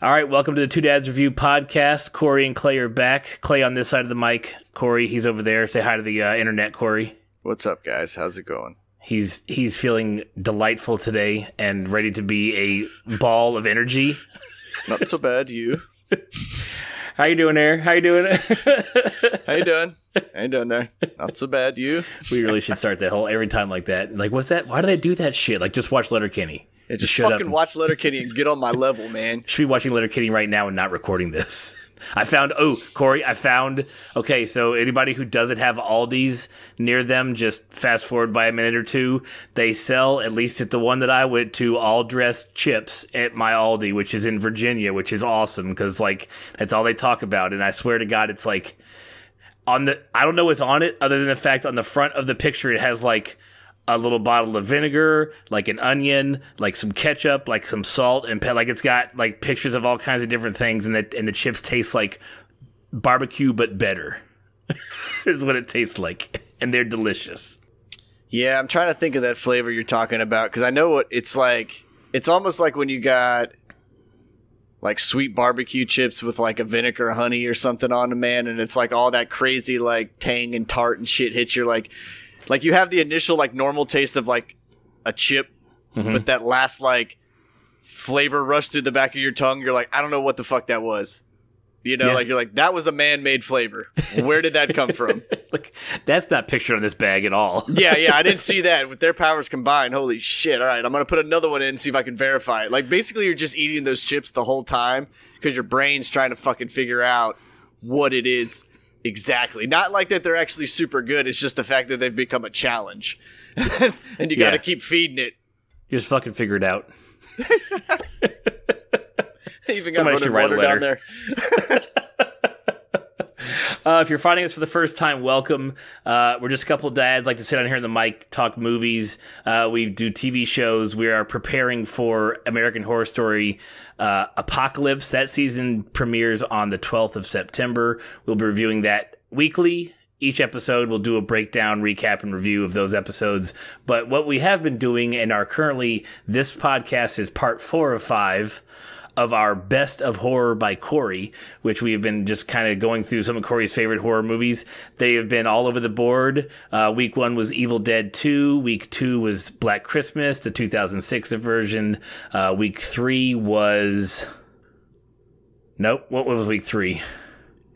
All right, welcome to the Two Dads Review podcast. Corey and Clay are back. Clay on this side of the mic. Corey, he's over there. Say hi to the internet, Corey. What's up, guys? How's it going? He's feeling delightful today and ready to be a ball of energy. Not so bad, you. How you doing there? How you doing? How you doing? How you doing there? Not so bad, you. We really should start that whole every time like that. Like, what's that? Why do they do that shit? Like, just watch Letterkenny. Yeah, just fucking watch Letterkenny and get on my level, man. Should be watching Letterkenny right now and not recording this. Corey, okay, so anybody who doesn't have Aldi's near them, just fast forward by a minute or two. They sell, at least at the one that I went to, all-dressed chips at my Aldi, which is in Virginia, which is awesome because, like, that's all they talk about. And I swear to God, it's like, I don't know what's on it other than the fact on the front of the picture it has, like, a little bottle of vinegar, like an onion, like some ketchup, like some salt, and like it's got like pictures of all kinds of different things, and the chips taste like barbecue but better. Is what it tastes like, and they're delicious. Yeah, I'm trying to think of that flavor you're talking about because I know what it's like. It's almost like when you got like sweet barbecue chips with like a vinegar honey or something on them, man, and it's like all that crazy like tang and tart and shit hits you like you have the initial like normal taste of like a chip, but that last like flavor rush through the back of your tongue, you're like, I don't know what the fuck that was. You know, like you're like, that was a man-made flavor. Where did that come from? Like, that's not pictured on this bag at all. Yeah, I didn't see that. With their powers combined, holy shit. All right, I'm going to put another one in and see if I can verify it. Like, basically, you're just eating those chips the whole time because your brain's trying to fucking figure out what it is exactly. Not like that they're actually super good. It's just the fact that they've become a challenge. And you got to keep feeding it. You just fucking figure it out. Even got running water down there. If you're finding us for the first time, welcome. We're just a couple of dads like to sit down here in the mic, talk movies. We do TV shows. We are preparing for American Horror Story Apocalypse. That season premieres on the 12th of September. We'll be reviewing that weekly. Each episode, we'll do a breakdown, recap, and review of those episodes. But what we have been doing and are currently, this podcast is part 4 of 5 of our Best of Horror by Corey, which we have been just kind of going through some of Corey's favorite horror movies. They have been all over the board. Week 1 was Evil Dead 2. Week 2 was Black Christmas, the 2006 version. Week 3 was... Nope, what was week 3?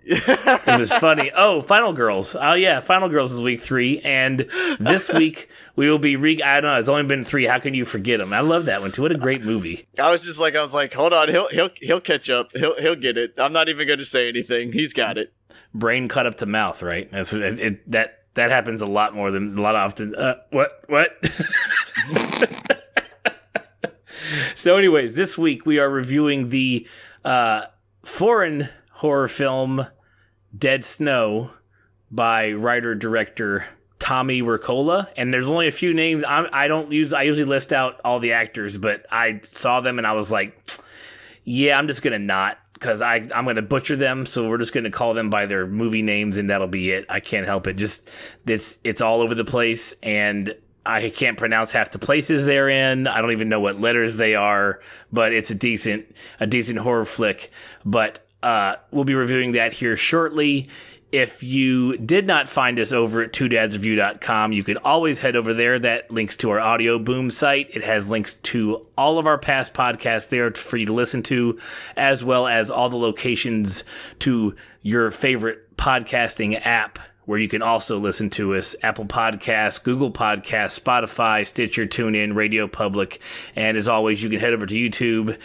It was funny. Oh, Final Girls. Oh, yeah, Final Girls is week 3. And this week, we will be... I don't know, it's only been 3. How can you forget them? I love that one, too. What a great movie. I was like, hold on. He'll catch up. He'll get it. I'm not even going to say anything. He's got it. Brain cut up to mouth, right? That happens a lot more than... A lot often. What? So anyways, this week, we are reviewing the foreign horror film Dead Snow by writer-director Tommy Wirkola, and there's only a few names. I usually list out all the actors, but I saw them and I was like, yeah, I'm just gonna not, because I'm gonna butcher them, so we're just gonna call them by their movie names and that'll be it. I can't help it. Just it's all over the place, and I can't pronounce half the places they're in. I don't even know what letters they are, but it's a decent horror flick. But we'll be reviewing that here shortly. If you did not find us over at twodadsreview.com, you can always head over there. That links to our Audio Boom site. It has links to all of our past podcasts there for you to listen to, as well as all the locations to your favorite podcasting app, where you can also listen to us: Apple Podcasts, Google Podcasts, Spotify, Stitcher, TuneIn, Radio Public. And as always, you can head over to YouTube,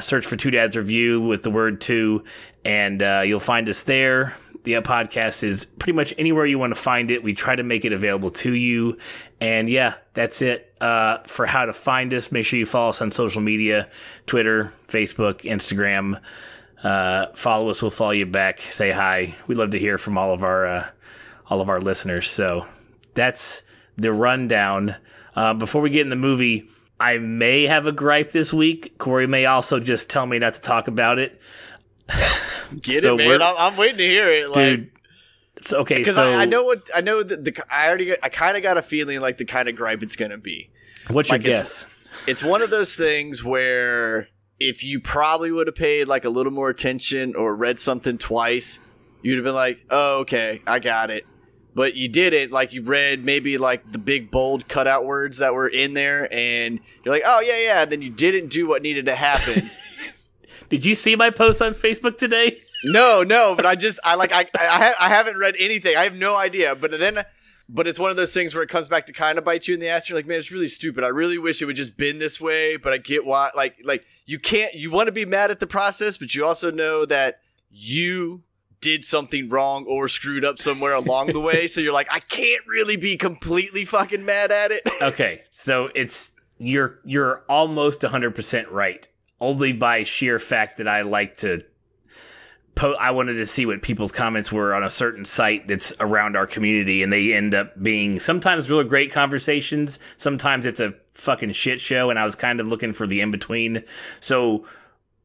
search for Two Dads Review with the word two, and you'll find us there. The podcast is pretty much anywhere you want to find it. We try to make it available to you. And yeah, that's it for how to find us. Make sure you follow us on social media: Twitter, Facebook, Instagram. Follow us, we'll follow you back. Say hi. We love to hear from all of our listeners. So that's the rundown. Before we get in the movie, I may have a gripe this week. Corey may also just tell me not to talk about it. Get it, man. I'm waiting to hear it, dude. It's okay, because so I kind of got a feeling like the kind of gripe it's gonna be. What's your guess? It's one of those things where if you probably would have paid like a little more attention or read something twice, you'd have been like, oh, okay, I got it. But you didn't. Like, you read maybe like the big bold cutout words that were in there, and you're like, oh, yeah. And then you didn't do what needed to happen. Did you see my post on Facebook today? No, but I haven't read anything. I have no idea. But it's one of those things where it comes back to kind of bite you in the ass. You're like, man, it's really stupid. I really wish it would just been this way, but I get why. Like you want to be mad at the process, but you also know that you did something wrong or screwed up somewhere along the way. So you're like, I can't really be completely fucking mad at it. Okay, so you're almost 100% right. Only by sheer fact that I like to I wanted to see what people's comments were on a certain site that's around our community, and they end up being sometimes really great conversations. Sometimes it's a fucking shit show, and I was kind of looking for the in-between. So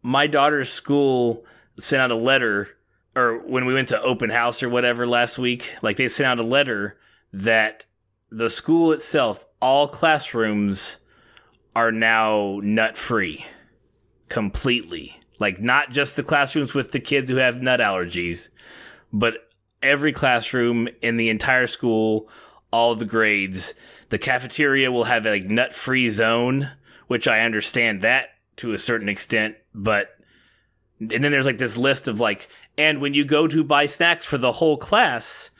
my daughter's school sent out a letter, or when we went to open house or whatever last week, like they sent out a letter that the school itself, all classrooms are now nut-free completely. Like, not just the classrooms with the kids who have nut allergies, but every classroom in the entire school, all the grades. The cafeteria will have a like, nut-free zone, which I understand that to a certain extent. But, and then there's like this list of like, and when you go to buy snacks for the whole class,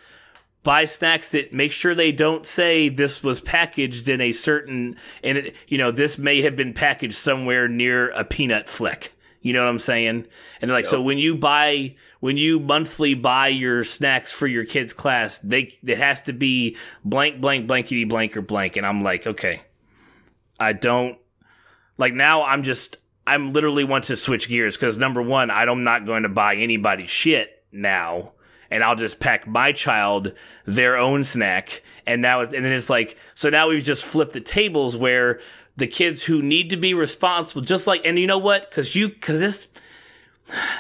buy snacks that make sure they don't say this was packaged in a certain, and it, this may have been packaged somewhere near a peanut flick. You know what I'm saying? And they're like, so when you monthly buy your snacks for your kids' class, it has to be blank, blank, blankety, blank, or blank. And I'm like, okay, I don't like now. I'm literally want to switch gears because number one, I'm not going to buy anybody shit now, and I'll just pack my child their own snack. And then it's like, so now we've just flipped the tables where the kids who need to be responsible, just like, and you know what? Because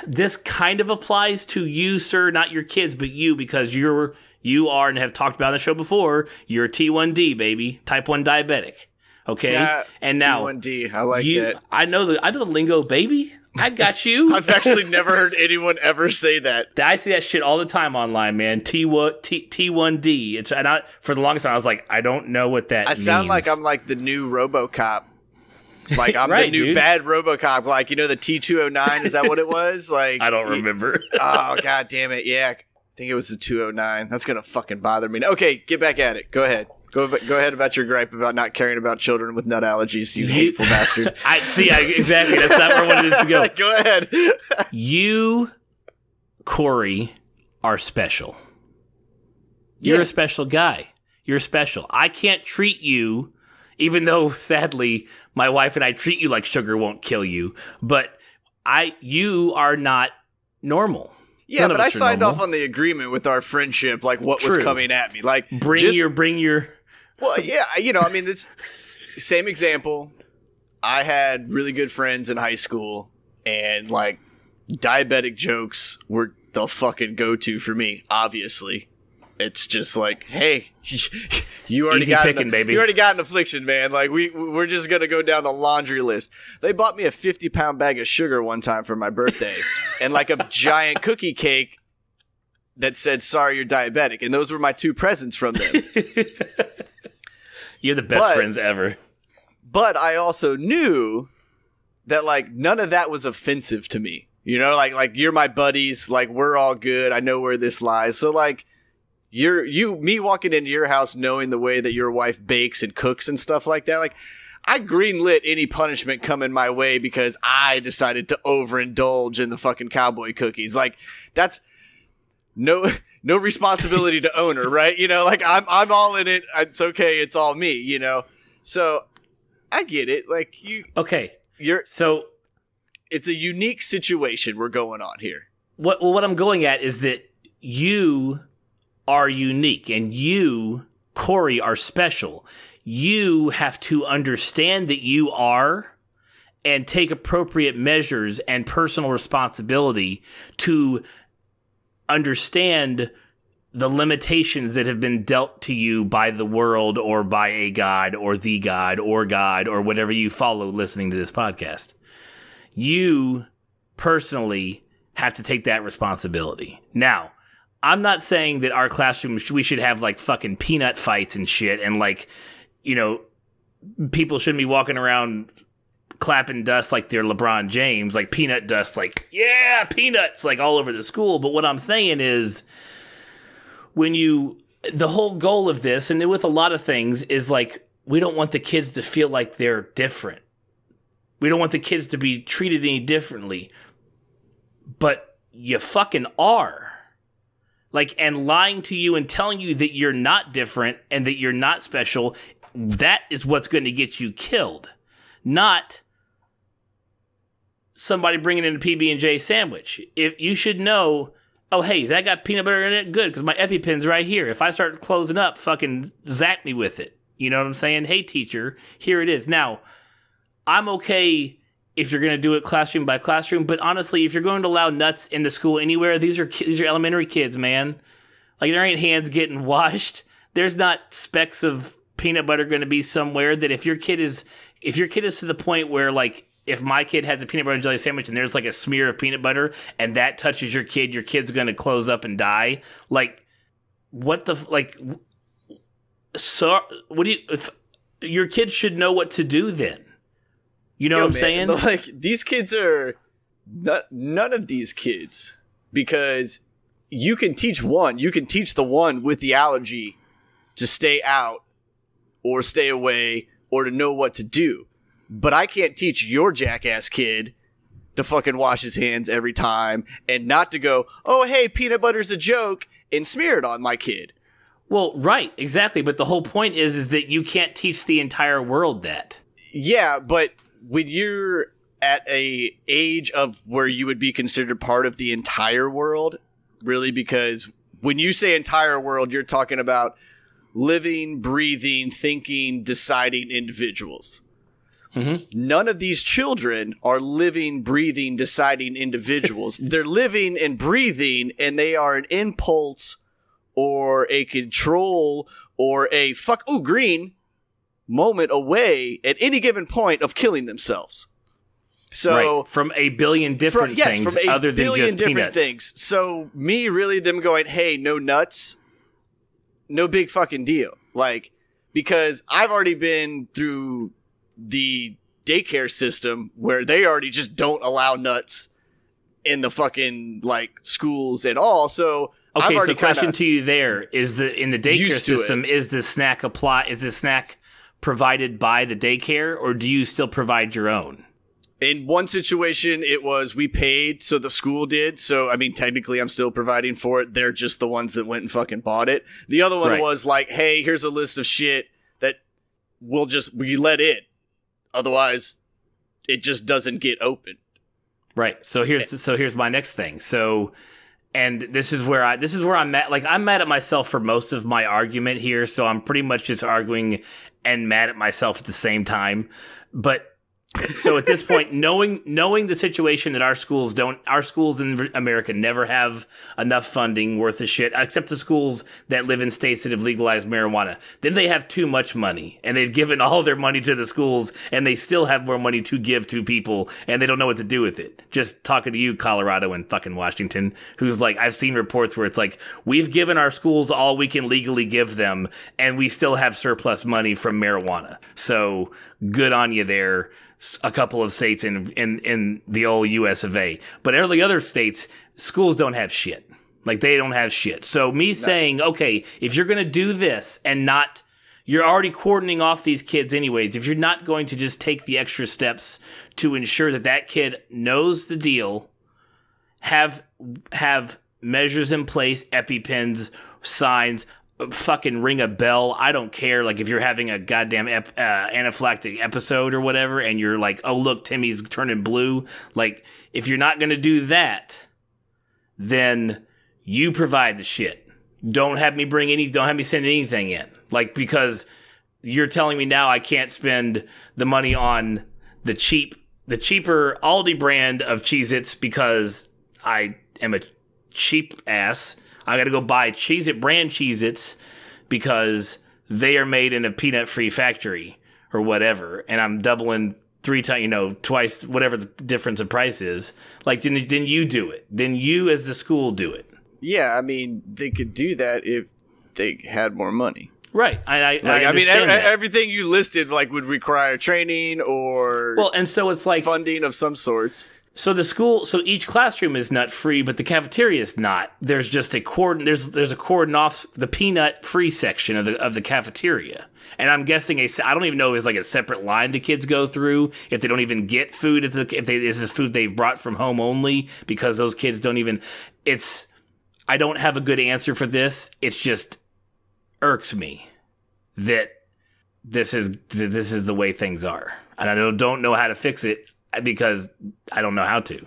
this kind of applies to you, sir, not your kids, but you, because you are, and have talked about on the show before, you're a T1D, baby, type 1 diabetic. Okay? And now T1D, I like that. I know the lingo, baby. I got you. I've actually never heard anyone ever say that. I see that shit all the time online, man. T1D. For the longest time, I was like, I don't know what that means. I sound like I'm like the new RoboCop. Like I'm right, the new bad RoboCop. Like, the T209. Is that what it was? Like I don't remember. Oh, god damn it. Yeah. I think it was the 209. That's going to fucking bother me. Okay, get back at it. Go ahead. Go ahead about your gripe about not caring about children with nut allergies, you hateful bastard. Exactly. That's not where I wanted it to go. Go ahead. You, Corey, are special. You're a special guy. You're special. I can't treat you, even though, sadly, my wife and I treat you like sugar won't kill you, but you are not normal. Yeah, but I signed off on the agreement with our friendship, like what was coming at me. Like bring your. Well, yeah, this same example. I had really good friends in high school, and like diabetic jokes were the fucking go-to for me. Obviously, it's just like, hey, you already got an affliction, man. Like we're just gonna go down the laundry list. They bought me a 50-pound bag of sugar one time for my birthday, and like a giant cookie cake that said, "Sorry, you're diabetic," and those were my two presents from them. You're the best friends ever. But I also knew that like none of that was offensive to me. Like you're my buddies, like we're all good. I know where this lies. So like me walking into your house knowing the way that your wife bakes and cooks and stuff like that, like I greenlit any punishment coming my way because I decided to overindulge in the fucking cowboy cookies. Like that's no responsibility to owner, right? Like I'm all in it. It's okay. It's all me, So I get it. Like you. Okay. It's a unique situation we're going on here. What I'm going at is that you are unique and you, Corey, are special. You have to understand that you are and take appropriate measures and personal responsibility to understand the limitations that have been dealt to you by the world or by a God or the God or God or whatever you follow listening to this podcast. you personally have to take that responsibility. Now, I'm not saying that our classroom, we should have like fucking peanut fights and shit, and like, you know, people shouldn't be walking around clapping dust like they're LeBron James, like peanut dust, like, yeah, peanuts, like all over the school. But what I'm saying is, the whole goal of this, and with a lot of things, is like, we don't want the kids to feel like they're different. We don't want the kids to be treated any differently. But you fucking are. Like, and lying to you and telling you that you're not different and that you're not special, that is what's going to get you killed. Not somebody bringing in a PB&J sandwich. If you should know, oh, hey, has that got peanut butter in it? Good, because my EpiPen's right here. If I start closing up, fucking zap me with it. You know what I'm saying? Hey, teacher, here it is. Now, I'm okay if you're going to do it classroom by classroom, but honestly, if you're going to allow nuts in the school anywhere, these are elementary kids, man. Like, there ain't hands getting washed. There's not specks of peanut butter going to be somewhere that if your kid is to the point where, like, if my kid has a peanut butter and jelly sandwich and there's like a smear of peanut butter and that touches your kid's going to close up and die. Like, what the, like, so what do you, if your kid should know what to do then? You know what I'm saying? Like, these kids are none of these kids, because you can teach the one with the allergy to stay out or stay away or to know what to do. But I can't teach your jackass kid to fucking wash his hands every time and not to go, oh, hey, peanut butter's a joke, and smear it on my kid. Well, right, exactly. But the whole point is that you can't teach the entire world that. Yeah, but when you're at a age of where you would be considered part of the entire world, really, because when you say entire world, you're talking about living, breathing, thinking, deciding individuals. Mm-hmm. None of these children are living, breathing, deciding individuals. They're living and breathing, and they are an impulse or a control or a green moment away at any given point of killing themselves. So, right. From a billion different things other than just peanuts. Things. So them going, hey, no nuts, no big fucking deal. Like, because I've already been through the daycare system where they already just don't allow nuts in the fucking, like, schools at all. So okay, so question to you there is, in the daycare system, is the snack provided by the daycare, or do you still provide your own? In one situation, it was we paid, so the school did. So, I mean, technically, I'm still providing for it. They're just the ones that went and fucking bought it. The other one was like, hey, here's a list of shit that we let in. Otherwise, it just doesn't get opened. Right. So here's my next thing. So, and this is where I'm at. Like, I'm mad at myself for most of my argument here. So I'm pretty much just arguing and mad at myself at the same time. But so at this point, knowing the situation that our schools in America never have enough funding worth of shit, except the schools that live in states that have legalized marijuana. Then they have too much money, and they've given all their money to the schools, and they still have more money to give to people, and they don't know what to do with it. Just talking to you, Colorado and fucking Washington, who's like, I've seen reports where it's like, we've given our schools all we can legally give them, and we still have surplus money from marijuana. So good on you there. A couple of states in the old US of A. But every other states, schools don't have shit. Like, they don't have shit. So saying, okay, if you're going to do this and not, you're already cordoning off these kids anyways, if you're not going to just take the extra steps to ensure that kid knows the deal, have measures in place, EpiPens, signs, fucking ring a bell. I don't care. Like, if you're having a goddamn anaphylactic episode or whatever, and you're like, oh, look, Timmy's turning blue. Like, if you're not going to do that, then you provide the shit. Don't have me send anything in. Like, because you're telling me now I can't spend the money on the cheaper Aldi brand of Cheez-Its because I am a cheap ass. I got to go buy Cheez-It brand Cheez-Its because they are made in a peanut-free factory or whatever, and I'm doubling 3 times, twice, whatever the difference of price is. Like, then you do it. Then you as the school do it. Yeah, I mean, they could do that if they had more money. Right. I understand that. Everything you listed would require training or and so it's like funding of some sorts. So each classroom is nut free, but the cafeteria is not. There's just a cordon. There's a cordon off the peanut free section of the cafeteria, and I'm guessing I don't even know if it's like a separate line the kids go through if they don't even get food is this food they've brought from home only because those kids don't even. I don't have a good answer for this. It's just irks me that this is the way things are, and I don't know how to fix it. Because I don't know how to.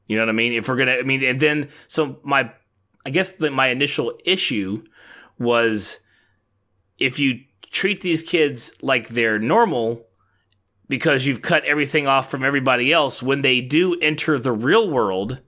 You know what I mean? If we're gonna, and then my initial issue was if you treat these kids like they're normal because you've cut everything off from everybody else, when they do enter the real world,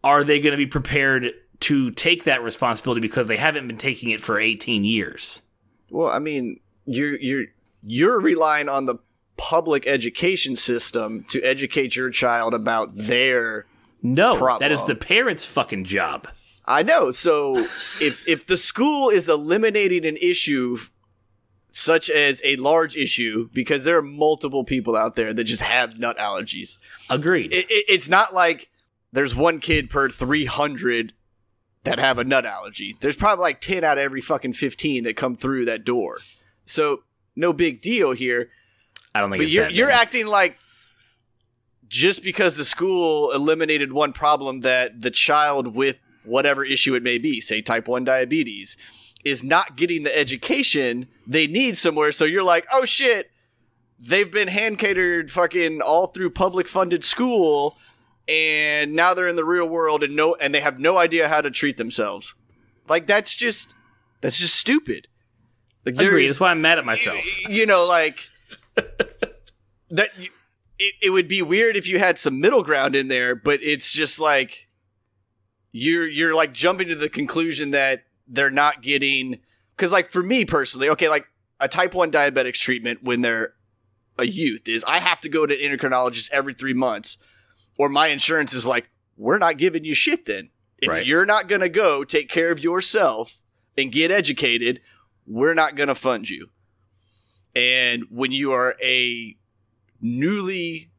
are they going to be prepared to take that responsibility because they haven't been taking it for 18 years? Well, I mean, you're relying on the public education system to educate your child about their problem. That is the parents' fucking job. I know. So if the school is eliminating an issue such as a large issue, because there are multiple people out there that just have nut allergies. Agreed. It's not like there's one kid per 300 that have a nut allergy. There's probably like 10 out of every fucking 15 that come through that door. So no big deal here. I don't think but you're acting like just because the school eliminated one problem that the child with whatever issue it may be, say type 1 diabetes, is not getting the education they need somewhere. So you're like, oh shit, they've been hand catered fucking all through public funded school and now they're in the real world and they have no idea how to treat themselves. Like that's just stupid. Like, agreed. That's why I'm mad at myself. That it would be weird if you had some middle ground in there, but it's just like you're like jumping to the conclusion that they're not getting, because like for me personally, okay, like a type 1 diabetic's treatment when they're a youth is I have to go to an endocrinologist every 3 months, or my insurance is like, we're not giving you shit then. If you're not going to go take care of yourself and get educated, we're not going to fund you. And when you are a newly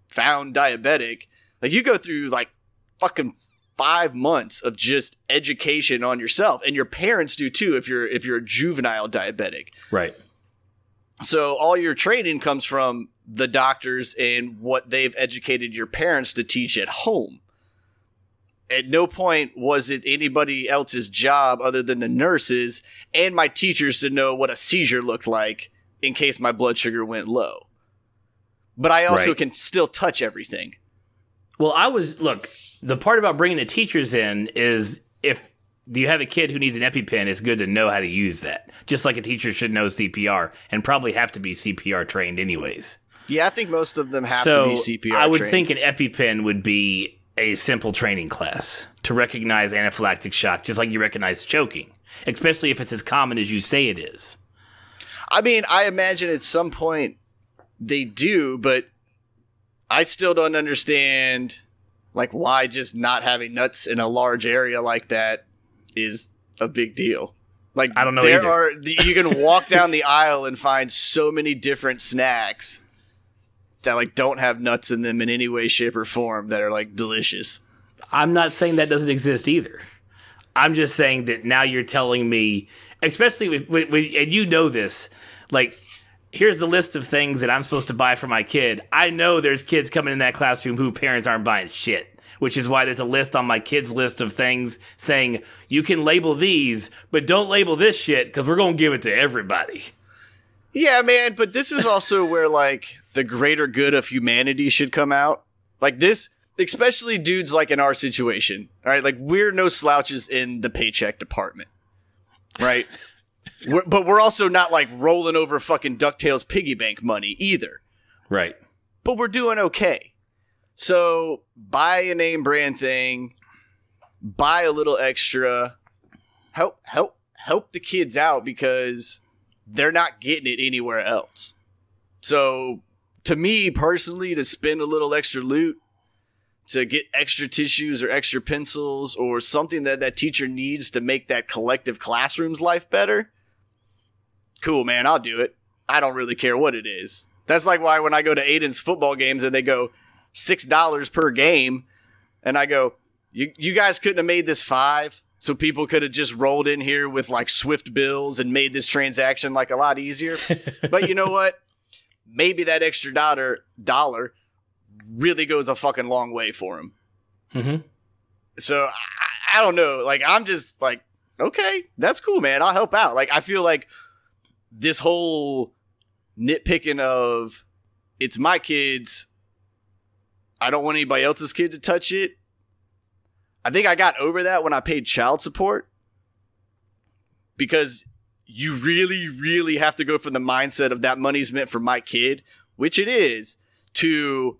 found diabetic, like you go through like fucking 5 months of just education on yourself, and your parents do too if you're a juvenile diabetic. Right. So all your training comes from the doctors and what they've educated your parents to teach at home. At no point was it anybody else's job other than the nurses and my teachers to know what a seizure looked like in case my blood sugar went low. But I also can still touch everything. Well, the part about bringing the teachers in is if you have a kid who needs an EpiPen, it's good to know how to use that. Just like a teacher should know CPR and probably have to be CPR trained anyways. Yeah, I think most of them have to be CPR trained. I would think an EpiPen would be a simple training class to recognize anaphylactic shock, just like you recognize choking, especially if it's as common as you say it is. I mean, I imagine at some point they do, but I still don't understand like why just not having nuts in a large area like that is a big deal. Like I don't know either. You can walk down the aisle and find so many different snacks that like don't have nuts in them in any way, shape, or form that are like delicious. I'm not saying that doesn't exist either. I'm just saying that now you're telling me, especially with and you know this, like here's the list of things that I'm supposed to buy for my kid. I know there's kids coming in that classroom who parents aren't buying shit, which is why there's a list on my kid's list of things saying you can label these, but don't label this shit because we're going to give it to everybody. Yeah, man, but this is also where like the greater good of humanity should come out. Like this, especially dudes like in our situation, all right? Like we're no slouches in the paycheck department, right? But we're also not like rolling over fucking DuckTales piggy bank money either. Right. But we're doing okay. So buy a name brand thing, buy a little extra, help the kids out because they're not getting it anywhere else. So to me personally, to spend a little extra loot to get extra tissues or extra pencils or something that teacher needs to make that collective classroom's life better, cool, man, I'll do it. I don't really care what it is. That's like why when I go to Aiden's football games and they go $6 per game, and I go, you guys couldn't have made this $5, so people could have just rolled in here with like Swift bills and made this transaction like a lot easier. But you know what? Maybe that extra dollar really goes a fucking long way for him. Mm-hmm. So I don't know. Like, I'm just like, okay, that's cool, man. I'll help out. Like, I feel like this whole nitpicking of it's my kids, I don't want anybody else's kid to touch it. I think I got over that when I paid child support, because you really, really have to go from the mindset of that money's meant for my kid, which it is, to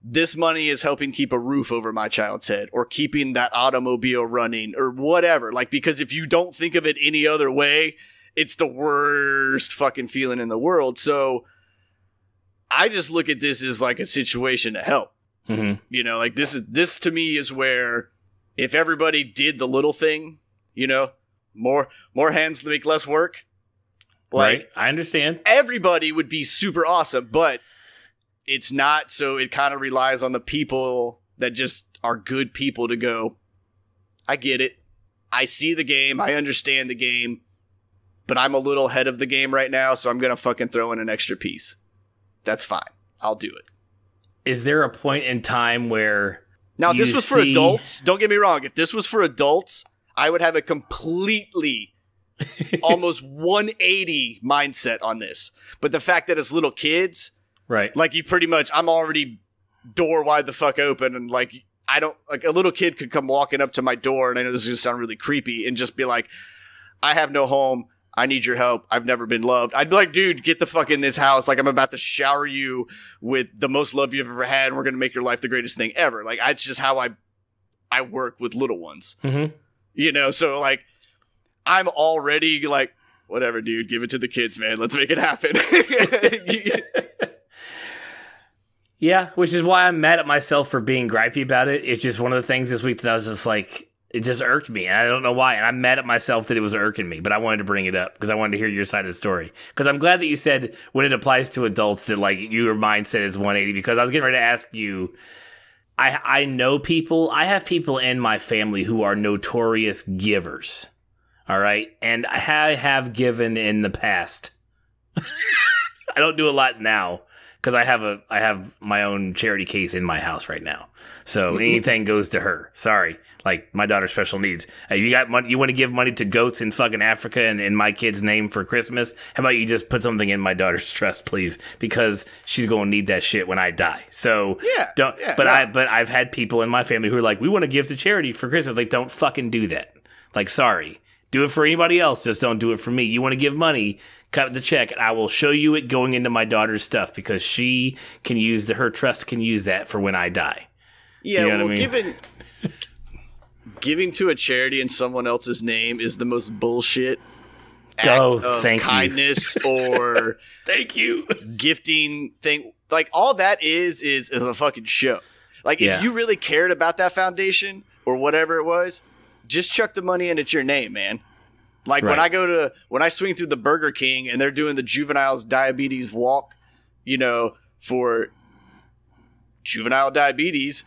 this money is helping keep a roof over my child's head or keeping that automobile running or whatever. Like, because if you don't think of it any other way, it's the worst fucking feeling in the world. So I just look at this as like a situation to help. Mm-hmm. You know, like this to me is where if everybody did the little thing, you know, more hands to make less work. Like, right. I understand. Everybody would be super awesome, but it's not. So it kind of relies on the people that just are good people to go, I get it. I see the game. I understand the game, but I'm a little ahead of the game right now. So I'm going to fucking throw in an extra piece. That's fine. I'll do it. Is there a point in time where now, if this was for adults, don't get me wrong. If this was for adults, I would have a completely almost 180 mindset on this. But the fact that it's little kids, right? Like, you pretty much, I'm already door wide the fuck open, and like, I don't, like, a little kid could come walking up to my door, and I know this is going to sound really creepy, and just be like, I have no home. I need your help. I've never been loved. I'd be like, dude, get the fuck in this house. Like, I'm about to shower you with the most love you've ever had, and we're going to make your life the greatest thing ever. Like, it's just how I work with little ones. Mm-hmm. You know, so like, I'm already like, whatever, dude, give it to the kids, man. Let's make it happen. Yeah, which is why I'm mad at myself for being gripey about it. It's just one of the things this week that I was just like, it just irked me. And I don't know why. And I'm mad at myself that it was irking me, but I wanted to bring it up because I wanted to hear your side of the story. Because I'm glad that you said when it applies to adults that like your mindset is 180, because I was getting ready to ask you, I know people, I have people in my family who are notorious givers. All right. And I have given in the past. I don't do a lot now because I have my own charity case in my house right now. So anything goes to her. Sorry. Like, my daughter's special needs. You got money? You want to give money to goats in fucking Africa and in my kid's name for Christmas? How about you just put something in my daughter's trust, please? Because she's going to need that shit when I die. So But I've had people in my family who are like, we want to give to charity for Christmas. Like, don't fucking do that. Like, sorry. Do it for anybody else. Just don't do it for me. You want to give money? Cut the check, and I will show you it going into my daughter's stuff because she can use her trust can use that for when I die. Yeah, you know well, what I mean? Giving to a charity in someone else's name is the most bullshit act of kindness or thank you gifting thing. Like, all that is a fucking show. Like, if you really cared about that foundation or whatever it was, just chuck the money in at your name, man. Like, right. when I swing through the Burger King and they're doing the juveniles diabetes walk, you know, for juvenile diabetes,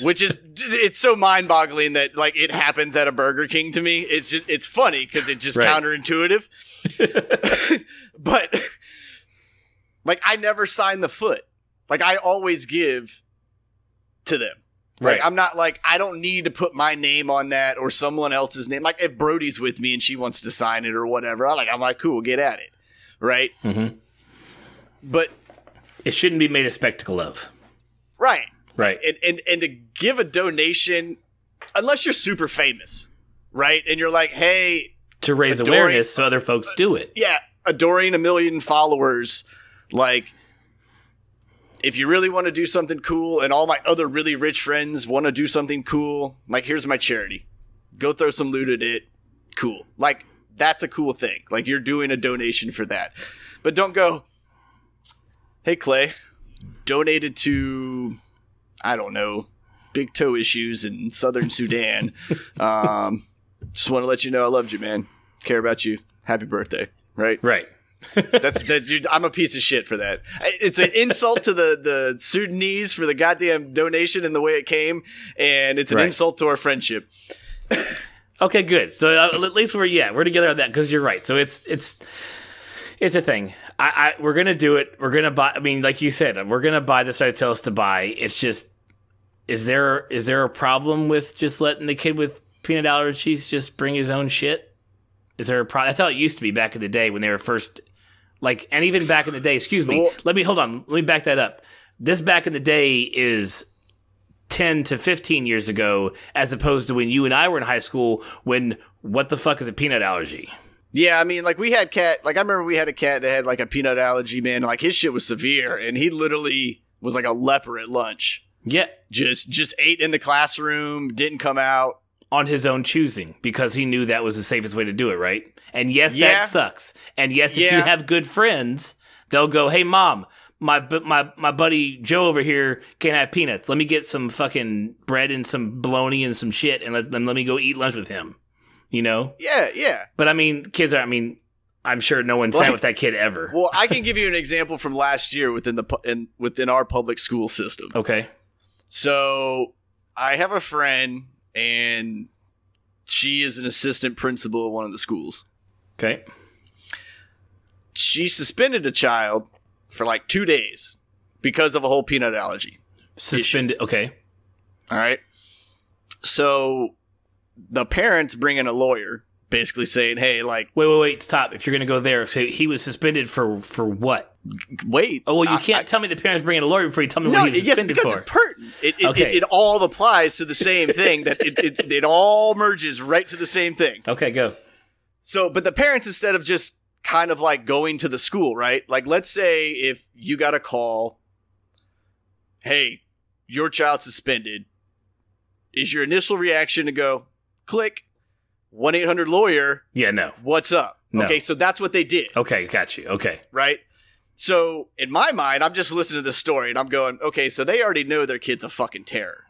which is, it's so mind-boggling that like it happens at a Burger King to me. It's funny because it's just counterintuitive. But like, I never sign the foot. Like, I always give to them. Like, I'm not like, I don't need to put my name on that or someone else's name. Like, if Brody's with me and she wants to sign it or whatever, I'm like, cool, get at it. Right? Mm-hmm. But it shouldn't be made a spectacle of. Right. Right. And to give a donation, unless you're super famous, right? And you're like, hey. To raise awareness so other folks do it. Yeah. Adoring 1 million followers. Like, if you really want to do something cool and all my other really rich friends want to do something cool, like, here's my charity. Go throw some loot at it. Cool. Like, that's a cool thing. Like, you're doing a donation for that. But don't go, Hey, Clay. Donated to, I don't know, big toe issues in southern Sudan. Just want to let you know I loved you, man. Care about you. Happy birthday. Right? Right. I'm a piece of shit for that. It's an insult to the Sudanese for the goddamn donation and the way it came, and it's an insult to our friendship. Okay, good. So at least we're together on that, because you're right. So it's a thing. We're gonna do it. We're gonna buy. I mean, like you said, we're gonna buy the site tell us to buy. It's just, is there a problem with just letting the kid with peanut allergies just bring his own shit? Is there a problem? That's how it used to be back in the day when they were first, like, and even back in the day. Excuse me. Well, Let me back that up. This back in the day is 10 to 15 years ago, as opposed to when you and I were in high school, when what the fuck is a peanut allergy? Yeah, I mean, like, we had cat. Like, I remember we had a cat that had like a peanut allergy, man. Like, his shit was severe, and he literally was like a leper at lunch. Yeah, just ate in the classroom, didn't come out on his own choosing, because he knew that was the safest way to do it, right? And yes, that sucks. And yes, if you have good friends, they'll go, "Hey, mom, my buddy Joe over here can't have peanuts. Let me get some fucking bread and some bologna and some shit, and let me go eat lunch with him." You know? Yeah. But I mean, kids are. I mean, I'm sure no one sat with that kid ever. Well, I can give you an example from last year within our public school system. Okay. So I have a friend, and she is an assistant principal at one of the schools. Okay. She suspended a child for like 2 days because of a whole peanut allergy. Suspended. issue. Okay. All right. So the parents bring in a lawyer, basically saying, "Hey, like, wait, stop! If you're gonna go there, so he was suspended for what? Wait. Oh, well, you can't tell me the parents bring in a lawyer before you tell me what he was suspended because for. It's pertinent. It all applies to the same thing. That it all merges right to the same thing. Okay, go. So, but the parents, instead of just kind of like going to the school, right? Like, let's say if you got a call, "Hey, your child's suspended," is your initial reaction to go, click, 1-800-LAWYER? Yeah, no. What's up? No. Okay, so that's what they did. Okay, got you. Okay. Right? So, in my mind, I'm just listening to this story, and I'm going, okay, so they already know their kid's a fucking terror.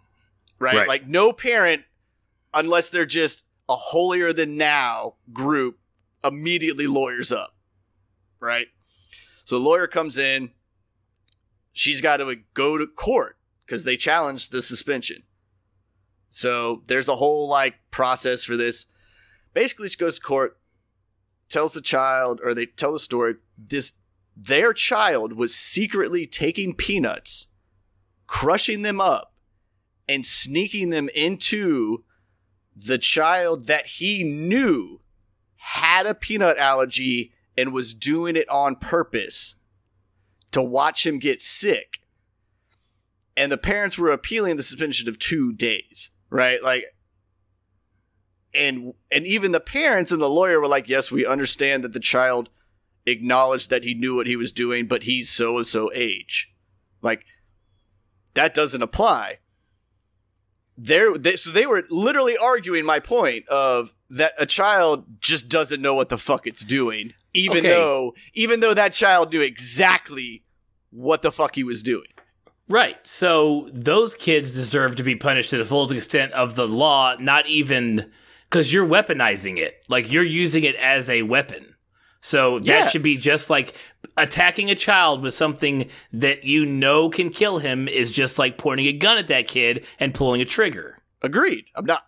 Right? Like, no parent, unless they're just a holier-than-now group, immediately lawyers up. Right? So, the lawyer comes in. She's got to go to court because they challenged the suspension. So there's a whole like process for this. Basically, she goes to court, tells the child, or they tell the story. Their child was secretly taking peanuts, crushing them up, and sneaking them into the child that he knew had a peanut allergy and was doing it on purpose to watch him get sick. And the parents were appealing the suspension of 2 days. Right? Like, and even the parents and the lawyer were like, "Yes, we understand that the child acknowledged that he knew what he was doing, but he's so-and-so age." Like, that doesn't apply. So they were literally arguing my point of that a child just doesn't know what the fuck it's doing, even though that child knew exactly what the fuck he was doing. Right. So those kids deserve to be punished to the fullest extent of the law, not even because you're weaponizing it. Like, you're using it as a weapon. So that should be just like attacking a child with something that you know can kill him is just like pointing a gun at that kid and pulling a trigger. Agreed. I'm not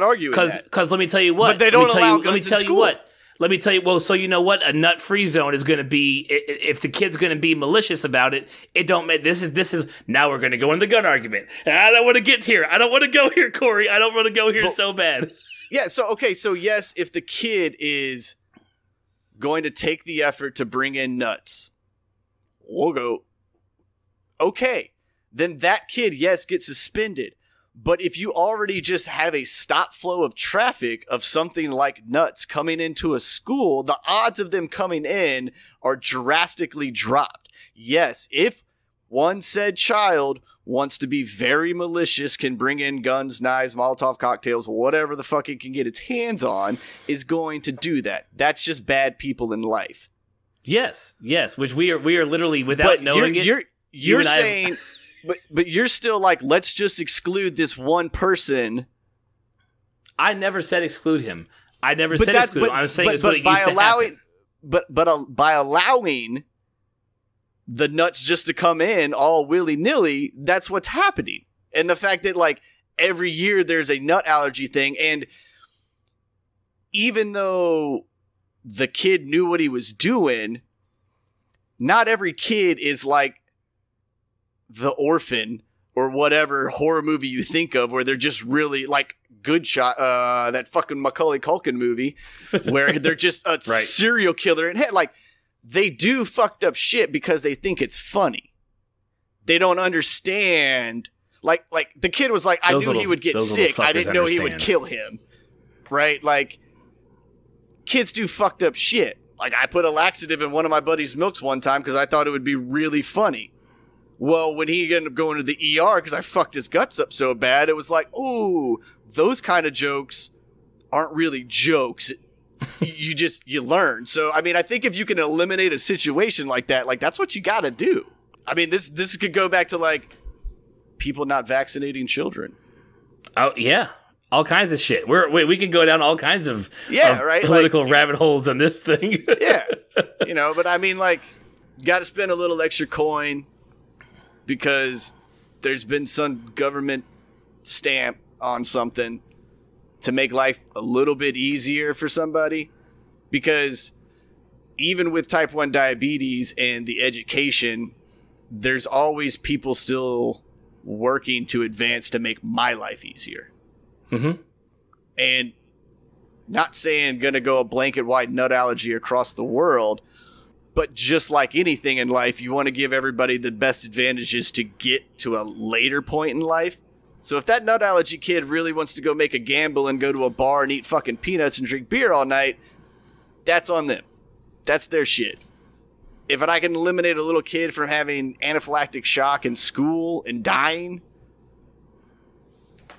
arguing that. Because let me tell you what. But they don't allow guns in school. Let me tell you, well, so you know what? A nut-free zone is going to be, if the kid's going to be malicious about it, it don't matter. This is, now we're going to go into the gun argument. I don't want to get here. I don't want to go here, Corey. I don't want to go here so bad. Yeah, so yes, if the kid is going to take the effort to bring in nuts, we'll go, okay, then that kid, yes, gets suspended. But if you already just have a stop flow of traffic of something like nuts coming into a school, the odds of them coming in are drastically dropped. Yes, if one said child wants to be very malicious, can bring in guns, knives, Molotov cocktails, whatever the fuck it can get its hands on, is going to do that. That's just bad people in life. Yes, which we are literally without knowing it. You're saying, but you're still like, let's just exclude this one person. I never said exclude him. I never said exclude him. I'm saying it's what it used to happen. But by allowing the nuts just to come in all willy-nilly, that's what's happening. And the fact that, like, every year there's a nut allergy thing, and even though the kid knew what he was doing, not every kid is like The Orphan or whatever horror movie you think of where they're just really, like, Good Shot, that fucking Macaulay Culkin movie, where they're just a serial killer. And, like, they do fucked up shit because they think it's funny. They don't understand. Like the kid was like, I knew he would get sick. I didn't know he would kill him. Right? Like, kids do fucked up shit. Like, I put a laxative in one of my buddy's milks one time because I thought it would be really funny. Well, when he ended up going to the ER because I fucked his guts up so bad, it was like, ooh, those kind of jokes aren't really jokes. You learn. So, I mean, I think if you can eliminate a situation like that, like, that's what you got to do. I mean, this could go back to, like, people not vaccinating children. Oh, yeah. All kinds of shit. We could go down all kinds of political like, rabbit holes on this thing. Yeah. But I mean, like, you got to spend a little extra coin because there's been some government stamp on something to make life a little bit easier for somebody. Because even with type 1 diabetes and the education, there's always people still working to advance to make my life easier. Mm-hmm. And not saying going to go a blanket-wide nut allergy across the world, but just like anything in life, you want to give everybody the best advantages to get to a later point in life. So if that nut allergy kid really wants to go make a gamble and go to a bar and eat fucking peanuts and drink beer all night, that's on them. That's their shit. If I can eliminate a little kid from having anaphylactic shock in school and dying,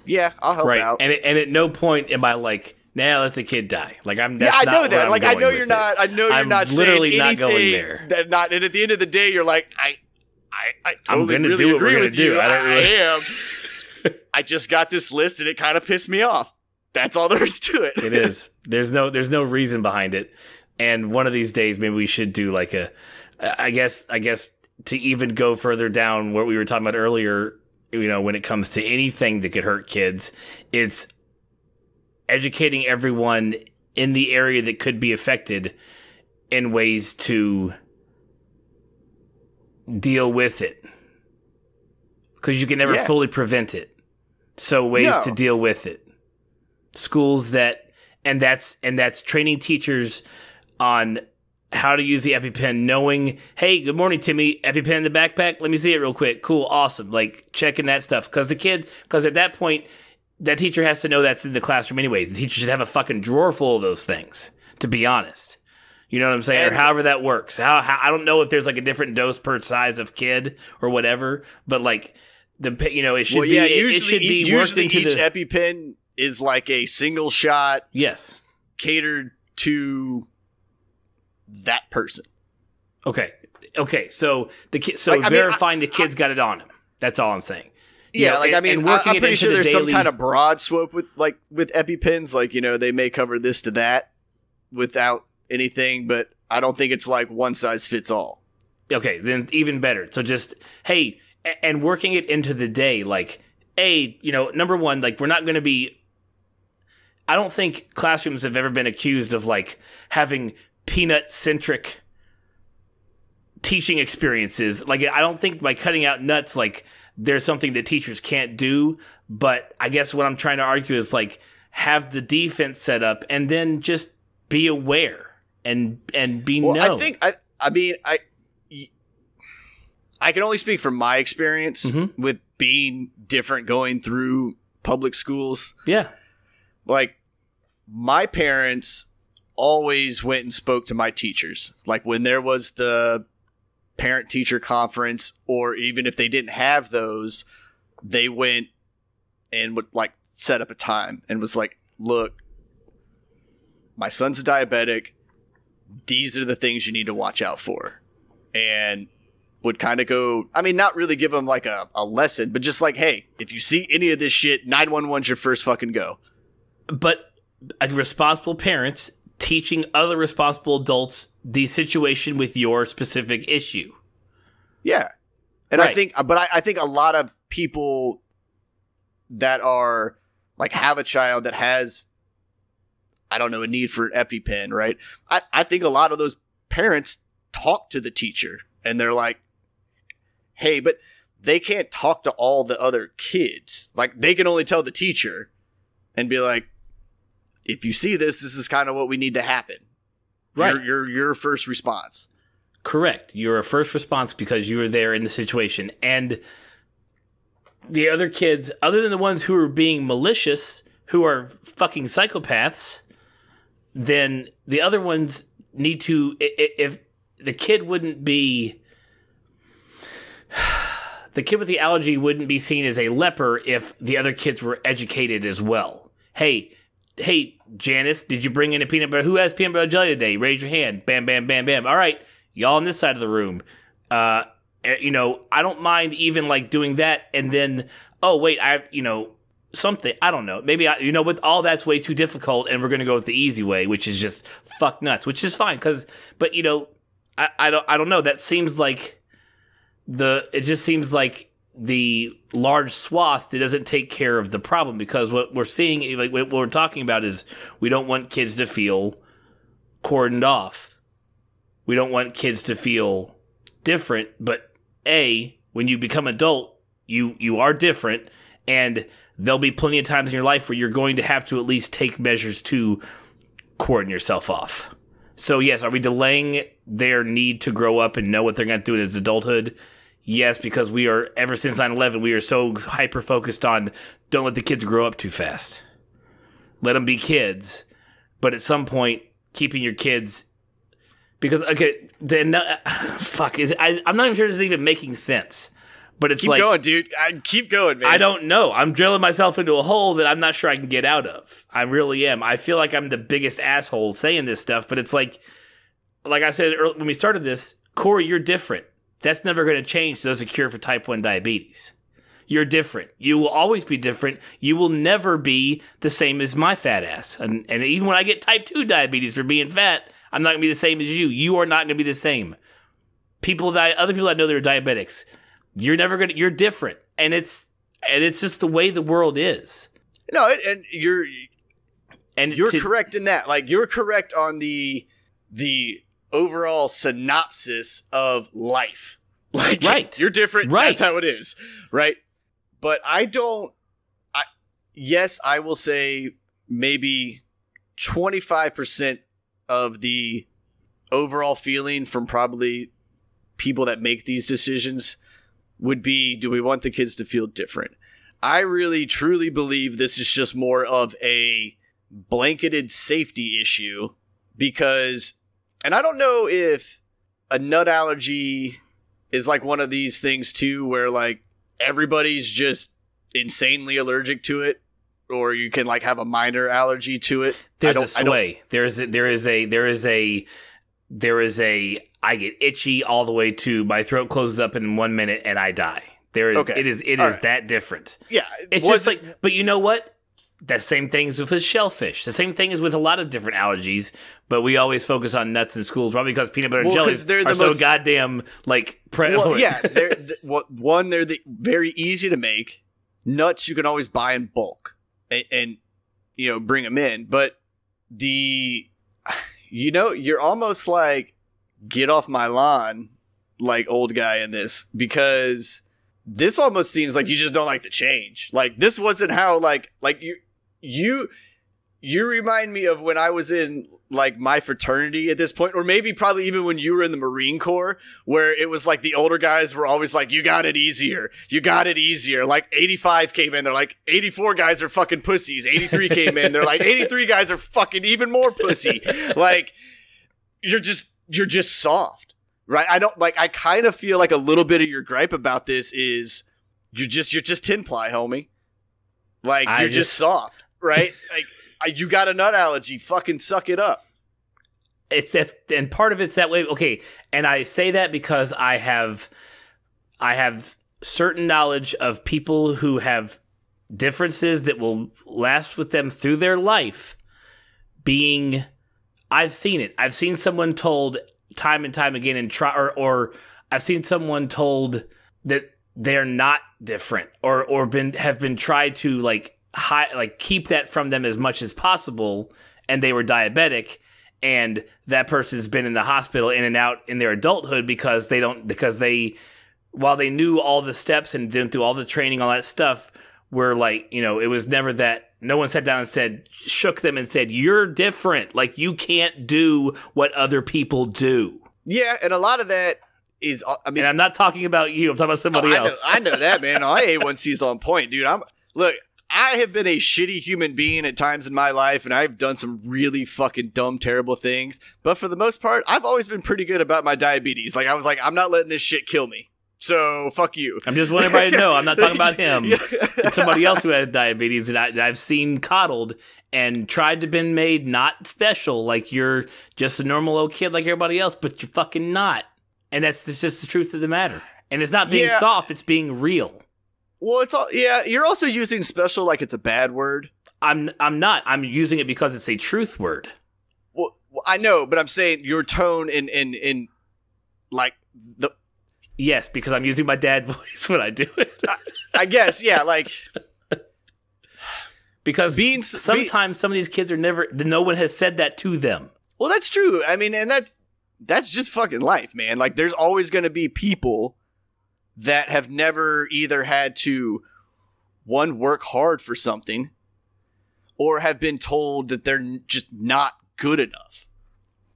yeah, I'll help out. And at no point am I like, nah, let the kid die. Like, I know that. Like, I know you're not. I know you're not literally saying not going anything there. And at the end of the day, you're like, I totally I'm really do agree with you. I don't really. I am. I just got this list and it kind of pissed me off. That's all there is to it. It is. There's no reason behind it. And one of these days, maybe we should do like I guess to even go further down what we were talking about earlier, when it comes to anything that could hurt kids, it's educating everyone in the area that could be affected in ways to deal with it. Because you can never fully prevent it. So ways to deal with it. Schools that's training teachers on how to use the EpiPen, knowing, hey, good morning, Timmy, EpiPen in the backpack? Let me see it real quick. Cool, awesome. Like, checking that stuff. Because at that point, that teacher has to know that's in the classroom anyways. The teacher should have a fucking drawer full of those things, to be honest. You know what I'm saying? Or however that works. How I don't know if there's like a different dose per size of kid or whatever, but like, it should be. Usually each EpiPen is like a single shot. Yes. Catered to that person. Okay. So verifying the kid's got it on him. That's all I'm saying. I'm pretty sure there's some kind of broad swope with EpiPens. Like, they may cover this to that without anything, but I don't think it's like one size fits all. Okay, then even better. So just, hey, and working it into the day, like, number one, like, we're not going to be, I don't think classrooms have ever been accused of like having peanut-centric teaching experiences. Like, I don't think by cutting out nuts, like, there's something that teachers can't do. But I guess what I'm trying to argue is, like, have the defense set up and then just be aware and be known. I can only speak from my experience with being different going through public schools. Yeah. Like, my parents always went and spoke to my teachers. Like, when there was the parent-teacher conference, or even if they didn't have those, they went and would, like, set up a time and was like, look, my son's a diabetic. these are the things you need to watch out for. And would kind of go, I mean, not really give them like a lesson, but just like, hey, if you see any of this shit, 911's your first fucking go. But responsible parents teaching other responsible adults the situation with your specific issue. Yeah. And right. I think a lot of people that are like have a child that has, I don't know, a need for an EpiPen, right? I think a lot of those parents talk to the teacher and they're like, hey, but they can't talk to all the other kids. Like, they can only tell the teacher and be like, if you see this, this is kind of what we need to happen. Right. Your first response. Correct. You're a first response because you were there in the situation. And the other kids, other than the ones who are being malicious, who are fucking psychopaths, then the other ones need to, if the kid wouldn't be, the kid with the allergy wouldn't be seen as a leper if the other kids were educated as well. Hey, Janice, did you bring in a peanut butter? Who has peanut butter jelly today? Raise your hand. Bam, bam, bam, bam. All right, y'all on this side of the room. I don't mind even like doing that, and then, oh wait, something. I don't know. Maybe but all that's way too difficult, and we're gonna go with the easy way, which is just fuck nuts, which is fine. But I don't know. That seems like it just seems like the large swath that doesn't take care of the problem, because what we're seeing, like what we're talking about, is we don't want kids to feel cordoned off. We don't want kids to feel different, but when you become adult, you are different, and there'll be plenty of times in your life where you're going to have to at least take measures to cordon yourself off. So yes, are we delaying their need to grow up and know what they're going to do in his adulthood? Yes, because we are, ever since 9/11, we are so hyper-focused on don't let the kids grow up too fast. Let them be kids. But at some point, keeping your kids... Because, okay, I'm not even sure this is even making sense. But it's keep going, dude. Keep going, man. I don't know. I'm drilling myself into a hole that I'm not sure I can get out of. I really am. I feel like I'm the biggest asshole saying this stuff, but it's like I said earlier, when we started this, Corey, you're different. That's never going to change. There's a cure for type 1 diabetes. You're different. You will always be different. You will never be the same as my fat ass. And even when I get type 2 diabetes for being fat, I'm not going to be the same as you. You are not going to be the same. Other people I know that are diabetics, you're different. And it's just the way the world is. No, and you're correct in that. Like, you're correct on the overall synopsis of life. Like, right. You're different. Right. That's how it is. Right. But yes, I will say maybe 25% of the overall feeling from probably people that make these decisions would be, do we want the kids to feel different? I really, truly believe this is just more of a blanketed safety issue because, and I don't know if a nut allergy is like one of these things too, where like everybody's just insanely allergic to it, or you can like have a minor allergy to it. There's a sway. There is a I get itchy all the way to my throat closes up in 1 minute and I die. It is right. That different. Yeah. It's just like, but you know what? That same thing is with shellfish. The same thing is with a lot of different allergies, but we always focus on nuts in schools, probably because peanut butter and jellies are so goddamn like prevalent. Well, yeah, they're very easy to make. Nuts you can always buy in bulk and bring them in, but you're almost like get off my lawn, like old guy in this, because this almost seems like you just don't like the change. Like this wasn't how like you remind me of when I was in like my fraternity at this point, or maybe probably even when you were in the Marine Corps, where it was like the older guys were always like, you got it easier. Like 85 came in, they're like 84 guys are fucking pussies. 83 came in, they're like 83 guys are fucking even more pussy. Like you're just soft, right? I kind of feel like a little bit of your gripe about this is you're just tin ply, homie. Like you're just soft, right? Like you got a nut allergy, fucking suck it up. and part of it's that way. Okay, and I say that because I have certain knowledge of people who have differences that will last with them through their life. I've seen it. I've seen someone told time and time again, or I've seen someone told that they're not different, or have been tried to keep that from them as much as possible, and they were diabetic, and that person's been in the hospital in and out in their adulthood because while they knew all the steps and didn't do all the training, all that stuff, were it was never that. No one sat down and shook them and said, you're different. Like, you can't do what other people do. Yeah, and a lot of that is, and I'm not talking about you. I'm talking about somebody else. I know that, man. My A1C's on point, dude. Look, I have been a shitty human being at times in my life, and I've done some really fucking dumb, terrible things. But for the most part, I've always been pretty good about my diabetes. Like, I was like, I'm not letting this shit kill me. So, fuck you. I'm just wanting everybody to know I'm not talking about him. It's somebody else who has diabetes that I've seen coddled and tried to been made not special. Like, you're just a normal old kid like everybody else, but you're fucking not. And that's just the truth of the matter. And it's not being soft, it's being real. Well, you're also using special like it's a bad word. I'm not. I'm using it because it's a truth word. Well, I know, but I'm saying your tone in like the... Yes, because I'm using my dad voice when I do it. I guess, yeah, like... Because sometimes some of these kids no one has said that to them. Well, that's true. I mean, and that's just fucking life, man. Like, there's always going to be people that have never either had to, one, work hard for something, or have been told that they're just not good enough,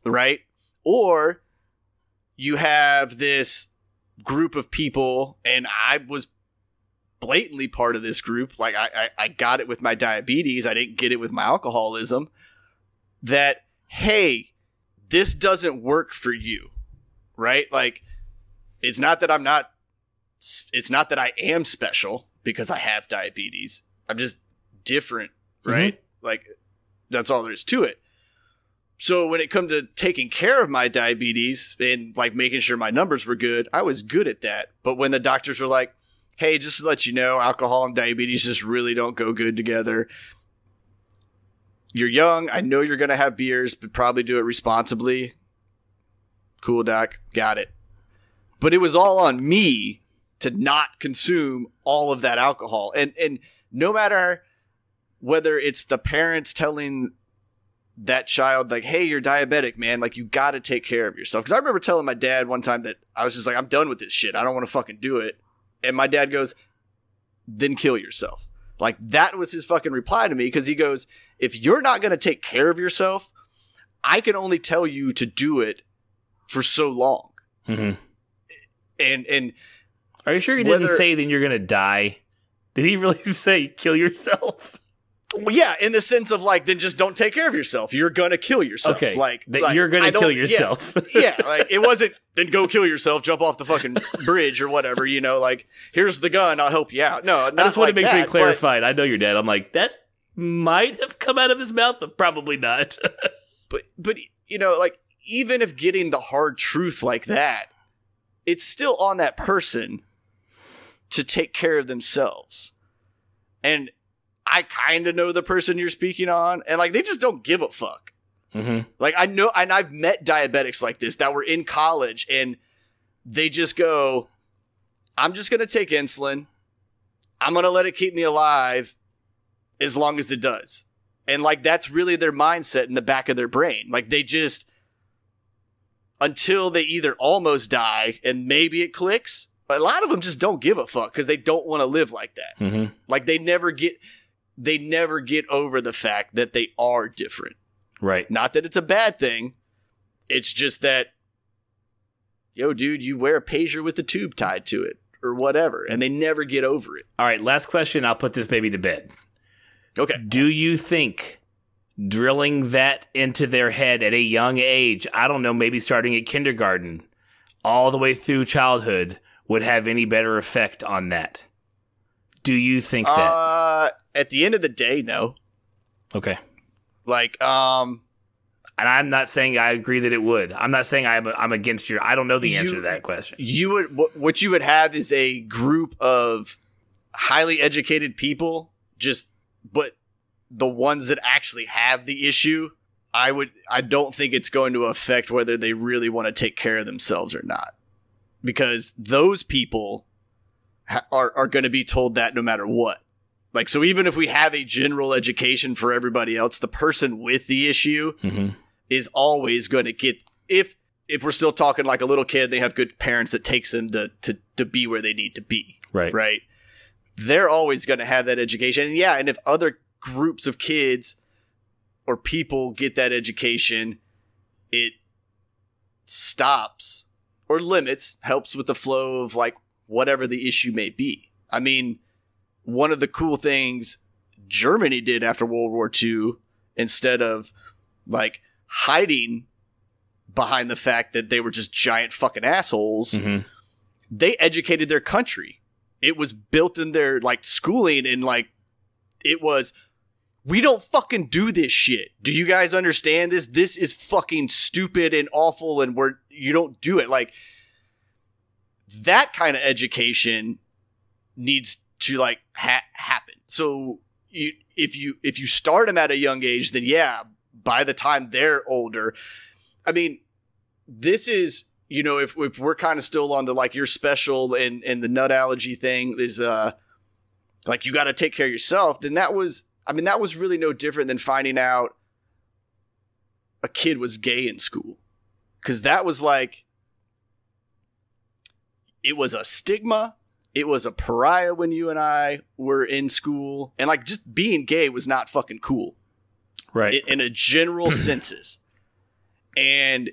right? Or you have this group of people, and I was blatantly part of this group. Like, I got it with my diabetes. I didn't get it with my alcoholism. That, hey, this doesn't work for you, right? Like, it's not that I am special because I have diabetes. I'm just different, right? Mm-hmm. Like, that's all there is to it. So when it comes to taking care of my diabetes and like making sure my numbers were good, I was good at that. But when the doctors were like, hey, just to let you know, alcohol and diabetes just really don't go good together. You're young. I know you're going to have beers, but probably do it responsibly. Cool, doc. Got it. But it was all on me to not consume all of that alcohol. And no matter whether it's the parents telling that child, like, hey, you're diabetic, man. Like, you got to take care of yourself. Because I remember telling my dad one time that I was just like, I'm done with this shit. I don't want to fucking do it. And my dad goes, then kill yourself. Like, that was his fucking reply to me, because he goes, if you're not going to take care of yourself, I can only tell you to do it for so long. Mm-hmm. And are you sure he didn't say then you're going to die? Did he really say kill yourself? Well, yeah, in the sense of like, then just don't take care of yourself. You're going to kill yourself. Okay, like you're going to kill yourself. Yeah, like, it wasn't, then go kill yourself, jump off the fucking bridge or whatever, you know, like, here's the gun, I'll help you out. No, I just want to make sure you clarified. I know your dad. I'm like, that might have come out of his mouth, but probably not. but you know, like, even if getting the hard truth like that, it's still on that person to take care of themselves. And I kind of know the person you're speaking on, and like, they just don't give a fuck. Mm-hmm. Like, I know, and I've met diabetics like this that were in college, and they just go, I'm just going to take insulin. I'm going to let it keep me alive as long as it does. And like, that's really their mindset in the back of their brain. Like, they just, until they either almost die and maybe it clicks, but a lot of them just don't give a fuck because they don't want to live like that. Mm-hmm. Like, they never get over the fact that they are different. Right. Not that it's a bad thing. It's just that, yo, dude, you wear a pager with a tube tied to it or whatever, and they never get over it. All right, last question. I'll put this baby to bed. Okay. Do you think drilling that into their head at a young age, I don't know, maybe starting at kindergarten, all the way through childhood, would have any better effect on that? Do you think that? At the end of the day, no. Okay. Like, I And I'm not saying I agree that it would. I'm not saying I'm against I don't know the answer to that question. What you would have is a group of highly educated people, but the ones that actually have the issue, I don't think it's going to affect whether they really want to take care of themselves or not. Because those people are going to be told that no matter what. Like, so even if we have a general education for everybody else, the person with the issue is always going to get, if we're still talking like a little kid, they have good parents that takes them to be where they need to be. Right. They're always going to have that education. And if other groups of kids or people get that education, it stops or limits, helps with the flow of like whatever the issue may be. I mean, one of the cool things Germany did after World War II, instead of like hiding behind the fact that they were just giant fucking assholes, they educated their country. It was built in their like schooling, and like it was, we don't fucking do this shit. Do you guys understand this? This is fucking stupid and awful, and you don't do it. Like, that kind of education needs to like happen. So if you start them at a young age, then yeah, by the time they're older, I mean, this is, you know, if we're kind of still on the like you're special and the nut allergy thing is like you got to take care of yourself, then that was really no different than finding out a kid was gay in school, because that was like, it was a stigma. It was a pariah when you and I were in school. And like just being gay was not fucking cool. Right. In a general senses. And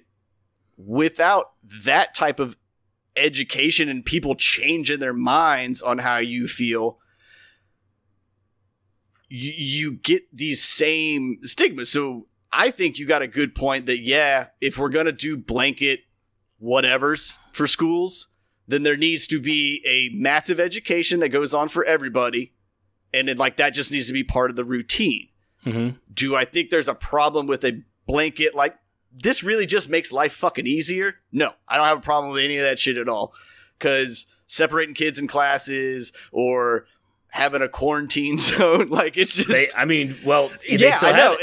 without that type of education and people changing their minds on how you feel, you get these same stigmas. So I think you got a good point that, yeah, if we're going to do blanket whatevers for schools, then there needs to be a massive education that goes on for everybody. And then like that just needs to be part of the routine. Do I think there's a problem with a blanket like this really just makes life fucking easier? No, I don't have a problem with any of that shit at all. Because separating kids in classes or having a quarantine zone, like it's just... yeah, I know.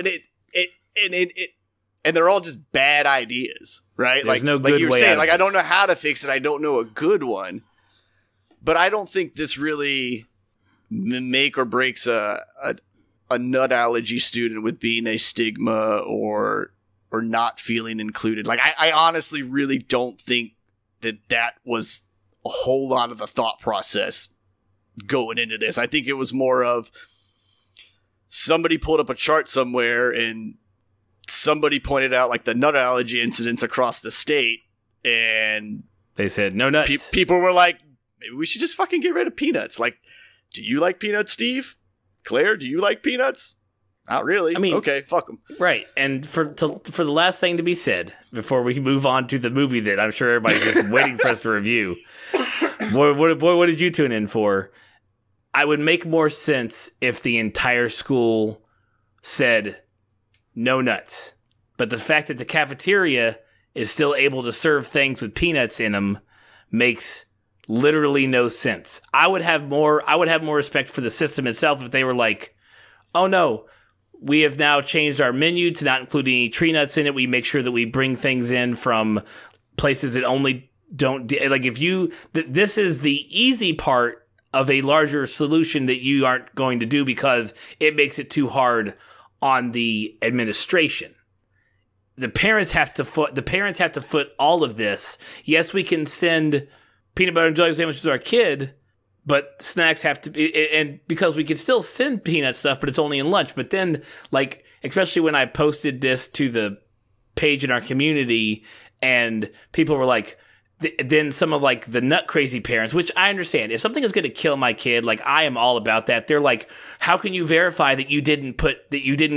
And they're all just bad ideas, right? There's no good way. Like you were saying, like I don't know how to fix it. I don't know a good one. But I don't think this really make or breaks a nut allergy student with being a stigma or not feeling included. Like I honestly really don't think that was a whole lot of the thought process going into this. I think it was more of somebody pulled up a chart somewhere and somebody pointed out like the nut allergy incidents across the state, and they said no nuts. People were like, maybe we should just fucking get rid of peanuts. Like, do you like peanuts, Steve? Claire, do you like peanuts? Not really. I mean, okay, fuck them. Right. And for the last thing to be said before we move on to the movie that I'm sure everybody's just waiting for us to review, what did you tune in for? I would make more sense if the entire school said no nuts. But the fact that the cafeteria is still able to serve things with peanuts in them makes literally no sense. I would have more respect for the system itself if they were like, oh no, we have now changed our menu to not include any tree nuts in it. We make sure that we bring things in from places that only don't like this is the easy part of a larger solution that you aren't going to do because it makes it too hard on the administration. The parents have to foot all of this. Yes, we can send peanut butter and jelly sandwiches to our kid, but snacks have to be, and because we can still send peanut stuff, but it's only in lunch. But then, like, especially when I posted this to the page in our community, and people were like, then some of like the nut crazy parents, which I understand. If something is going to kill my kid, like I am all about that. They're like, how can you verify that you didn't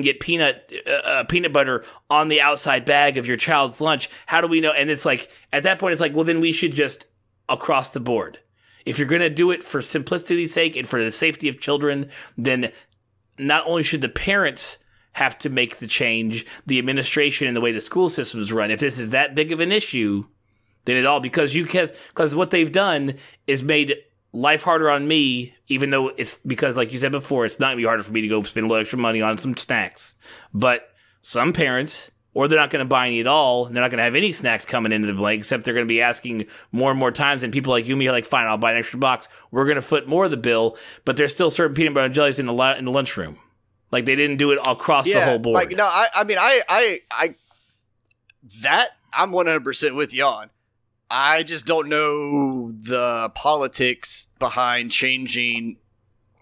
get peanut butter on the outside bag of your child's lunch? How do we know? And it's like, at that point, it's like, well, then we should just across the board. If you're going to do it for simplicity's sake and for the safety of children, then not only should the parents have to make the change. The administration and the way the school system is run. If this is that big of an issue, then it all because what they've done is made life harder on me. Even though it's because, like you said before, it's not gonna be harder for me to go spend a little extra money on some snacks. But some parents, or they're not going to buy any at all, and they're not going to have any snacks coming into the blank, except they're going to be asking more and more times, and people like you and me are like, fine, I'll buy an extra box. We're going to foot more of the bill, but they're still serving peanut butter and jellies in the lunchroom. Like, they didn't do it across the whole board. Like, no, I mean, that I'm 100% with you on. I just don't know the politics behind changing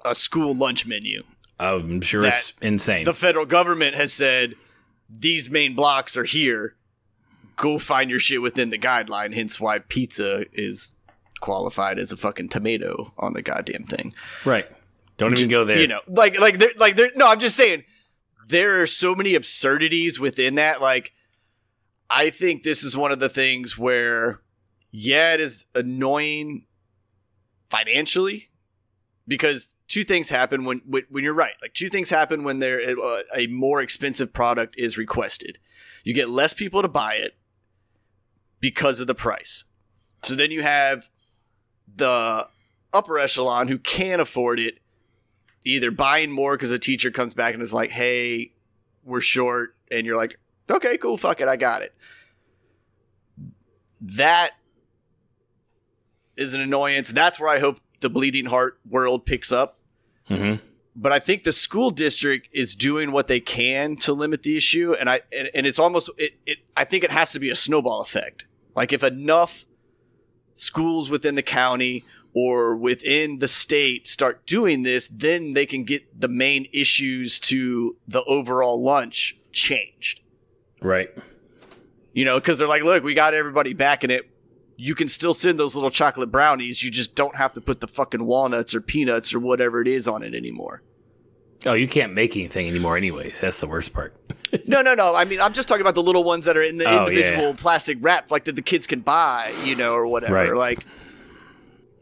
a school lunch menu. I'm sure it's insane. The federal government has said, these main blocks are here. Go find your shit within the guideline. Hence why pizza is qualified as a fucking tomato on the goddamn thing. Right. Don't even go there. You know, no, I'm just saying there are so many absurdities within that. Like, I think this is one of the things where, yeah, it is annoying financially because two things happen when you're right. Like, two things happen when a more expensive product is requested. You get less people to buy it because of the price. So then you have the upper echelon who can afford it, either buying more because a teacher comes back and is like, hey, we're short. And you're like, okay, cool, fuck it, I got it. That is an annoyance. That's where I hope the bleeding heart world picks up. Mm-hmm. But I think the school district is doing what they can to limit the issue, and it's almost I think it has to be a snowball effect. Like, if enough schools within the county or within the state start doing this, then they can get the main issues to the overall lunch changed. Right. You know, because they're like, look, we got everybody backing it. You can still send those little chocolate brownies. You just don't have to put the fucking walnuts or peanuts or whatever it is on it anymore. Oh, you can't make anything anymore anyways. That's the worst part. No. I mean, I'm just talking about the little ones that are in the individual plastic wrap, like that the kids can buy, you know, or whatever. Right. Like,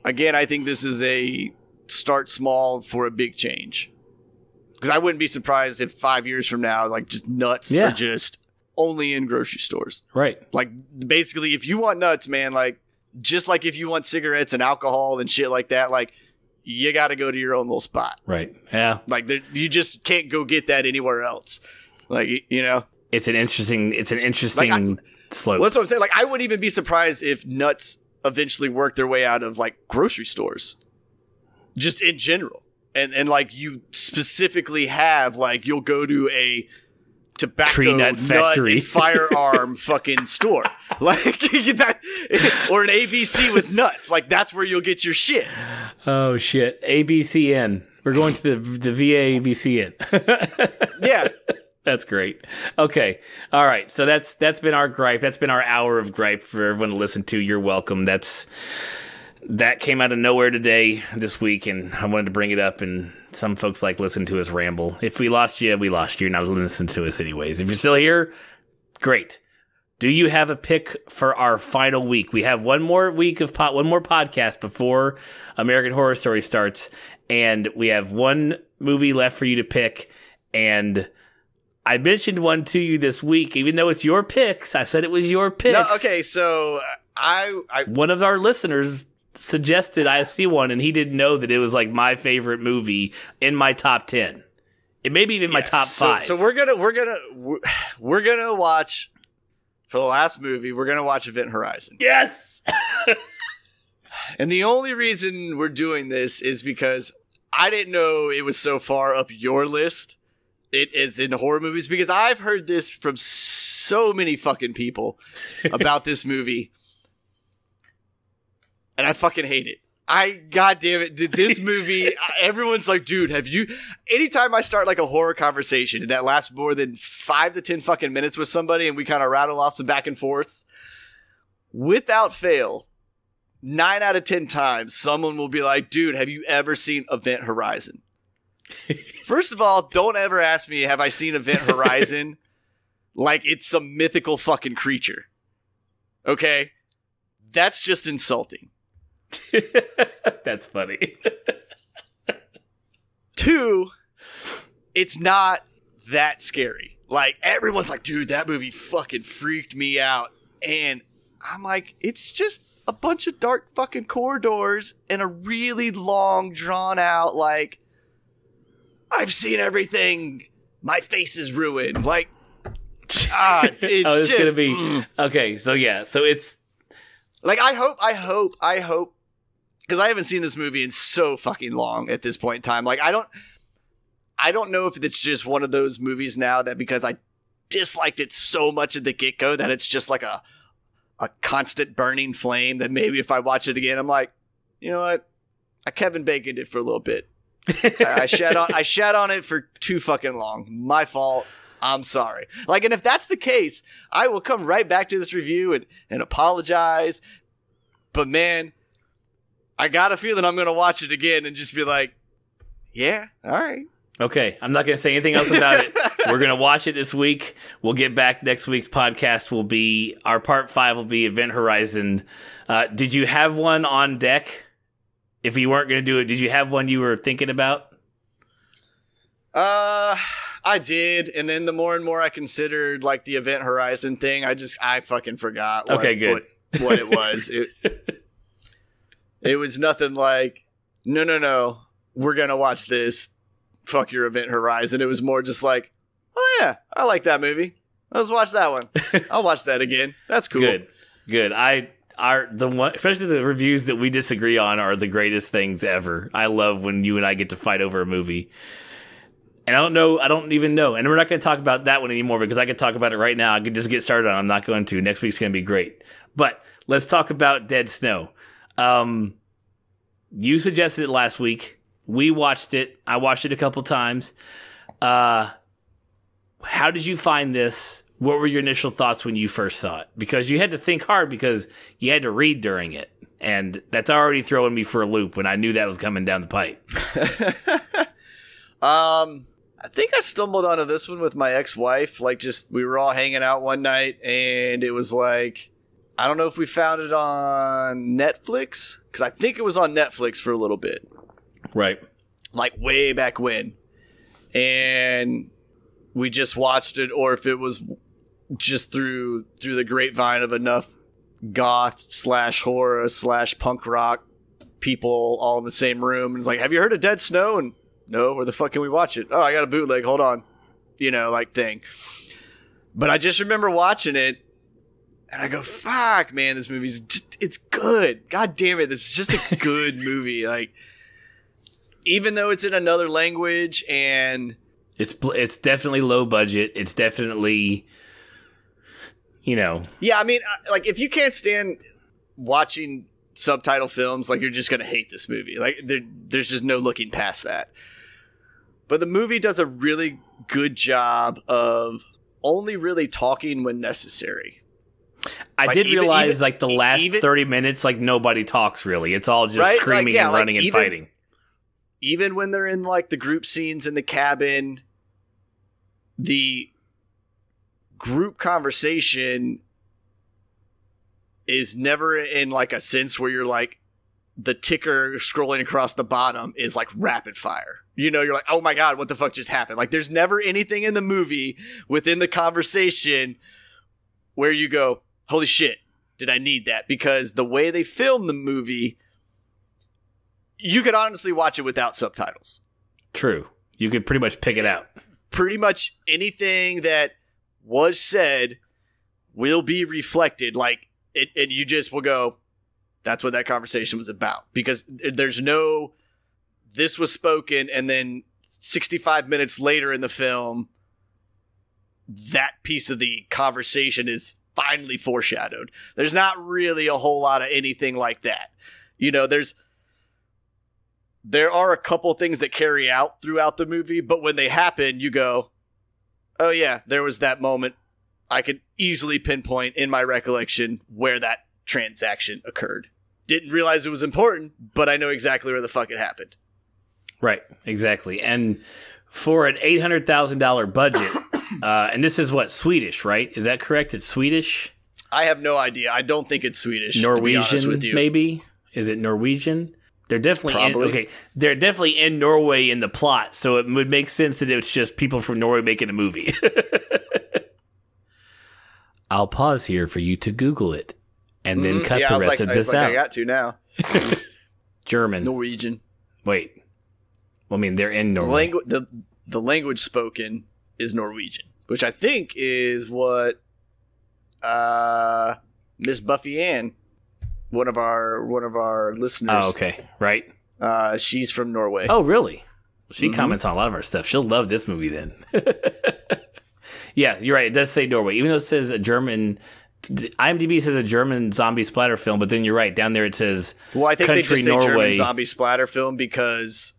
again, I think this is a start small for a big change. Because I wouldn't be surprised if 5 years from now, like, just nuts are just only in grocery stores. Right. Like, basically, if you want nuts, man, like, just like if you want cigarettes and alcohol and shit like that, like, you got to go to your own little spot. Right. Yeah. Like, you just can't go get that anywhere else. Like, you know? It's an interesting slope. Well, that's what I'm saying. Like, I wouldn't even be surprised if nuts eventually work their way out of, like, grocery stores. Just in general. And like, you specifically have, like, you'll go to a tobacco tree nut factory, and firearm fucking store, like that, or an ABC with nuts. Like, that's where you'll get your shit. Oh shit, ABCN. We're going to the VA ABCN. Yeah, that's great. Okay, all right. So that's been our gripe. That's been our hour of gripe for everyone to listen to. You're welcome. That came out of nowhere today, this week, and I wanted to bring it up, and some folks like listen to us ramble. If we lost you, we lost you. You're not listening to us anyways. If you're still here, great. Do you have a pick for our final week? We have one more week of one more podcast before American Horror Story starts, and we have one movie left for you to pick, and I mentioned one to you this week, even though it's your picks. I said it was your picks. No, okay, so I one of our listeners suggested I see one, and he didn't know that it was like my favorite movie in my top 10. It may be even my top 5. So we're gonna watch, for the last movie, we're gonna watch Event Horizon. Yes. And the only reason we're doing this is because I didn't know it was so far up your list. It is in horror movies, because I've heard this from so many fucking people about this movie. And I fucking hate it. Goddamn it, this movie, everyone's like, dude, anytime I start like a horror conversation and that lasts more than 5 to 10 fucking minutes with somebody and we kind of rattle off some back and forths, without fail, 9 out of 10 times, someone will be like, dude, have you ever seen Event Horizon? First of all, don't ever ask me, have I seen Event Horizon? Like it's some mythical fucking creature. Okay? That's just insulting. That's funny. 2, it's not that scary. Like, everyone's like, dude, that movie fucking freaked me out. And I'm like, it's just a bunch of dark fucking corridors and a really long, drawn out, like, I've seen everything. My face is ruined. Like, it's gonna be okay. So yeah, so it's like I hope, because I haven't seen this movie in so fucking long at this point in time. Like, I don't know if it's just one of those movies now that because I disliked it so much at the get-go that it's just like a constant burning flame that maybe if I watch it again, I'm like, you know what? I Kevin Baconed it for a little bit. I shat on it for too fucking long. My fault. I'm sorry. Like, and if that's the case, I will come right back to this review and apologize. But man, I got a feeling I'm going to watch it again and just be like, yeah, all right. Okay, I'm not going to say anything else about it. We're going to watch it this week. We'll get back. Next week's podcast will be, our part 5 will be Event Horizon. Did you have one on deck? If you weren't going to do it, did you have one you were thinking about? I did. And then the more and more I considered like the Event Horizon thing, I fucking forgot what it was. It was nothing like, no, we're going to watch this. Fuck your Event Horizon. It was more just like, oh yeah, I like that movie. Let's watch that one. I'll watch that again. That's cool. Good. Especially the reviews that we disagree on are the greatest things ever. I love when you and I get to fight over a movie. And I don't even know. And we're not going to talk about that one anymore because I could talk about it right now. I could just get started on it. I'm not going to. Next week's going to be great. But let's talk about Dead Snow. You suggested it last week. We watched it. I watched it a couple times. How did you find this? What were your initial thoughts when you first saw it? Because you had to think hard because you had to read during it. And that's already throwing me for a loop when I knew that was coming down the pipe. I think I stumbled onto this one with my ex-wife. Like, just, we were all hanging out one night and it was like, I don't know if we found it on Netflix. Because I think it was on Netflix for a little bit. Right. Like way back when. And we just watched it, or if it was just through the grapevine of enough goth / horror / punk rock people all in the same room. And it's like, have you heard of Dead Snow? And no, where the fuck can we watch it? Oh, I got a bootleg. Hold on. Like thing. But I just remember watching it and I go, fuck, man, this movie's just, it's good. God damn it. This is just a good movie. Like, even though it's in another language and it's definitely low budget. It's definitely, Yeah, I mean, like, if you can't stand watching subtitle films, like, you're just going to hate this movie. Like, there's just no looking past that. But the movie does a really good job of only really talking when necessary. I did realize, the last 30 minutes, nobody talks, really. It's all just right? Screaming and running and fighting. Even when they're in, the group scenes in the cabin, the group conversation is never in, a sense where you're, the ticker scrolling across the bottom is, rapid fire. You're like, oh my God, what the fuck just happened? There's never anything in the movie within the conversation where you go, holy shit, did I need that? Because the way they film the movie, you could honestly watch it without subtitles. True. You could pretty much pick it out. Pretty much anything that was said will be reflected. And you just will go, that's what that conversation was about. Because there's no, this was spoken, and then 65 minutes later in the film, that piece of the conversation is finally foreshadowed. There's not really a whole lot of anything like that. There are a couple things that carry out throughout the movie, but when they happen, you go, oh yeah, there was that moment. I could easily pinpoint in my recollection where that transaction occurred. Didn't realize it was important, but I know exactly where the fuck it happened. Right, exactly. And for an $800,000 budget, and this is what, Swedish, right? Is that correct? It's Swedish? I have no idea. I don't think it's Swedish. Norwegian, to be honest with you. Maybe? Is it Norwegian? They're definitely they're definitely in Norway in the plot, so it would make sense that it's just people from Norway making a movie. I'll pause here for you to Google it and then cut the rest of this out. I got to now. German. Norwegian. Wait. Well, I mean, they're in Norway. The language spoken is Norwegian, which I think is what Miss Buffy Ann, one of our listeners. Oh, okay. Right. She's from Norway. Oh, really? She comments on a lot of our stuff. She'll love this movie then. Yeah, you're right. It does say Norway. Even though it says a German... IMDb says a German zombie splatter film, but then you're right. Down there it says well, I think country they just say Norway. German zombie splatter film because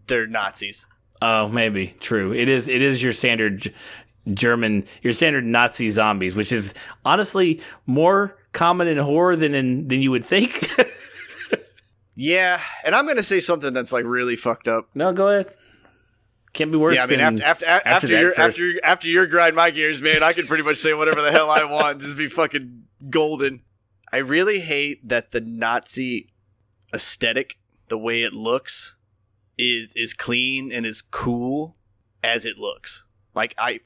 they're Nazis. Oh, maybe. True. It is your standard German, your standard Nazi zombies, which is honestly more common in horror than you would think. Yeah, and I'm going to say something that's like really fucked up. No, go ahead. Can't be worse. Yeah, I mean, after your grind my gears, man, I can pretty much say whatever the hell I want, just be fucking golden. I really hate that the Nazi aesthetic, the way it looks, is clean and as cool as it looks. Like I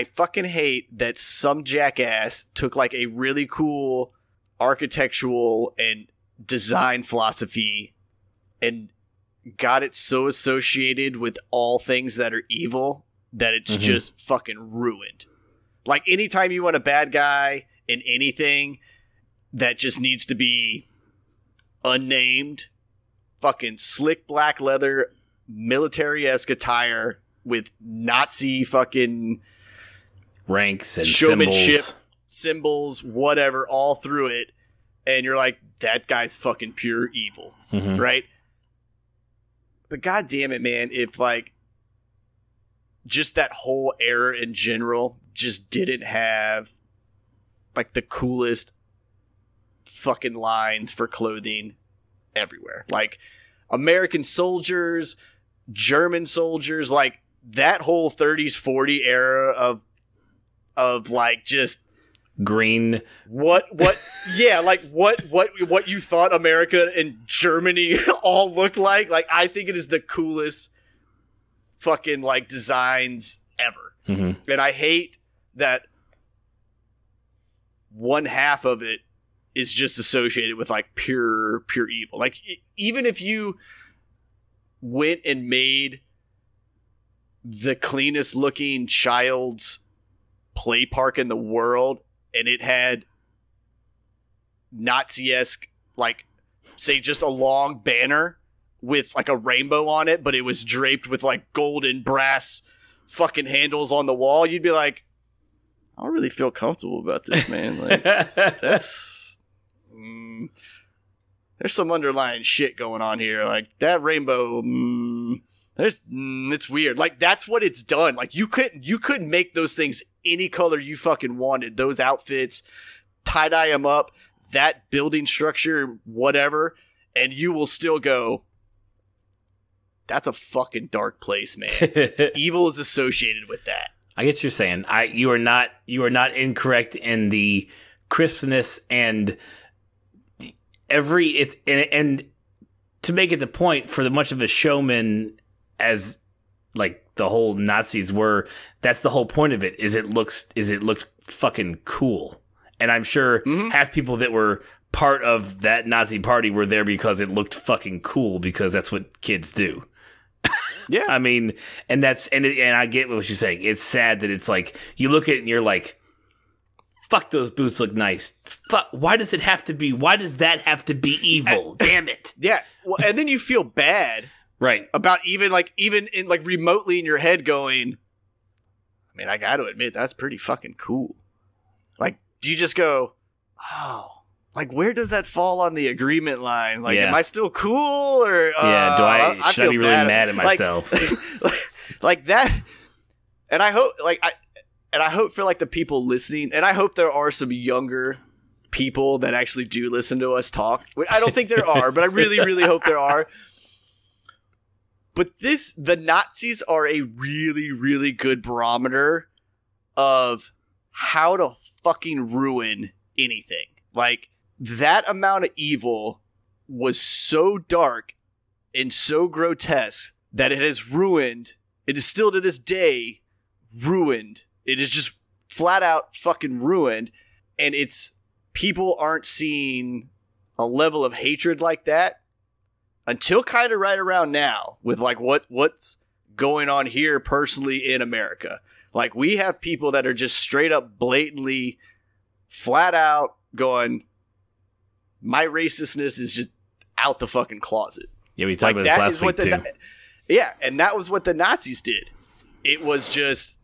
fucking hate that some jackass took like a really cool architectural and design philosophy and got it so associated with all things that are evil that it's just fucking ruined. Like anytime you want a bad guy in anything that just needs to be unnamed, fucking slick black leather, military-esque attire with Nazi fucking ranks and showmanship, symbols, whatever, all through it. And you're like, that guy's fucking pure evil, right? But god damn it, man, if like just that whole era in general just didn't have like the coolest fucking lines for clothing everywhere. Like American soldiers, German soldiers, like that whole 30s, 40 era of like just green what yeah, like what you thought America and Germany all looked like I think it is the coolest fucking like designs ever. And I hate that one half of it is just associated with like pure evil. Like even if you went and made the cleanest looking child's play park in the world and it had Nazi-esque, like, say, just a long banner with, like, a rainbow on it, but it was draped with, like, gold and brass fucking handles on the wall, you'd be like, I don't really feel comfortable about this, man. Like, that's... there's some underlying shit going on here. Like, that rainbow... it's weird. Like, that's what it's done. Like, you couldn't make those things any color you fucking wanted. Those outfits, tie-dye them up, that building structure, whatever, and you will still go, that's a fucking dark place, man. Evil is associated with that. I get what you're saying. You are not incorrect in the crispness and and to make it the point for the much of a showman as like the whole Nazis were, that's the whole point of it, it looked fucking cool. And I'm sure half people that were part of that Nazi party were there because it looked fucking cool, because that's what kids do. Yeah. I mean, and I get what you're saying. It's sad that it's like, you look at it and you're like, fuck, those boots look nice. Fuck, why does that have to be evil? Damn it. Yeah. Well, and then you feel bad. Right. About even in like remotely in your head going, I mean, I got to admit, that's pretty fucking cool. Like, do you just go, oh, like, where does that fall on the agreement line? Like, am I still cool? Or yeah, should I be really mad at myself? Like that. And I hope for like the people listening, and I hope there are some younger people that actually do listen to us talk. I don't think there are, but I really, really hope there are. But the Nazis are a really, really good barometer of how to fucking ruin anything. Like, that amount of evil was so dark and so grotesque that it has ruined, it is still to this day ruined. It is just flat out fucking ruined. And it's, people aren't seeing a level of hatred like that until kind of right around now with like what's going on here personally in America. Like, we have people that are just straight up blatantly flat out going, my racistness is just out the fucking closet. Yeah, we talked about this last week too. Yeah, and that was what the Nazis did. It was just,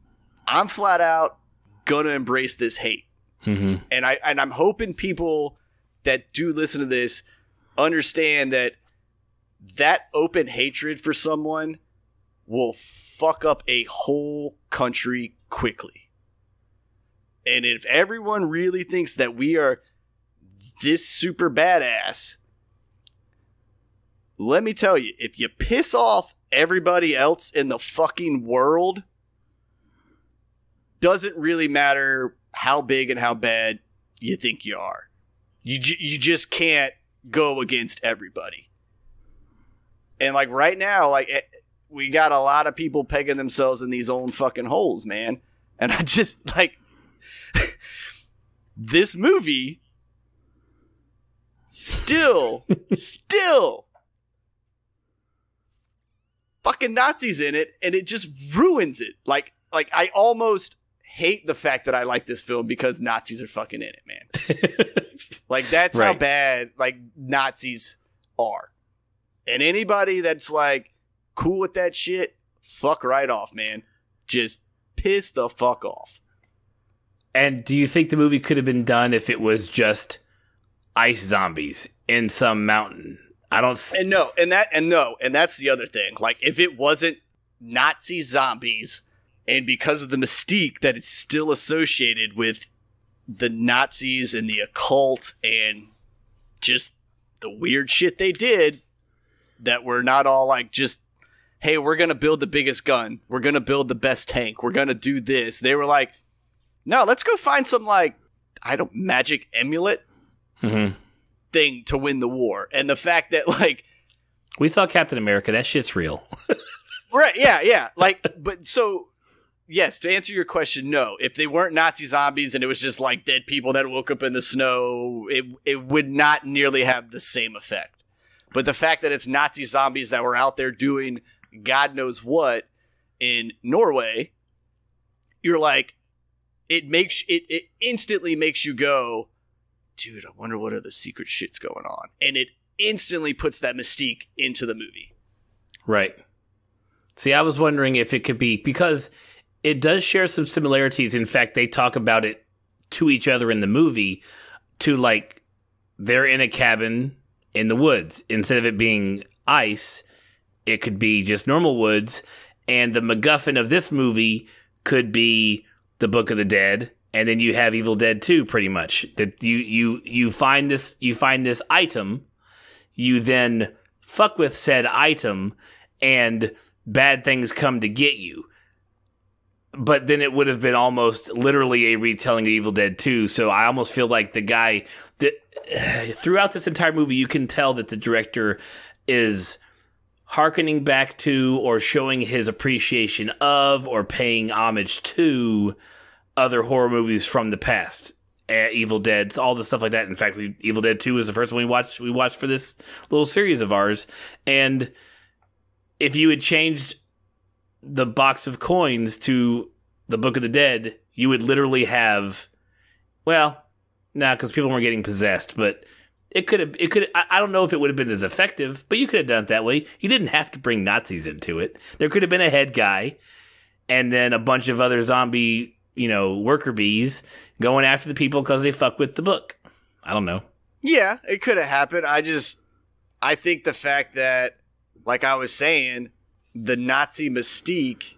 I'm flat out gonna embrace this hate. Mm-hmm. And I'm hoping people that do listen to this understand that open hatred for someone will fuck up a whole country quickly. And if everyone really thinks that we are this super badass, let me tell you, if you piss off everybody else in the fucking world, doesn't really matter how big and how bad you think you are. You just can't go against everybody. And like right now, like we got a lot of people pegging themselves in these own fucking holes, man. And I just like this movie still fucking Nazis in it, and it just ruins it. Like I almost hate the fact that I like this film because Nazis are fucking in it, man. Like, that's right. How bad like Nazis are. And anybody that's like cool with that shit, fuck right off, man. Just piss the fuck off. And do you think the movie could have been done if it was just ice zombies in some mountain? I don't. And that's the other thing. Like, if it wasn't Nazi zombies, and because of the mystique that it's still associated with the Nazis and the occult and just the weird shit they did, that we're not all like just, hey, we're going to build the biggest gun. We're going to build the best tank. We're going to do this. They were like, no, let's go find some like, magic amulet thing to win the war. And the fact that like, we saw Captain America. That shit's real. Right. Yeah. Like, but so, yes, to answer your question, no. If they weren't Nazi zombies and it was just like dead people that woke up in the snow, it would not nearly have the same effect. But the fact that it's Nazi zombies that were out there doing God knows what in Norway, you're like, it instantly makes you go, dude, I wonder what other secret shit's going on. And it instantly puts that mystique into the movie. Right. See, I was wondering if it could be, because it does share some similarities. In fact, they talk about it to each other in the movie, to like, they're in a cabin in the woods. Instead of it being ice, it could be just normal woods. And the MacGuffin of this movie could be the Book of the Dead. And then you have Evil Dead 2, pretty much. That you find this item, you then fuck with said item, and bad things come to get you. But then it would have been almost literally a retelling of Evil Dead 2. So I almost feel like the guy that throughout this entire movie, you can tell that the director is hearkening back to or showing his appreciation of or paying homage to other horror movies from the past. Evil Dead, all the stuff like that. In fact, Evil Dead 2 was the first one we watched for this little series of ours. And if you had changed the box of coins to the Book of the Dead, you would literally have, well, because people weren't getting possessed, but it could have, I don't know if it would have been as effective, but you could have done it that way. You didn't have to bring Nazis into it. There could have been a head guy and then a bunch of other zombie, worker bees going after the people because they fuck with the book. I don't know. Yeah, it could have happened. I think the fact that, like I was saying, the Nazi mystique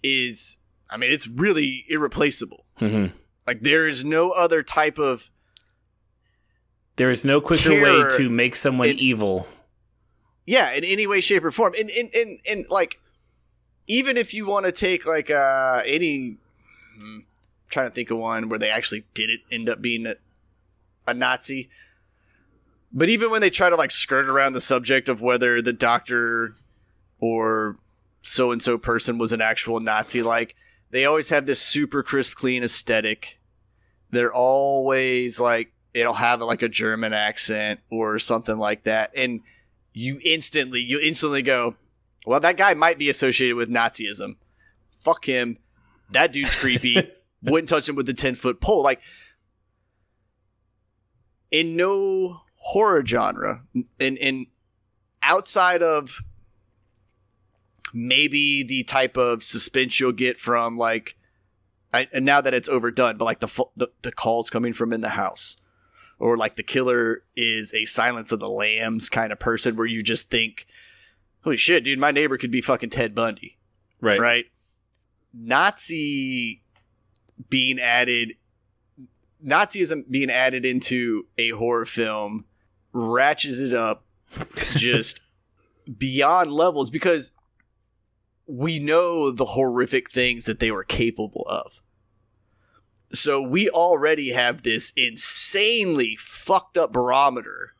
is, it's really irreplaceable. Mm-hmm. Like, there is no other type of There is no quicker way to make someone evil. Yeah, in any way, shape, or form. And like, even if you want to take like any, I'm trying to think of one where they actually did it end up being a Nazi. But even when they try to like skirt around the subject of whether the doctor or so-and-so person was an actual Nazi, like they always have this super crisp, clean aesthetic. They're always like, it'll have like a German accent or something like that. And you instantly go, well, that guy might be associated with Nazism. Fuck him. That dude's creepy. Wouldn't touch him with a 10-foot pole. Like, in no horror genre, in outside of maybe the type of suspense you'll get from like, and now that it's overdone, but like the calls coming from in the house, or like the killer is a Silence of the Lambs kind of person where you just think, holy shit, dude, my neighbor could be fucking Ted Bundy. Right? Nazism being added into a horror film ratchets it up just beyond levels, because we know the horrific things that they were capable of. So we already have this insanely fucked up barometer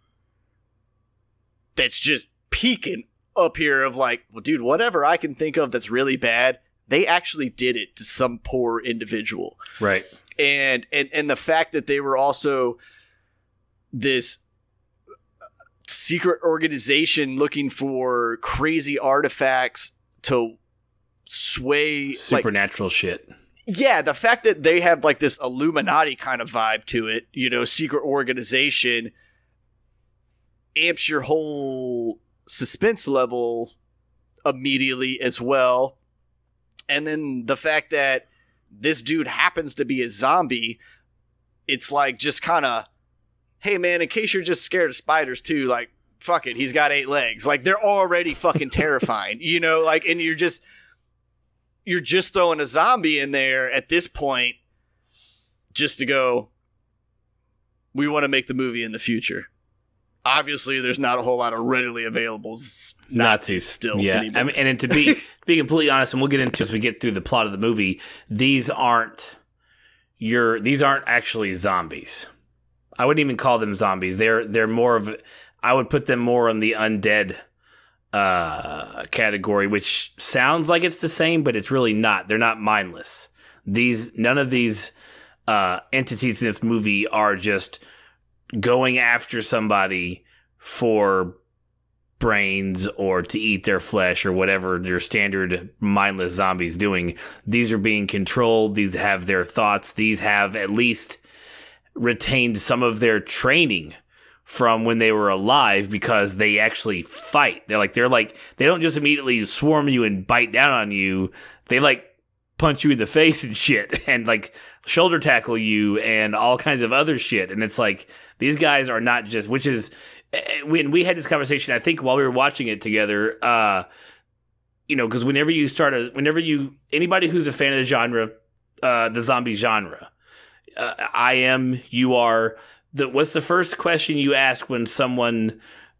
that's just peaking up here of like, well, dude, whatever I can think of that's really bad, they actually did it to some poor individual. Right. And the fact that they were also this secret organization looking for crazy artifacts to sway supernatural shit. Yeah, the fact that they have like this Illuminati kind of vibe to it, you know, secret organization, amps your whole suspense level immediately as well. And then the fact that this dude happens to be a zombie, it's like just kind of, hey man, in case you're just scared of spiders too, like, fuck it, he's got 8 legs. Like, they're already fucking terrifying, you know, like, and you're just throwing a zombie in there at this point just to go, we want to make the movie in the future. Obviously, there's not a whole lot of readily available Nazis still. Yeah, anymore. I mean, and to be completely honest, and we'll get into as we get through the plot of the movie, these aren't actually zombies. I wouldn't even call them zombies. They're more of, I would put them more on the undead category, which sounds like it's the same, but it's really not. They're not mindless. None of these entities in this movie are just going after somebody for brains or to eat their flesh or whatever their standard mindless zombies doing. These are being controlled. These have their thoughts. These have at least retained some of their training from when they were alive, because they actually fight. They don't just immediately swarm you and bite down on you. They like punch you in the face and shit, and like shoulder tackle you and all kinds of other shit. And it's like, these guys are not just, which is, when we had this conversation, I think while we were watching it together, you know, because anybody who's a fan of the genre, the zombie genre, you are, what's the first question you ask when someone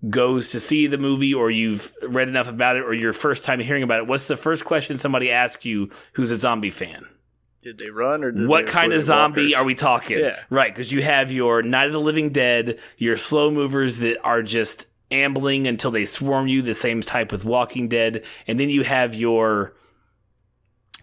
goes to see the movie, or you've read enough about it, or your first time hearing about it? What's the first question somebody asks you who's a zombie fan? Did they run, or did what kind of zombie walkers? Are we talking? Yeah. Right, because you have your Night of the Living Dead, your slow movers that are just ambling until they swarm you, the same type with Walking Dead, and then you have your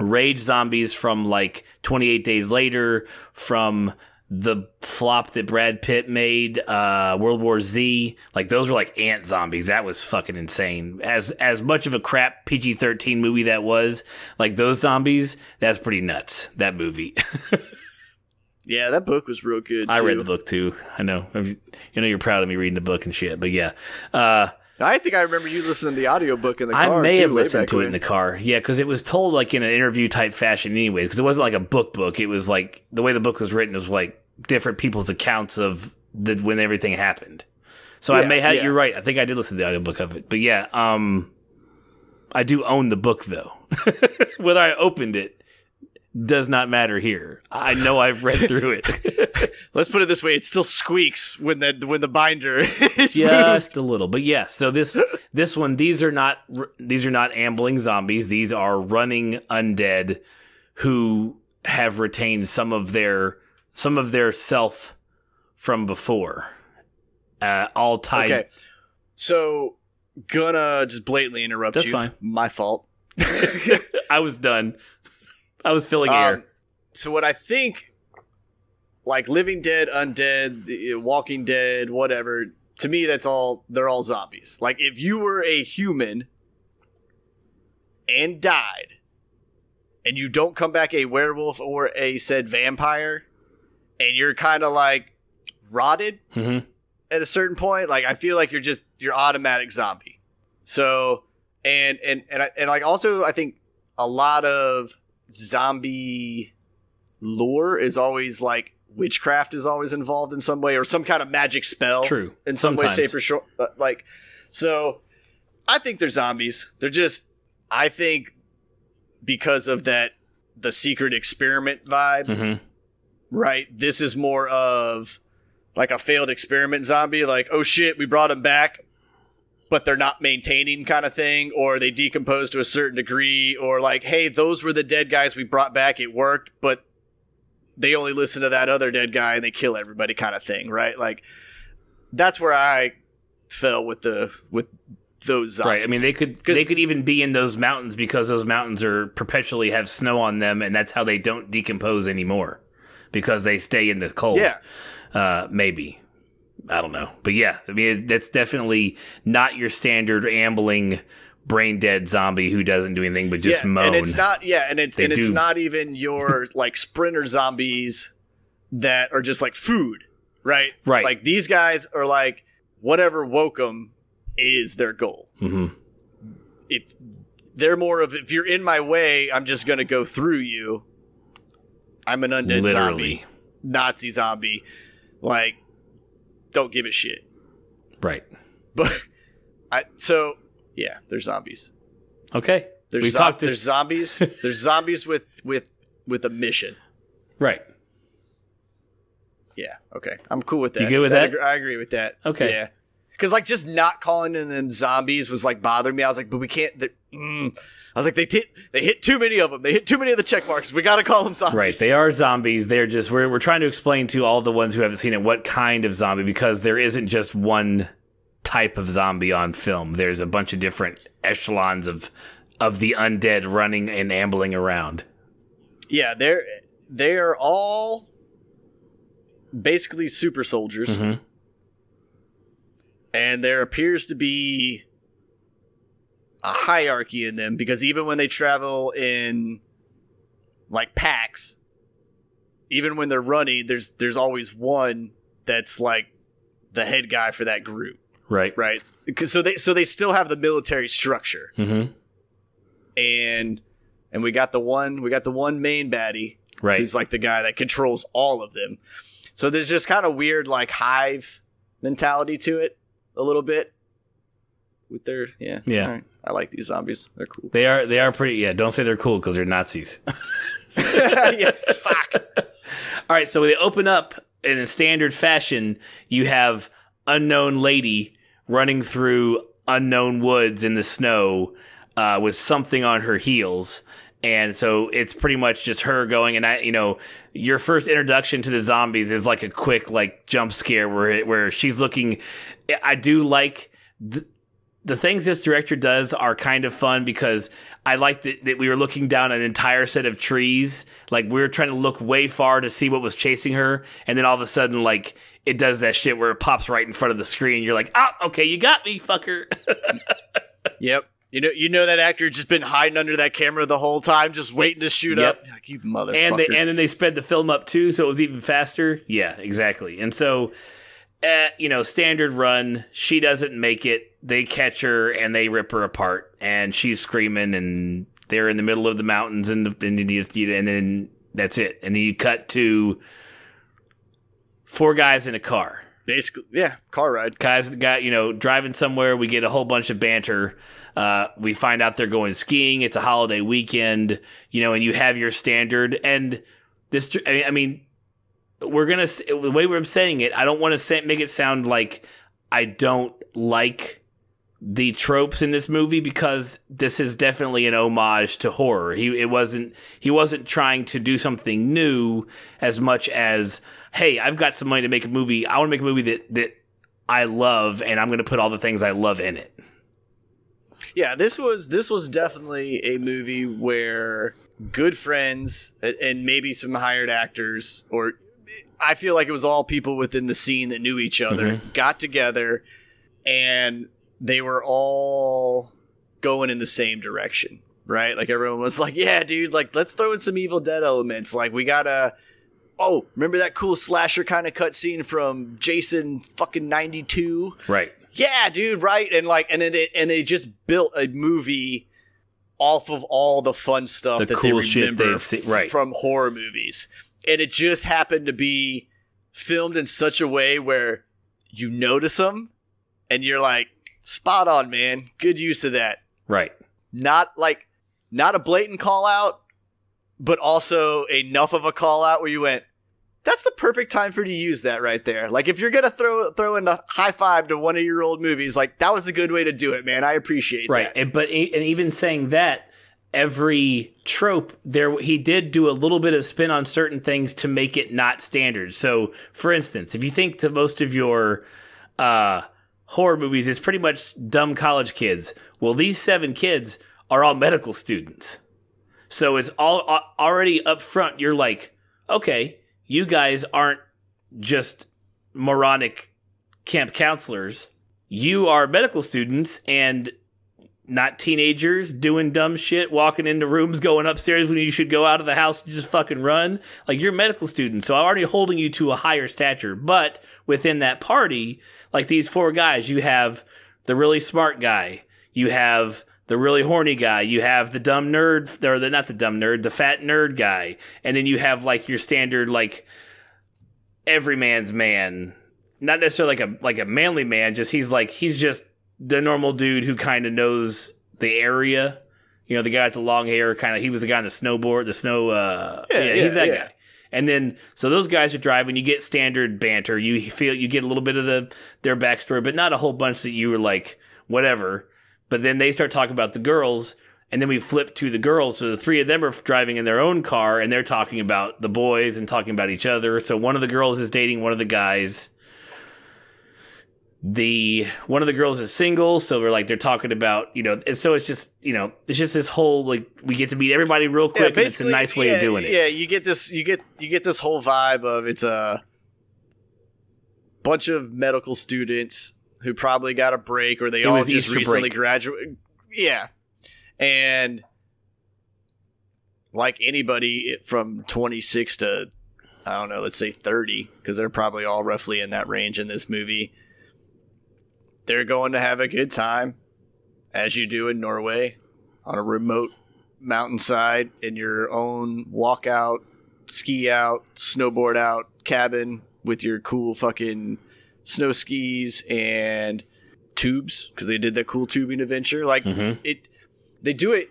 rage zombies from like 28 Days Later, from the flop that Brad Pitt made, World War Z. Like, those were like ant zombies. That was fucking insane. As much of a crap PG-13 movie that was, like, those zombies, that's pretty nuts, that movie. Yeah, that book was real good, too. I read the book, too. I know. You know, you're proud of me reading the book and shit, but yeah. I think I remember you listening to the audiobook in the car, I may too, have listened to it when. in the car. Yeah, because it was told like in an interview type fashion anyways, because it wasn't like a book. It was like, the way the book was written was like different people's accounts of when everything happened. So yeah, I may have, you're right. I think I did listen to the audiobook of it. But yeah, I do own the book though. Whether I opened it does not matter here. I know I've read through it. Let's put it this way: it still squeaks when the binder is just moved. a little. But yeah, so this one, these are not ambling zombies. These are running undead who have retained some of their self from before. all tied. Okay, so gonna just blatantly interrupt you. That's fine. My fault. I was done. I was filling air. So what I think, like Living Dead, Undead, Walking Dead, whatever, to me they're all zombies. Like if you were a human and died, and you don't come back a werewolf or a said vampire, and you're kind of like rotted at a certain point, like I feel like you're automatic zombie. So and like also I think a lot of zombie lore is always like witchcraft is always involved in some way, or some kind of magic spell. True. In some Sometimes. way, shape, or short. Like, so I think they're zombies. They're just, I think because of the secret experiment vibe, right? This is more of like a failed experiment zombie. Like, oh shit, we brought them back, but they're not maintaining kind of thing, or they decompose to a certain degree, or like, hey, those were the dead guys we brought back. It worked, but they only listen to that other dead guy and they kill everybody kind of thing, right? Like, that's where I fell with those zombies. Right. I mean, they could even be in those mountains because those mountains are perpetually have snow on them, and that's how they don't decompose anymore, because they stay in the cold. Yeah. Maybe. I don't know. But yeah, I mean, that's definitely not your standard ambling brain dead zombie who doesn't do anything but just moan. And it's not it's not even your like sprinter zombies that are just like food, right? Right. Like these guys are like whatever woke them is their goal. If they're more of, if you're in my way, I'm just gonna go through you. I'm an undead zombie, Nazi zombie. Like, don't give a shit. Right. But yeah, they're zombies. Okay. There's zombies. There's zombies with a mission. Right. Yeah. Okay. I'm cool with that. You good with that? I agree with that. Okay. Yeah. Because like just not calling them zombies was like bothering me. I was like, but we can't. I was like, they hit too many of them. They hit too many of the check marks. We got to call them zombies. Right. They are zombies. They're just we're trying to explain to all the ones who haven't seen it what kind of zombie, because there isn't just one type of zombie on film. There's a bunch of different echelons of the undead running and ambling around. Yeah, they're all basically super soldiers. And there appears to be a hierarchy in them, because even when they travel in like packs, even when they're running, there's always one that's like the head guy for that group. Right. So they still have the military structure. And we got the one main baddie, right, who's like the guy that controls all of them. So there's just kind of weird like hive mentality to it a little bit with their yeah. Right. I like these zombies. They're cool. They are pretty. Yeah, don't say they're cool because they're Nazis. Yeah, fuck. All right, so they open up in a standard fashion. You have unknown lady running through unknown woods in the snow with something on her heels. And so it's pretty much just her going, and your first introduction to the zombies is like a quick like jump scare where she's looking. I do like the things this director does are kind of fun, because I like that we were looking down an entire set of trees. Like we were trying to look way far to see what was chasing her. And then all of a sudden, like it does that shit where it pops right in front of the screen. You're like, oh, okay, you got me, fucker. Yep. You know that actor just been hiding under that camera the whole time, just waiting to shoot up. Like, you motherfucker. And then they sped the film up too, so it was even faster. Yeah, exactly. And so, standard run, she doesn't make it. They catch her and they rip her apart, and she's screaming, and they're in the middle of the mountains, and then that's it. And then you cut to 4 guys in a car. Basically, yeah, car ride. Guys got, driving somewhere. We get a whole bunch of banter. We find out they're going skiing. It's a holiday weekend, and you have your standard. And this, I mean, the way we're saying it, I don't want to make it sound like I don't like the tropes in this movie, because this is definitely an homage to horror. He wasn't trying to do something new as much as, hey, I've got some money to make a movie. I want to make a movie that I love, and I'm going to put all the things I love in it. Yeah, this was definitely a movie where good friends and maybe some hired actors, or I feel like it was all people within the scene that knew each other, got together, and they were all going in the same direction, right? Like everyone was like, yeah, dude, like let's throw in some Evil Dead elements. Like we gotta, oh, remember that cool slasher kind of cutscene from Jason fucking 92? Right. Yeah, dude, right? And like, and then they just built a movie off of all the fun stuff that cool they remember from horror movies. And it just happened to be filmed in such a way where you notice them and you're like, spot on, man. Good use of that. Right. Not a blatant call out, but also enough of a call out where you went, that's the perfect time for you to use that right there. Like if you're going to throw in a high five to one of your old movies, like that was a good way to do it, man. I appreciate that. Right. And even saying that, every trope there, he did do a little bit of spin on certain things to make it not standard. So for instance, if you think to most of your horror movies, it's pretty much dumb college kids. Well, these 7 kids are all medical students. So it's all already up front. You're like, okay, you guys aren't just moronic camp counselors. You are medical students and not teenagers doing dumb shit, walking into rooms, going upstairs when you should go out of the house and just fucking run. Like, you're medical students, so I'm already holding you to a higher stature. But within that party, like these 4 guys, you have the really smart guy, you have the really horny guy, you have the dumb nerd, or not the dumb nerd, the fat nerd guy, and then you have like your standard like everyman's man, not necessarily like a manly man, just he's just the normal dude who kind of knows the area, you know, the guy with the long hair, kind of, he was the guy on the snowboard, he's that guy. And then, so those guys are driving, you get standard banter, you get a little bit of their backstory, but not a whole bunch that you were like, whatever. But then they start talking about the girls, and then we flip to the girls. So the 3 of them are driving in their own car, and they're talking about the boys and talking about each other. So one of the girls is dating one of the guys. One of the girls is single, so they're talking about, you know, and so it's just, you know, it's just this whole, like, we get to meet everybody real quick, and it's a nice way of doing it. Yeah, you get this whole vibe of it's a bunch of medical students who probably got a break, or they all just recently graduated. Yeah. And like anybody from 26 to, I don't know, let's say 30, because they're probably all roughly in that range in this movie. They're going to have a good time, as you do in Norway, on a remote mountainside in your own walkout, ski out, snowboard out cabin with your cool fucking snow skis and tubes, because they did that cool tubing adventure. Like they do it.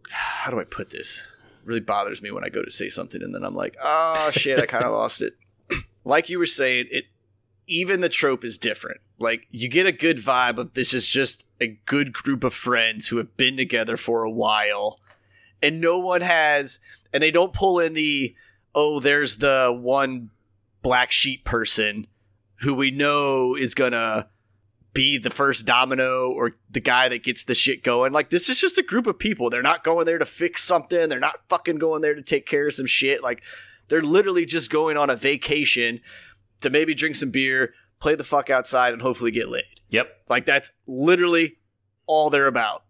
How do I put this? It really bothers me when I go to say something and then I'm like, oh shit, I kind of lost it. Like you were saying, even the trope is different. Like, you get a good vibe of this is just a good group of friends who have been together for a while, and no one has, and they don't pull in there's the one black sheep person who we know is gonna be the first domino or the guy that gets the shit going. Like, this is just a group of people. They're not going there to fix something. They're not fucking going there to take care of some shit. Like, they're literally just going on a vacation to maybe drink some beer, play the fuck outside, and hopefully get laid. Yep. Like, that's literally all they're about.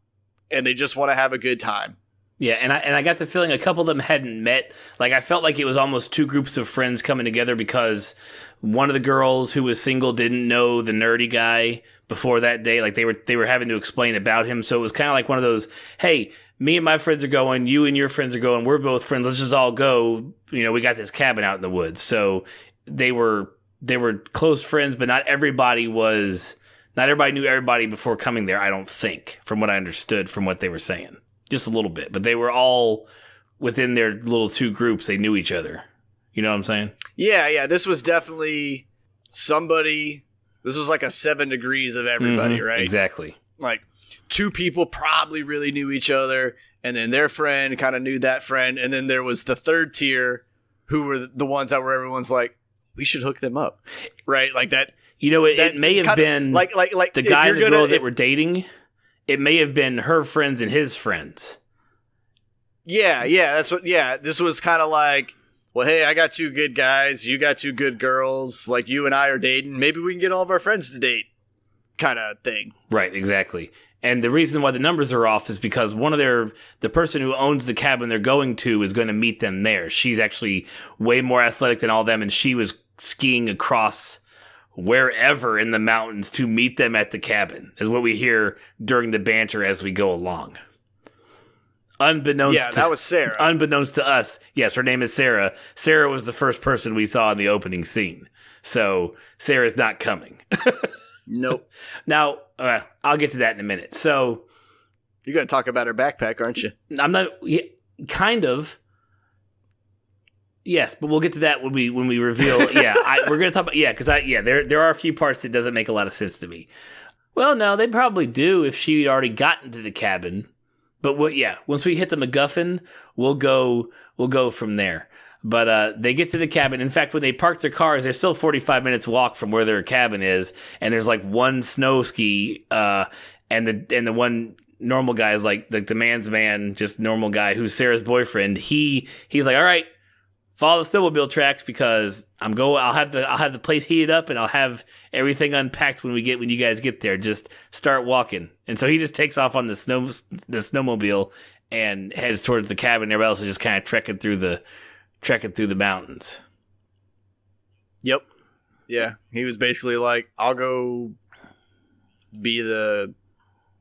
And they just want to have a good time. Yeah, and I got the feeling a couple of them hadn't met. Like, I felt like it was almost 2 groups of friends coming together, because one of the girls who was single didn't know the nerdy guy before that day. Like, they were having to explain about him. So it was kind of like one of those, hey, me and my friends are going, you and your friends are going, we're both friends, let's just all go. You know, we got this cabin out in the woods. So they were close friends, but not everybody knew everybody before coming there, I don't think, from what I understood from what they were saying. Just a little bit, but they were all within their little 2 groups. They knew each other. You know what I'm saying? Yeah. This was definitely somebody. This was like a 7 degrees of everybody, right? Exactly. Like, 2 people probably really knew each other, and then their friend kind of knew that friend, and then there was the 3rd tier who were the ones that were everyone's like, we should hook them up, right? Like that. You know, it may have been like the guy and the girl that were dating. It may have been her friends and his friends. Yeah, that's what. Yeah, this was kind of like, well, hey, I got 2 good guys, you got 2 good girls, like you and I are dating. Maybe we can get all of our friends to date, kind of thing. Right, exactly. And the reason why the numbers are off is because the person who owns the cabin they're going to is going to meet them there. She's actually way more athletic than all them, and she was skiing across wherever in the mountains to meet them at the cabin, is what we hear during the banter as we go along. That was Sarah. Unbeknownst to us, yes, her name is Sarah. Sarah was the first person we saw in the opening scene. So Sarah's not coming. Nope. Now, I'll get to that in a minute. So you're going to talk about her backpack, aren't you? I'm not. Yeah, kind of. Yes, but we'll get to that when we reveal. Yeah, we're going to talk about. Yeah, because there are a few parts that doesn't make a lot of sense to me. Well, no, they probably do if she already got into the cabin. But once we hit the MacGuffin, we'll go from there. But they get to the cabin. In fact, when they park their cars, they're still 45 minutes walk from where their cabin is, and there's like one snow ski, and the one normal guy is like the man's man, just normal guy who's Sarah's boyfriend. He's like, all right, follow the snowmobile tracks because I'll have the place heated up and I'll have everything unpacked when you guys get there. Just start walking. And so he just takes off on the snowmobile and heads towards the cabin. Everybody else is just kind of trekking through the mountains. Yep. Yeah. He was basically like, I'll go be the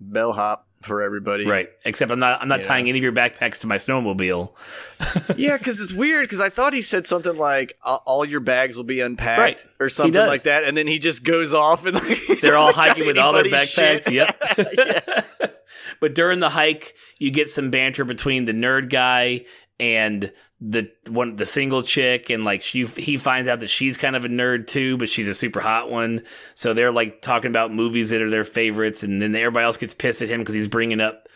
bellhop for everybody. Right. Except I'm not tying any of your backpacks to my snowmobile. Yeah, because it's weird, because I thought he said something like, all your bags will be unpacked or something like that. And then he just goes off and they're all hiking with all their backpacks. Shit. Yep. Yeah. But during the hike, you get some banter between the nerd guy and the single chick, and like he finds out that she's kind of a nerd too, but she's a super hot one. So they're like talking about movies that are their favorites, and then everybody else gets pissed at him because he's bringing up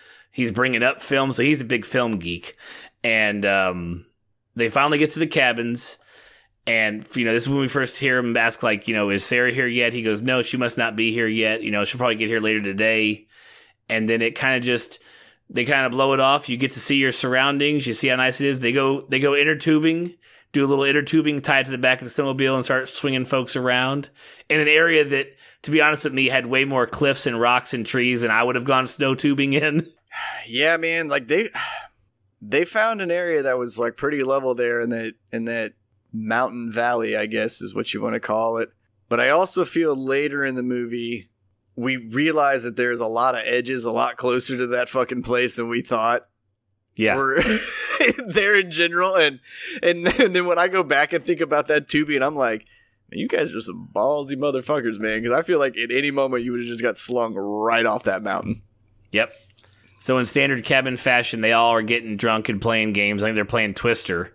film. So he's a big film geek, and they finally get to the cabins, and this is when we first hear him ask like, is Sarah here yet? He goes, no, she must not be here yet. She'll probably get here later today, and then it kind of they kind of blow it off. You get to see your surroundings. You see how nice it is. They go inner tubing, do a little inner tubing, tie it to the back of the snowmobile, and start swinging folks around in an area that, to be honest with me, had way more cliffs and rocks and trees than I would have gone snow tubing in. Yeah, man. Like they found an area that was like pretty level there in that mountain valley, I guess is what you want to call it. But I also feel later in the movie, we realize that there's a lot of edges a lot closer to that fucking place than we thought. Yeah. Were there in general. And then when I go back and think about that tubing, I'm like, man, you guys are some ballsy motherfuckers, man. Because I feel like at any moment you would have just got slung right off that mountain. Yep. So in standard cabin fashion, they all are getting drunk and playing games. I think they're playing Twister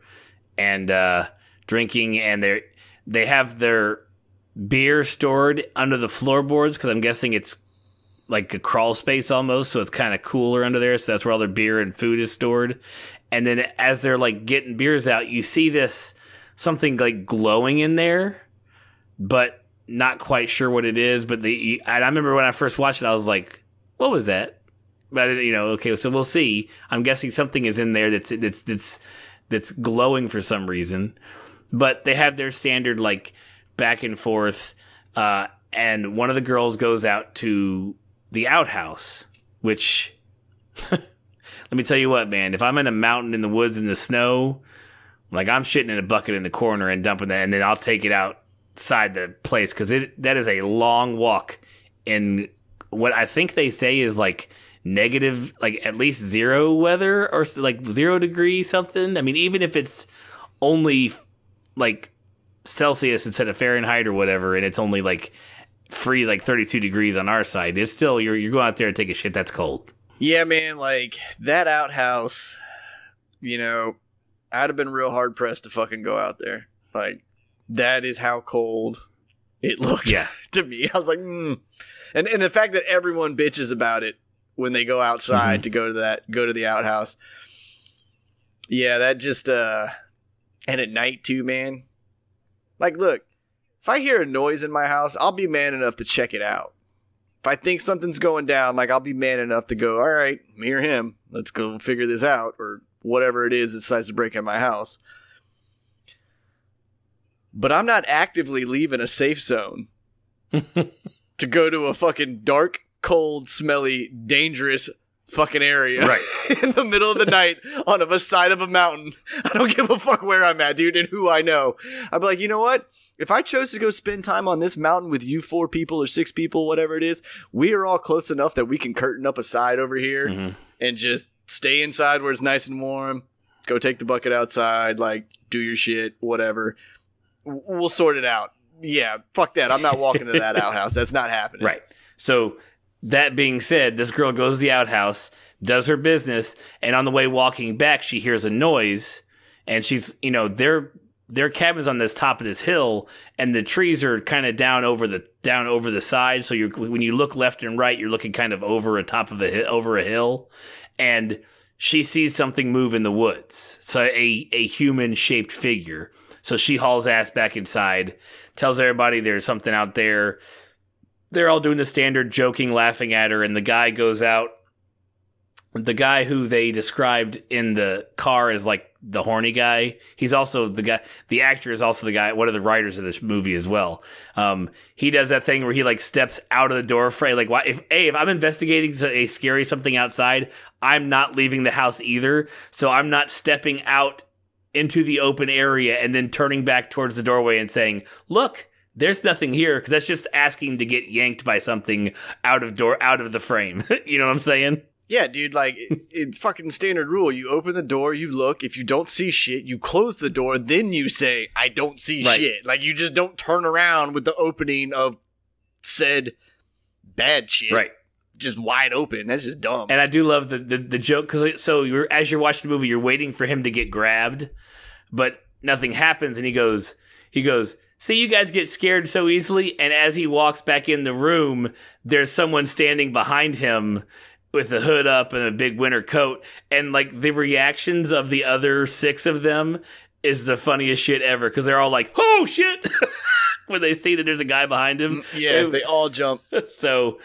and drinking, and they have their beer stored under the floorboards because I'm guessing it's like a crawl space almost, so it's kind of cooler under there. So that's where all their beer and food is stored. And then as they're like getting beers out, you see something like glowing in there, but not quite sure what it is. But I remember when I first watched it, I was like, "What was that?" But okay, so we'll see. I'm guessing something is in there that's glowing for some reason. But they have their standard like back and forth, and one of the girls goes out to the outhouse, which let me tell you what, man, if I'm in a mountain in the woods in the snow, like I'm shitting in a bucket in the corner and dumping that, and then I'll take it outside the place because that is a long walk in what I think they say is like negative, like at least 0 weather or like 0 degree something. I mean, even if it's only like Celsius instead of Fahrenheit or whatever, and it's only like free like 32 degrees on our side, it's still you're going out there to take a shit that's cold. Yeah, man, like that outhouse, I'd have been real hard pressed to fucking go out there. Like that is how cold it looked to me. I was like, and the fact that everyone bitches about it when they go outside to go to the outhouse. Yeah, that just and at night too, man. Like, look, if I hear a noise in my house, I'll be man enough to check it out. If I think something's going down, like, I'll be man enough to go, all right, me or him, let's go figure this out, or whatever it is that decides to break in my house. But I'm not actively leaving a safe zone to go to a fucking dark, cold, smelly, dangerous fucking area in the middle of the night on the side of a mountain. I don't give a fuck where I'm at, dude, and who I know. I'd be like, you know what? If I chose to go spend time on this mountain with you 4 people or 6 people, whatever it is, we are all close enough that we can curtain up a side over here and just stay inside where it's nice and warm. Go take the bucket outside, like, do your shit, whatever. We'll sort it out. Yeah, fuck that. I'm not walking to that outhouse. That's not happening. Right. So that being said, this girl goes to the outhouse, does her business, and on the way walking back, she hears a noise, and she's, you know, their cabin's on this top of this hill, and the trees are kind of down over the side. So when you look left and right, you're looking kind of over a hill, and she sees something move in the woods. So a human shaped figure. So she hauls ass back inside, tells everybody there's something out there. They're all doing the standard joking, laughing at her, and the guy goes out. The guy who they described in the car as like the horny guy, he's also the guy, the actor is also the guy, one of the writers of this movie as well. He does that thing where he like steps out of the door frame. Like, why, if I'm investigating a scary something outside, I'm not leaving the house either. So I'm not stepping out into the open area and then turning back towards the doorway and saying, look, there's nothing here, because that's just asking to get yanked by something out of the frame. You know what I'm saying? Yeah, dude, like, it's fucking standard rule. You open the door, you look. If you don't see shit, you close the door, then you say, I don't see shit. Like, you just don't turn around with the opening of said bad shit. Right. Just wide open. That's just dumb. And I do love the joke, because as you're watching the movie, you're waiting for him to get grabbed, but nothing happens, and he goes, see, you guys get scared so easily, and as he walks back in the room, there's someone standing behind him with the hood up and a big winter coat, and like the reactions of the other 6 of them is the funniest shit ever, because they're all like, oh shit, when they see that there's a guy behind him. Yeah, they all jump. So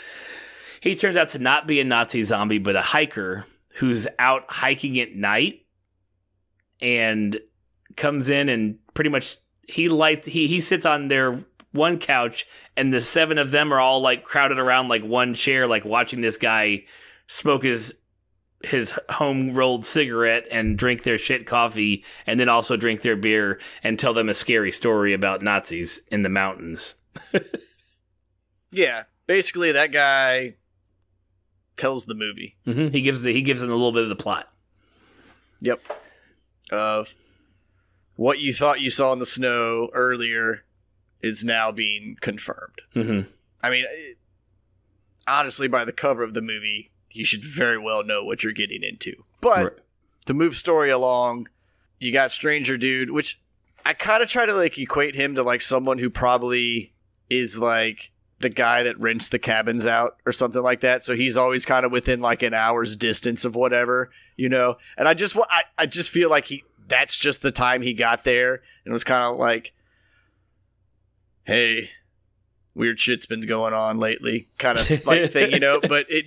he turns out to not be a Nazi zombie, but a hiker who's out hiking at night and comes in and pretty much he sits on their one couch, and the 7 of them are all like crowded around like one chair, like watching this guy smoke his home rolled cigarette and drink their shit coffee, and then also drink their beer and tell them a scary story about Nazis in the mountains. Yeah, basically that guy tells the movie. Mm-hmm. He gives them a little bit of the plot. Yep. Of what you thought you saw in the snow earlier is now being confirmed. Mm-hmm. I mean, honestly, by the cover of the movie, you should very well know what you're getting into. But right. To move story along, you got Stranger Dude, which I kind of try to like equate him to like someone who probably is like the guy that rents the cabins out or something like that. So he's always kind of within like an hour's distance of whatever, you know. And I just feel like that's just the time he got there, and it was kind of like, hey, weird shit's been going on lately, kind of like thing, you know. But he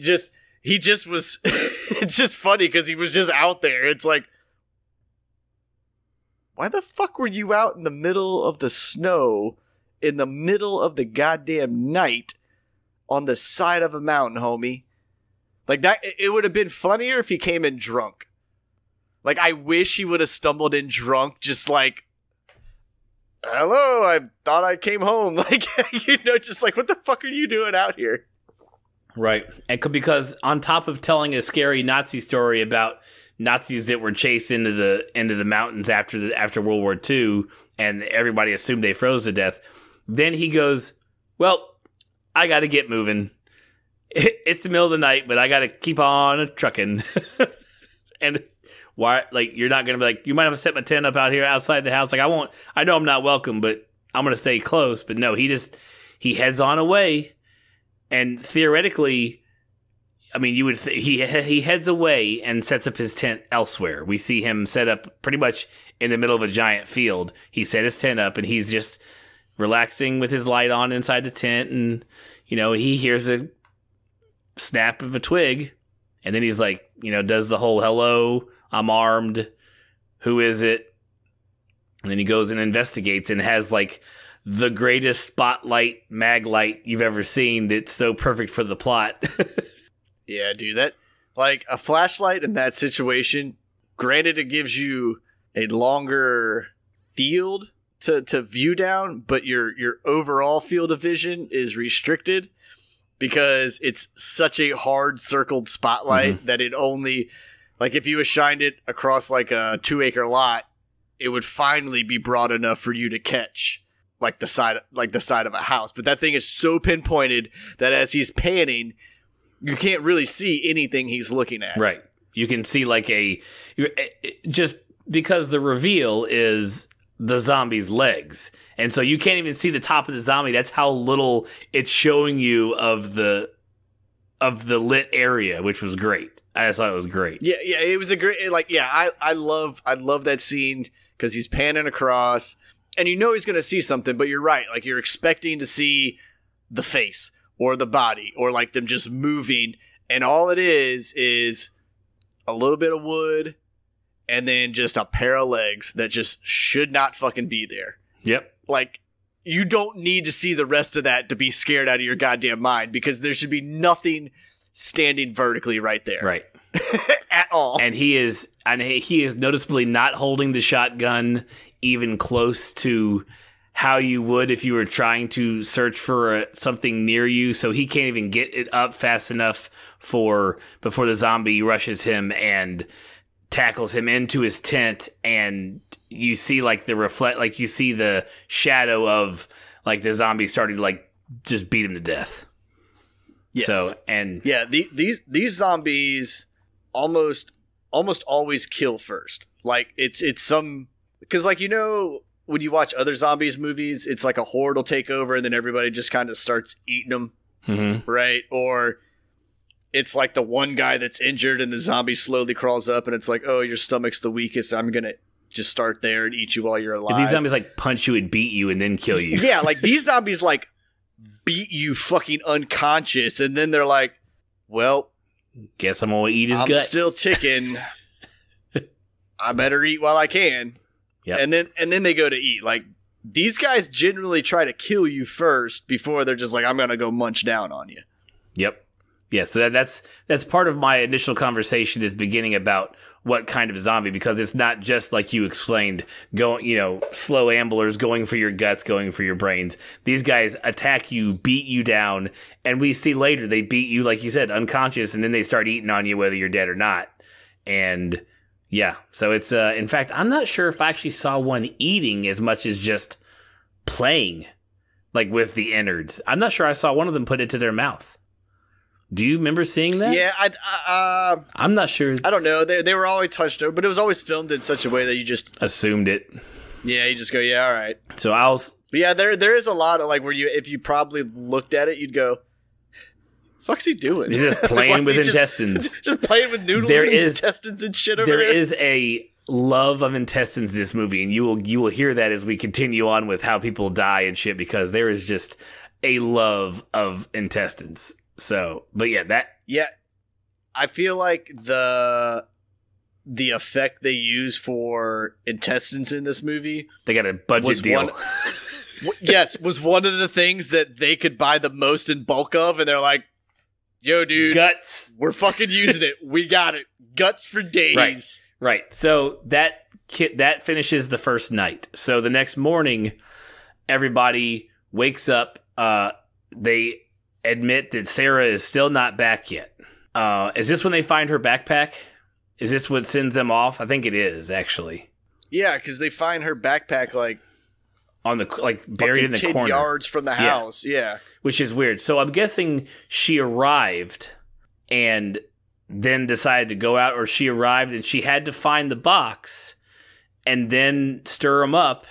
just was, it's just funny because he was just out there. It's like, why the fuck were you out in the middle of the snow, in the middle of the goddamn night, on the side of a mountain, homie? Like that, it would have been funnier if he came in drunk. Like, I wish he would have stumbled in drunk, just like, hello, I thought I came home. Like, you know, just like, what the fuck are you doing out here? Right. And because on top of telling a scary Nazi story about Nazis that were chased into the mountains after World War II, and everybody assumed they froze to death, then he goes, well, I got to get moving. It's the middle of the night, but I got to keep on trucking. And why? Like, you're not gonna be like, you might have to set my tent up out here outside the house. Like, I know I'm not welcome, but I'm gonna stay close. But no, he heads on away, and theoretically, I mean, he heads away and sets up his tent elsewhere. We see him set up pretty much in the middle of a giant field. He set his tent up, and he's just relaxing with his light on inside the tent, and he hears a snap of a twig, and then he's like, does the whole hello, I'm armed, who is it? And then he goes and investigates and has like the greatest spotlight mag light you've ever seen that's so perfect for the plot. Yeah, dude, that like a flashlight in that situation, granted it gives you a longer field to view down, but your overall field of vision is restricted because it's such a hard circled spotlight that it only, like if you shined it across like a 2-acre lot, it would finally be broad enough for you to catch like the side of a house. But that thing is so pinpointed that as he's panning, you can't really see anything he's looking at. Right. You can see like just because the reveal is the zombie's legs. And so you can't even see the top of the zombie. That's how little it's showing you of the lit area, which was great. I just thought it was great. Yeah, it was a great, I love that scene because he's panning across and he's going to see something, but you're right. Like you're expecting to see the face or the body or like them just moving, and all it is a little bit of wood and then just a pair of legs that just should not fucking be there. Yep. Like, you don't need to see the rest of that to be scared out of your goddamn mind because there should be nothing standing vertically right there. Right. At all. And he is noticeably not holding the shotgun even close to how you would if you were trying to search for something near you. So he can't even get it up fast enough before the zombie rushes him and tackles him into his tent, and you see like you see the shadow of like the zombie starting to like just beat him to death. Yes. So, and yeah, these zombies almost always kill first. Like it's some, because like when you watch other zombies movies, it's like a horde will take over and then everybody just kind of starts eating them, right? Or it's like the one guy that's injured and the zombie slowly crawls up and it's like, oh, your stomach's the weakest. I'm going to just start there and eat you while you're alive. And these zombies like punch you and beat you and then kill you. Yeah, like these zombies like beat you fucking unconscious and then they're like, well, guess I'm going to eat his I'm guts. still ticking. I better eat while I can. Yep. And then they go to eat. Like these guys generally try to kill you first before they're just like, I'm going to go munch down on you. Yep. Yeah, so that's part of my initial conversation at the beginning about what kind of zombie, because it's not just like you explained, slow amblers going for your guts, going for your brains. These guys attack you, beat you down, and we see later they beat you, like you said, unconscious, and then they start eating on you whether you're dead or not. And yeah, so it's in fact, I'm not sure if I actually saw one eating as much as just playing, like with the innards. I'm not sure I saw one of them put it to their mouth. Do you remember seeing that? Yeah, I'm not sure. I don't know. They were always touched over, but it was always filmed in such a way that you just assumed it. Yeah, you just go, yeah, all right. So But yeah, there is a lot of like where if you probably looked at it, you'd go, "Fuck's he doing?" He's just playing with intestines. Just playing with noodles and intestines and shit over there. There is a love of intestines in this movie, and you will hear that as we continue on with how people die and shit, because there is just a love of intestines. So, but yeah, I feel like the effect they use for intestines in this movie, they got a budget deal. Was one of the things that they could buy the most in bulk of, and they're like, "Yo, dude, guts, we're fucking using it. We got it, guts for days." Right. So that finishes the first night. So the next morning, everybody wakes up. They admit that Sarah is still not back yet. Is this when they find her backpack? Is this what sends them off? I think it is, actually. Yeah, because they find her backpack like on the buried in the 10 corner, yards from the house. Yeah, which is weird. So I'm guessing she arrived and then decided to go out, or she arrived and she had to find the box and then stir them up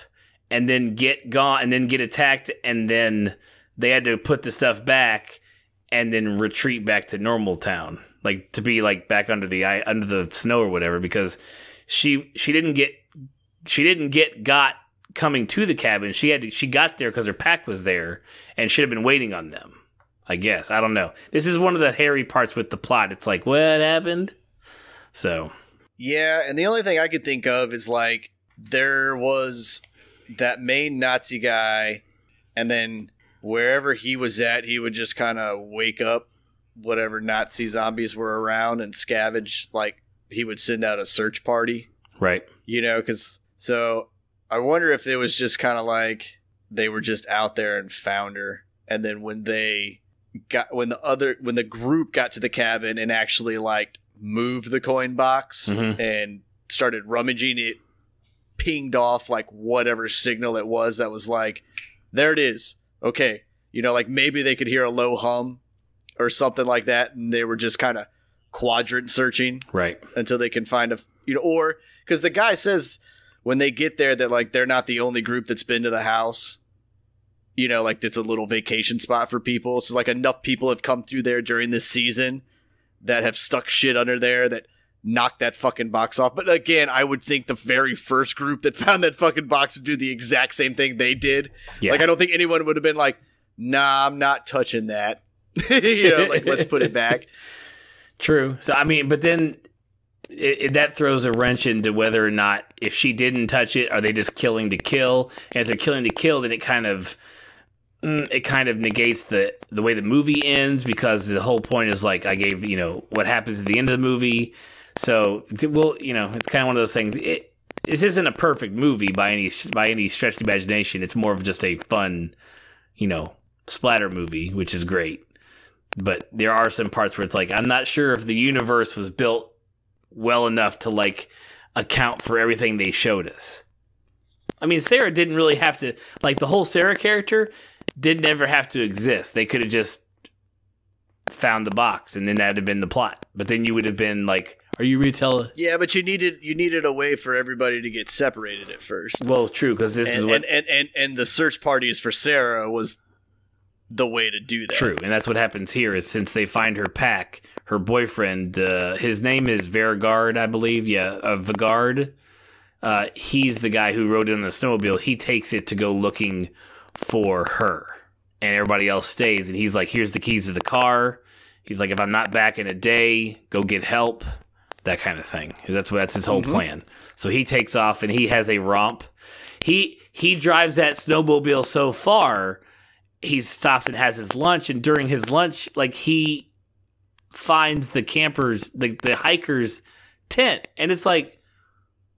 and then get gone and then get attacked, and then they had to put the stuff back and then retreat back to normal town, like to be like back under the snow or whatever, because she didn't get got coming to the cabin. She got there because her pack was there and should have been waiting on them. I guess. I don't know. This is one of the hairy parts with the plot. It's like, what happened? So. Yeah, and the only thing I could think of is like there was that main Nazi guy, and then wherever he was at, he would just kind of wake up whatever Nazi zombies were around and scavenge. Like he would send out a search party. Right. You know, so I wonder if it was just kind of like they were just out there and found her. And then when the group got to the cabin and actually like moved the coin box and started rummaging, it pinged off like whatever signal it was that was like, there it is. Okay. You know, like maybe they could hear a low hum or something like that. And they were just kind of quadrant searching. Right. Until they can find or because the guy says when they get there that like they're not the only group that's been to the house. You know, like it's a little vacation spot for people. So like enough people have come through there during this season that have stuck shit under there that knocked that fucking box off. But again, I would think the very first group that found that fucking box would do the exact same thing they did. Yeah. Like I don't think anyone would have been like, nah, I'm not touching that. You know, like let's put it back. True. So I mean, but then that throws a wrench into whether or not if she didn't touch it, are they just killing to kill? And if they're killing to kill, then it kind of negates the way the movie ends, because the whole point is like I gave, you know, what happens at the end of the movie. So well, you know, it's kind of one of those things. This isn't a perfect movie by any stretch of the imagination. It's more of just a fun, you know, splatter movie, which is great. But there are some parts where it's like I'm not sure if the universe was built well enough to like account for everything they showed us. I mean, Sarah didn't really have to, like, the whole Sarah character didn't ever have to exist. They could have just found the box and then that'd have been the plot. But then you would have been like, are you retell? Yeah, but you needed a way for everybody to get separated at first. Well, true, because this is what and the search parties for Sarah was the way to do that. True, and that's what happens here is since they find her pack, her boyfriend, his name is Vergard, I believe. Yeah, Vagard. He's the guy who rode it on the snowmobile. He takes it to go looking for her, and everybody else stays. And he's like, "Here's the keys to the car." He's like, "If I'm not back in a day, go get help." That kind of thing. That's his whole plan. So he takes off and he has a romp. He drives that snowmobile so far. He stops and has his lunch, and during his lunch, like he finds the campers, the hikers' tent, and it's like,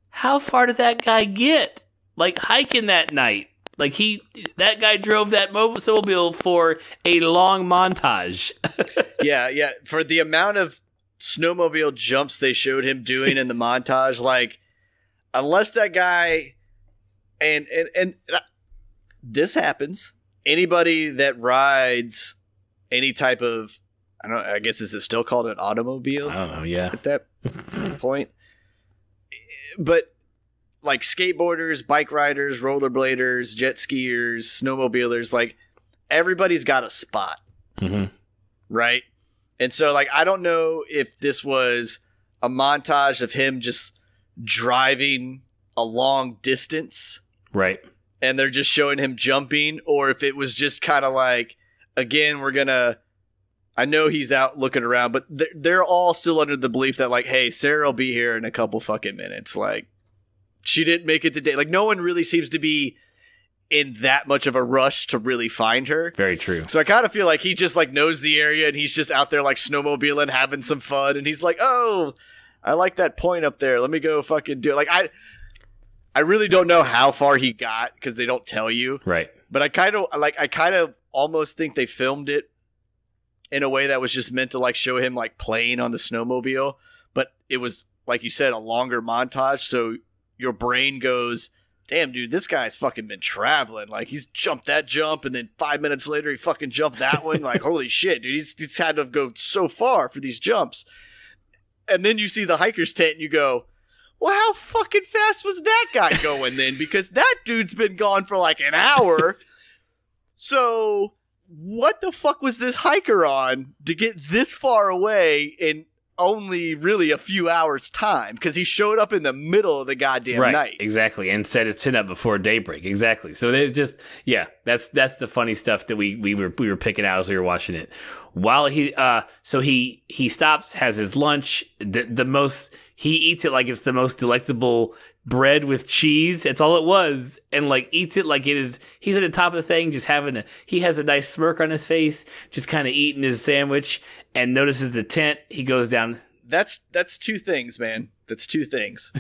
how far did that guy get? Like hiking that night, like that guy drove that snowmobile for a long montage. yeah, for the amount of snowmobile jumps they showed him doing in the montage, like unless that guy and this happens. Anybody that rides any type of, I guess is it still called an automobile? I don't know, yeah. At that point. But like skateboarders, bike riders, rollerbladers, jet skiers, snowmobilers, like everybody's got a spot. Mm-hmm. Right? And so like I don't know if this was a montage of him just driving a long distance. Right. And they're just showing him jumping, or if it was just kind of like, again, I know he's out looking around, but they're all still under the belief that like, hey, Sarah will be here in a couple fucking minutes. Like, she didn't make it today. Like, no one really seems to be in that much of a rush to really find her. Very true. So I kind of feel like he just like knows the area and he's just out there like snowmobiling, having some fun. And he's like, oh, I like that point up there. Let me go fucking do it. Like, I really don't know how far he got because they don't tell you. Right. But I kind of almost think they filmed it in a way that was just meant to like show him like playing on the snowmobile. But it was, like you said, a longer montage. So your brain goes, damn, dude, this guy's fucking been traveling. Like he's jumped that jump and then 5 minutes later he fucking jumped that one. Like, holy shit, dude, he's had to go so far for these jumps. And then you see the hiker's tent and you go, well, how fucking fast was that guy going then? Because that dude's been gone for like an hour. So what the fuck was this hiker on to get this far away in only really a few hours time because he showed up in the middle of the goddamn night. Exactly, and set his tent up before daybreak. Exactly. So there's just that's the funny stuff that we were picking out as we were watching it. While he stops, has his lunch. He eats it like it's the most delectable bread with cheese. It's all it was, and like eats it like it is. He's at the top of the thing, just he has a nice smirk on his face, just kind of eating his sandwich, and notices the tent. He goes down. That's two things, man. That's two things.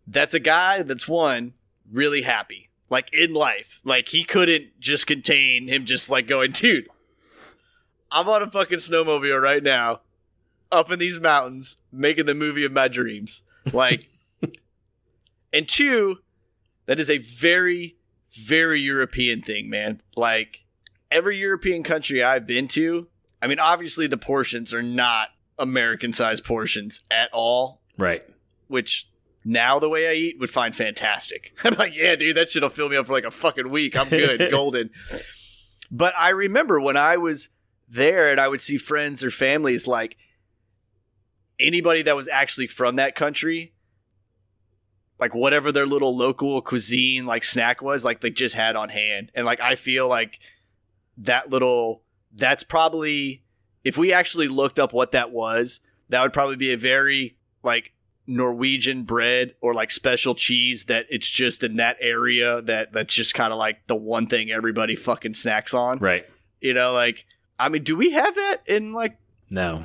That's a guy that's one, really happy, like in life. Like he couldn't just contain him just like going, dude, I'm on a fucking snowmobile right now, up in these mountains, making the movie of my dreams. Like, and two, that is a very, very European thing, man. Like, every European country I've been to, I mean, obviously the portions are not American-sized portions at all. Right. Which, now the way I eat, would find fantastic. I'm like, yeah, dude, that shit'll fill me up for like a fucking week. I'm good, golden. But I remember when I was there and I would see friends or families, like, anybody that was actually from that country, like whatever their little local cuisine like snack was, like they just had on hand. And like I feel like that's probably, if we actually looked up what that was, that would probably be a very like Norwegian bread or like special cheese that it's just in that area that's just kind of like the one thing everybody fucking snacks on. Right. You know, like, I mean, do we have that in like No.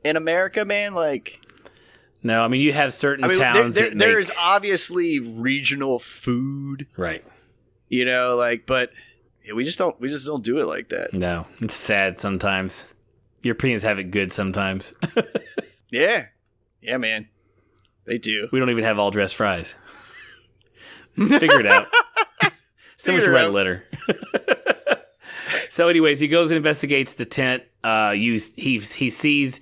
In America, man? Like, no, I mean, you have certain towns there's obviously regional food. Right. You know, like, but yeah, we just don't do it like that. No. It's sad sometimes. Europeans have it good sometimes. Yeah. Yeah, man. They do. We don't even have all dressed fries. Figure it out. Someone should write a letter. So anyways, he goes and investigates the tent. He sees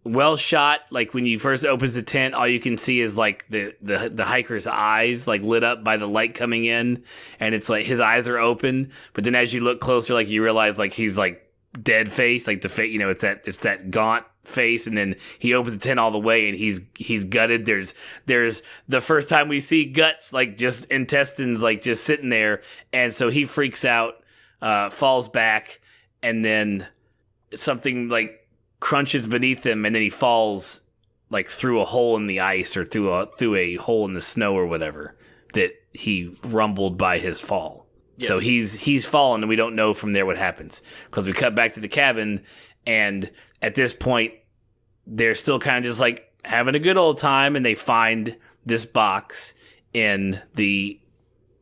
well shot, like when you first opens the tent, all you can see is like the hiker's eyes like lit up by the light coming in, and it's like his eyes are open, but then as you look closer, like you realize like he's like dead face, like the face, you know, it's that gaunt face, and then he opens the tent all the way and he's gutted. There's the first time we see guts, like just intestines like just sitting there, and so he freaks out, falls back, and then something like crunches beneath him, and then he falls like through a hole in the ice or through a hole in the snow or whatever that he rumbled by his fall. Yes. So he's fallen, and we don't know from there what happens, because we cut back to the cabin, and at this point they're still kind of just like having a good old time, and they find this box in the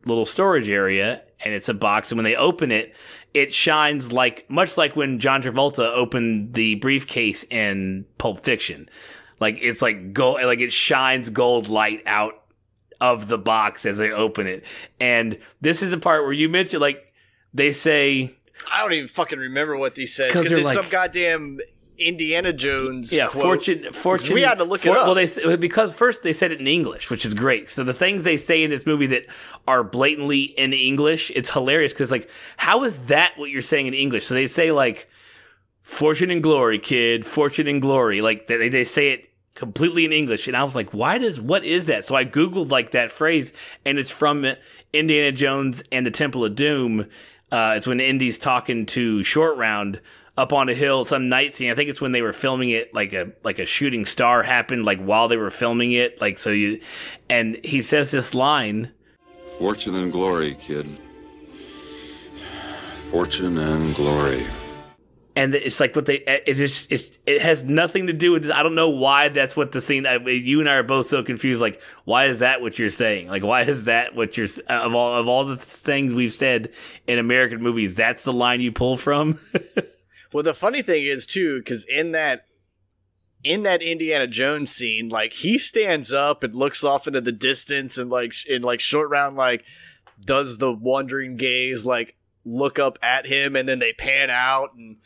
little storage area, and it's a box, and when they open it, it shines much like when John Travolta opened the briefcase in Pulp Fiction. Like it's like gold, like it shines gold light out of the box as they open it. And this is the part where you mentioned, like, they say, I don't even fucking remember what they said, because it's like, some goddamn Indiana Jones quote. Fortune. We had to look it up. Well, because first they said it in English, which is great. So the things they say in this movie that are blatantly in English, it's hilarious, because like, how is that what you're saying in English? So they say like, fortune and glory, kid, fortune and glory. Like they say it completely in English, and I was like, what is that? So I googled like that phrase, and it's from Indiana Jones and the Temple of Doom. It's when Indy's talking to Short Round up on a hill, some night scene. I think it's when they were filming it, like a shooting star happened, like while they were filming it, like and he says this line, fortune and glory, kid, fortune and glory. And it's like it has nothing to do with this. I don't know why that's what the scene. You and I are both so confused. Like, why is that what you're saying? Like, why is that what you're of all the things we've said in American movies? That's the line you pull from. Well, the funny thing is too, because in that Indiana Jones scene, like he stands up and looks off into the distance, and like Short Round like does the wandering gaze, like look up at him, and then they pan out, and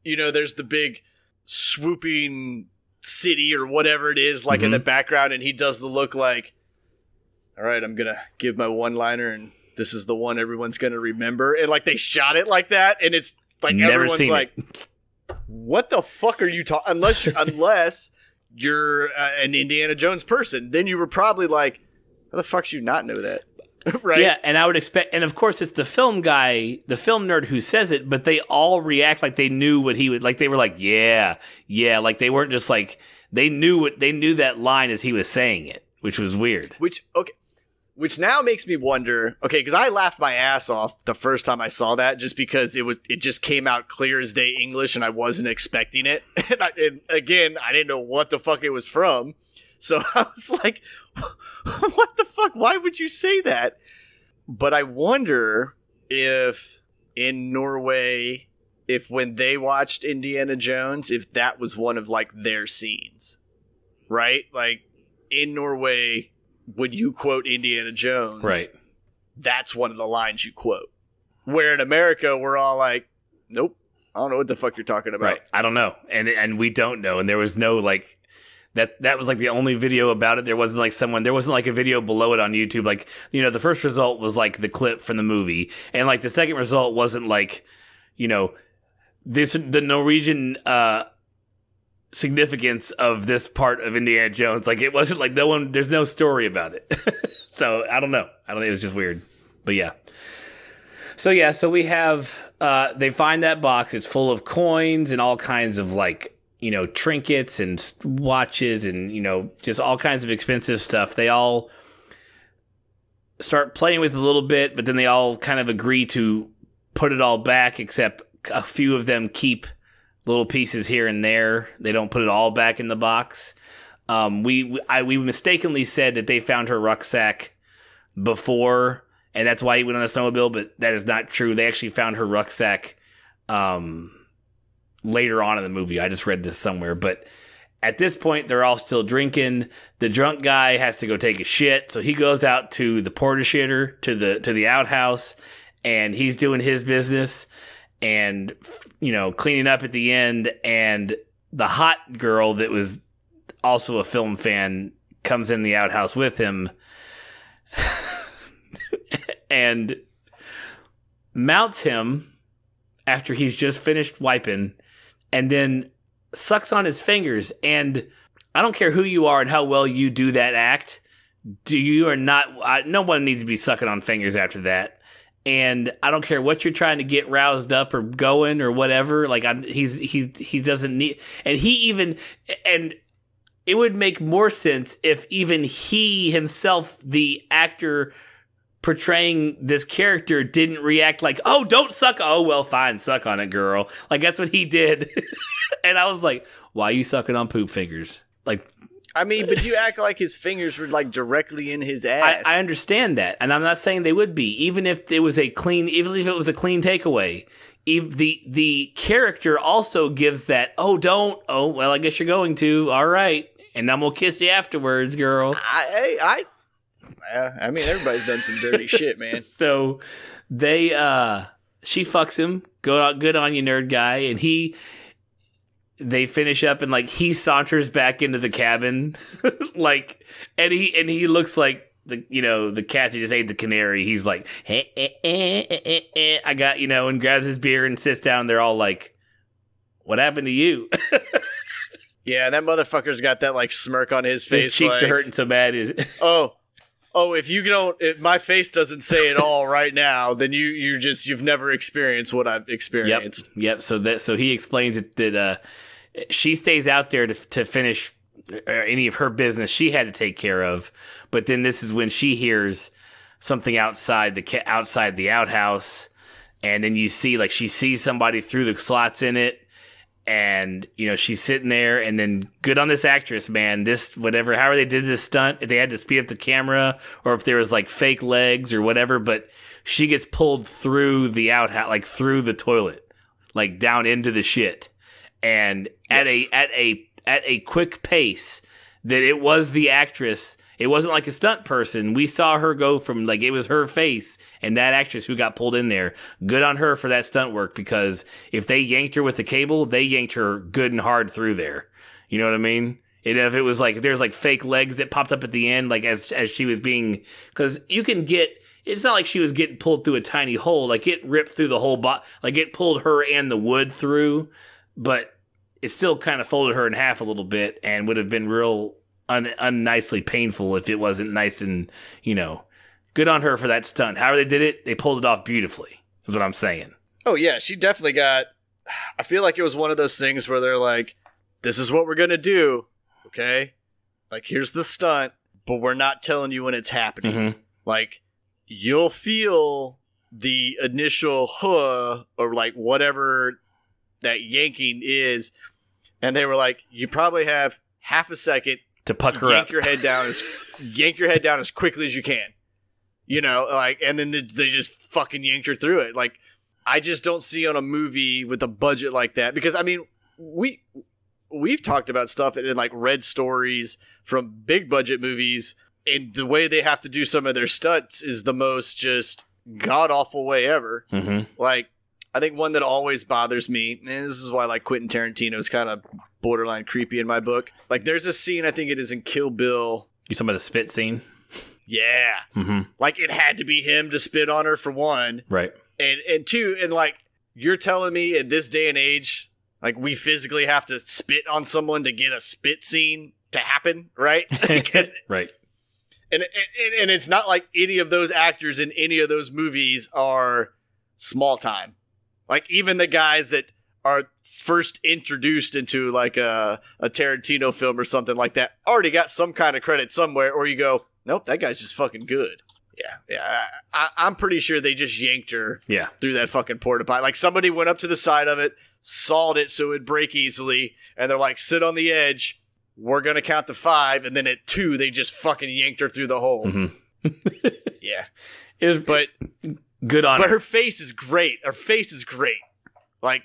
you know there's the big swooping city or whatever it is, like in the background, and he does the look like, all right, I'm gonna give my one-liner, and this is the one everyone's gonna remember, and like they shot it like that, and it's like everyone's like, what the fuck are you talking? Unless you're an Indiana Jones person, then you were probably like, how the fuck should you not know that? Right? Yeah, and I would expect, and of course it's the film guy, the film nerd who says it, but they all react like they knew what he would, like they were like, yeah, like they weren't just like, they knew that line as he was saying it, which was weird. Which now makes me wonder, okay, because I laughed my ass off the first time I saw that, just because it just came out clear as day English, and I wasn't expecting it. And again, I didn't know what the fuck it was from, so I was like, "What the fuck? Why would you say that?" But I wonder if in Norway, if when they watched Indiana Jones, if that was one of like their scenes, right? Like in Norway, when you quote Indiana Jones, right, that's one of the lines you quote. Where in America, we're all like, nope, I don't know what the fuck you're talking about. Right, I don't know, and we don't know, and there was no like that was like the only video about it. There wasn't like a video below it on YouTube. Like, you know, the first result was like the clip from the movie, and like the second result wasn't like, you know, the Norwegian significance of this part of Indiana Jones. Like, it wasn't like there's no story about it. So I don't know. It was just weird. But yeah. So we have, they find that box. It's full of coins and all kinds of like, you know, trinkets and watches and, you know, just all kinds of expensive stuff. They all start playing with it a little bit, but then they all kind of agree to put it all back, except a few of them keep little pieces here and there. They don't put it all back in the box. We mistakenly said that they found her rucksack before, and that's why he went on a snowmobile, but that is not true. They actually found her rucksack later on in the movie. I just read this somewhere, but at this point, they're all still drinking. The drunk guy has to go take a shit, so he goes out to the porta shitter, to the outhouse, and he's doing his business and, you know, cleaning up at the end. And the hot girl that was also a film fan comes in the outhouse with him and mounts him after he's just finished wiping, and then sucks on his fingers. And I don't care who you are and how well you do that act. No one needs to be sucking on fingers after that. And I don't care what you're trying to get roused up or going or whatever. Like, he doesn't need, and it would make more sense if even he himself, the actor portraying this character, didn't react like, oh, don't suck. Oh, well, fine. Suck on it, girl. Like, that's what he did. And I was like, why are you sucking on poop fingers? Like, I mean, but you act like his fingers were like directly in his ass. I understand that. And I'm not saying they would be, even if it was a clean takeaway. The character also gives that, oh, don't. Oh, well, I guess you're going to. All right. And I'm going to kiss you afterwards, girl. I mean, everybody's done some dirty shit, man. So she fucks him. Good on you, nerd guy. And they finish up, and like he saunters back into the cabin, like, and he looks like the cat who just ate the canary. He's like, I got, and grabs his beer and sits down. They're all like, what happened to you? Yeah, that motherfucker's got that like smirk on his face. His cheeks are hurting so bad. If my face doesn't say it all right now, then you've never experienced what I've experienced. Yep. So he explains it that she stays out there to finish any of her business she had to take care of, but then this is when she hears something outside the outhouse, and then you see like she sees somebody through the slots in it. And, she's sitting there, and then good on this actress, man. However they did this stunt, if they had to speed up the camera or if there was like fake legs or whatever, but she gets pulled through the outhouse, like through the toilet, like down into the shit. And at a quick pace that it was the actress. It wasn't like a stunt person. We saw her go from like it was her face and that actress who got pulled in there. Good on her for that stunt work, because if they yanked her with the cable, they yanked her good and hard through there. You know what I mean? And if it was like if there's like fake legs that popped up at the end, like as she was being, because you can get. It's not like she was getting pulled through a tiny hole. Like it ripped through the whole like it pulled her and the wood through. But it still kind of folded her in half a little bit and would have been real unnicely painful if it wasn't nice and, good on her for that stunt. However they did it, they pulled it off beautifully, is what I'm saying. Oh, yeah, she definitely got... I feel like it was one of those things where they're like, this is what we're going to do, okay? Like, here's the stunt, but we're not telling you when it's happening. Mm-hmm. Like, you'll feel the initial huh or, like, whatever that yanking is, and they were like, you probably have half a second to pucker up. Yank your head down as quickly as you can. And then they just fucking yanked her through it. Like, I just don't see on a movie with a budget like that, because I mean, we've talked about stuff and like read stories from big budget movies, and the way they have to do some of their stunts is the most just god awful way ever. Mm-hmm. Like, I think one that always bothers me, and this is why like Quentin Tarantino is kind of borderline creepy in my book. Like, there's a scene, I think it is in Kill Bill. You talking about the spit scene? Yeah. Mm-hmm. Like, it had to be him to spit on her, for one. Right. And two, and like, you're telling me in this day and age, like, we physically have to spit on someone to get a spit scene to happen, right? Right. And it's not like any of those actors in any of those movies are small time. Like, even the guys that are first introduced into like a Tarantino film or something like that already got some kind of credit somewhere, or you go, nope, that guy's just fucking good. Yeah. I'm pretty sure they just yanked her through that fucking porta potty. Like, somebody went up to the side of it, sawed it so it'd break easily, and they're like, sit on the edge. We're going to count to 5. And then at 2, they just fucking yanked her through the hole. Mm-hmm. Yeah. But good on her. But her face is great. Her face is great. Like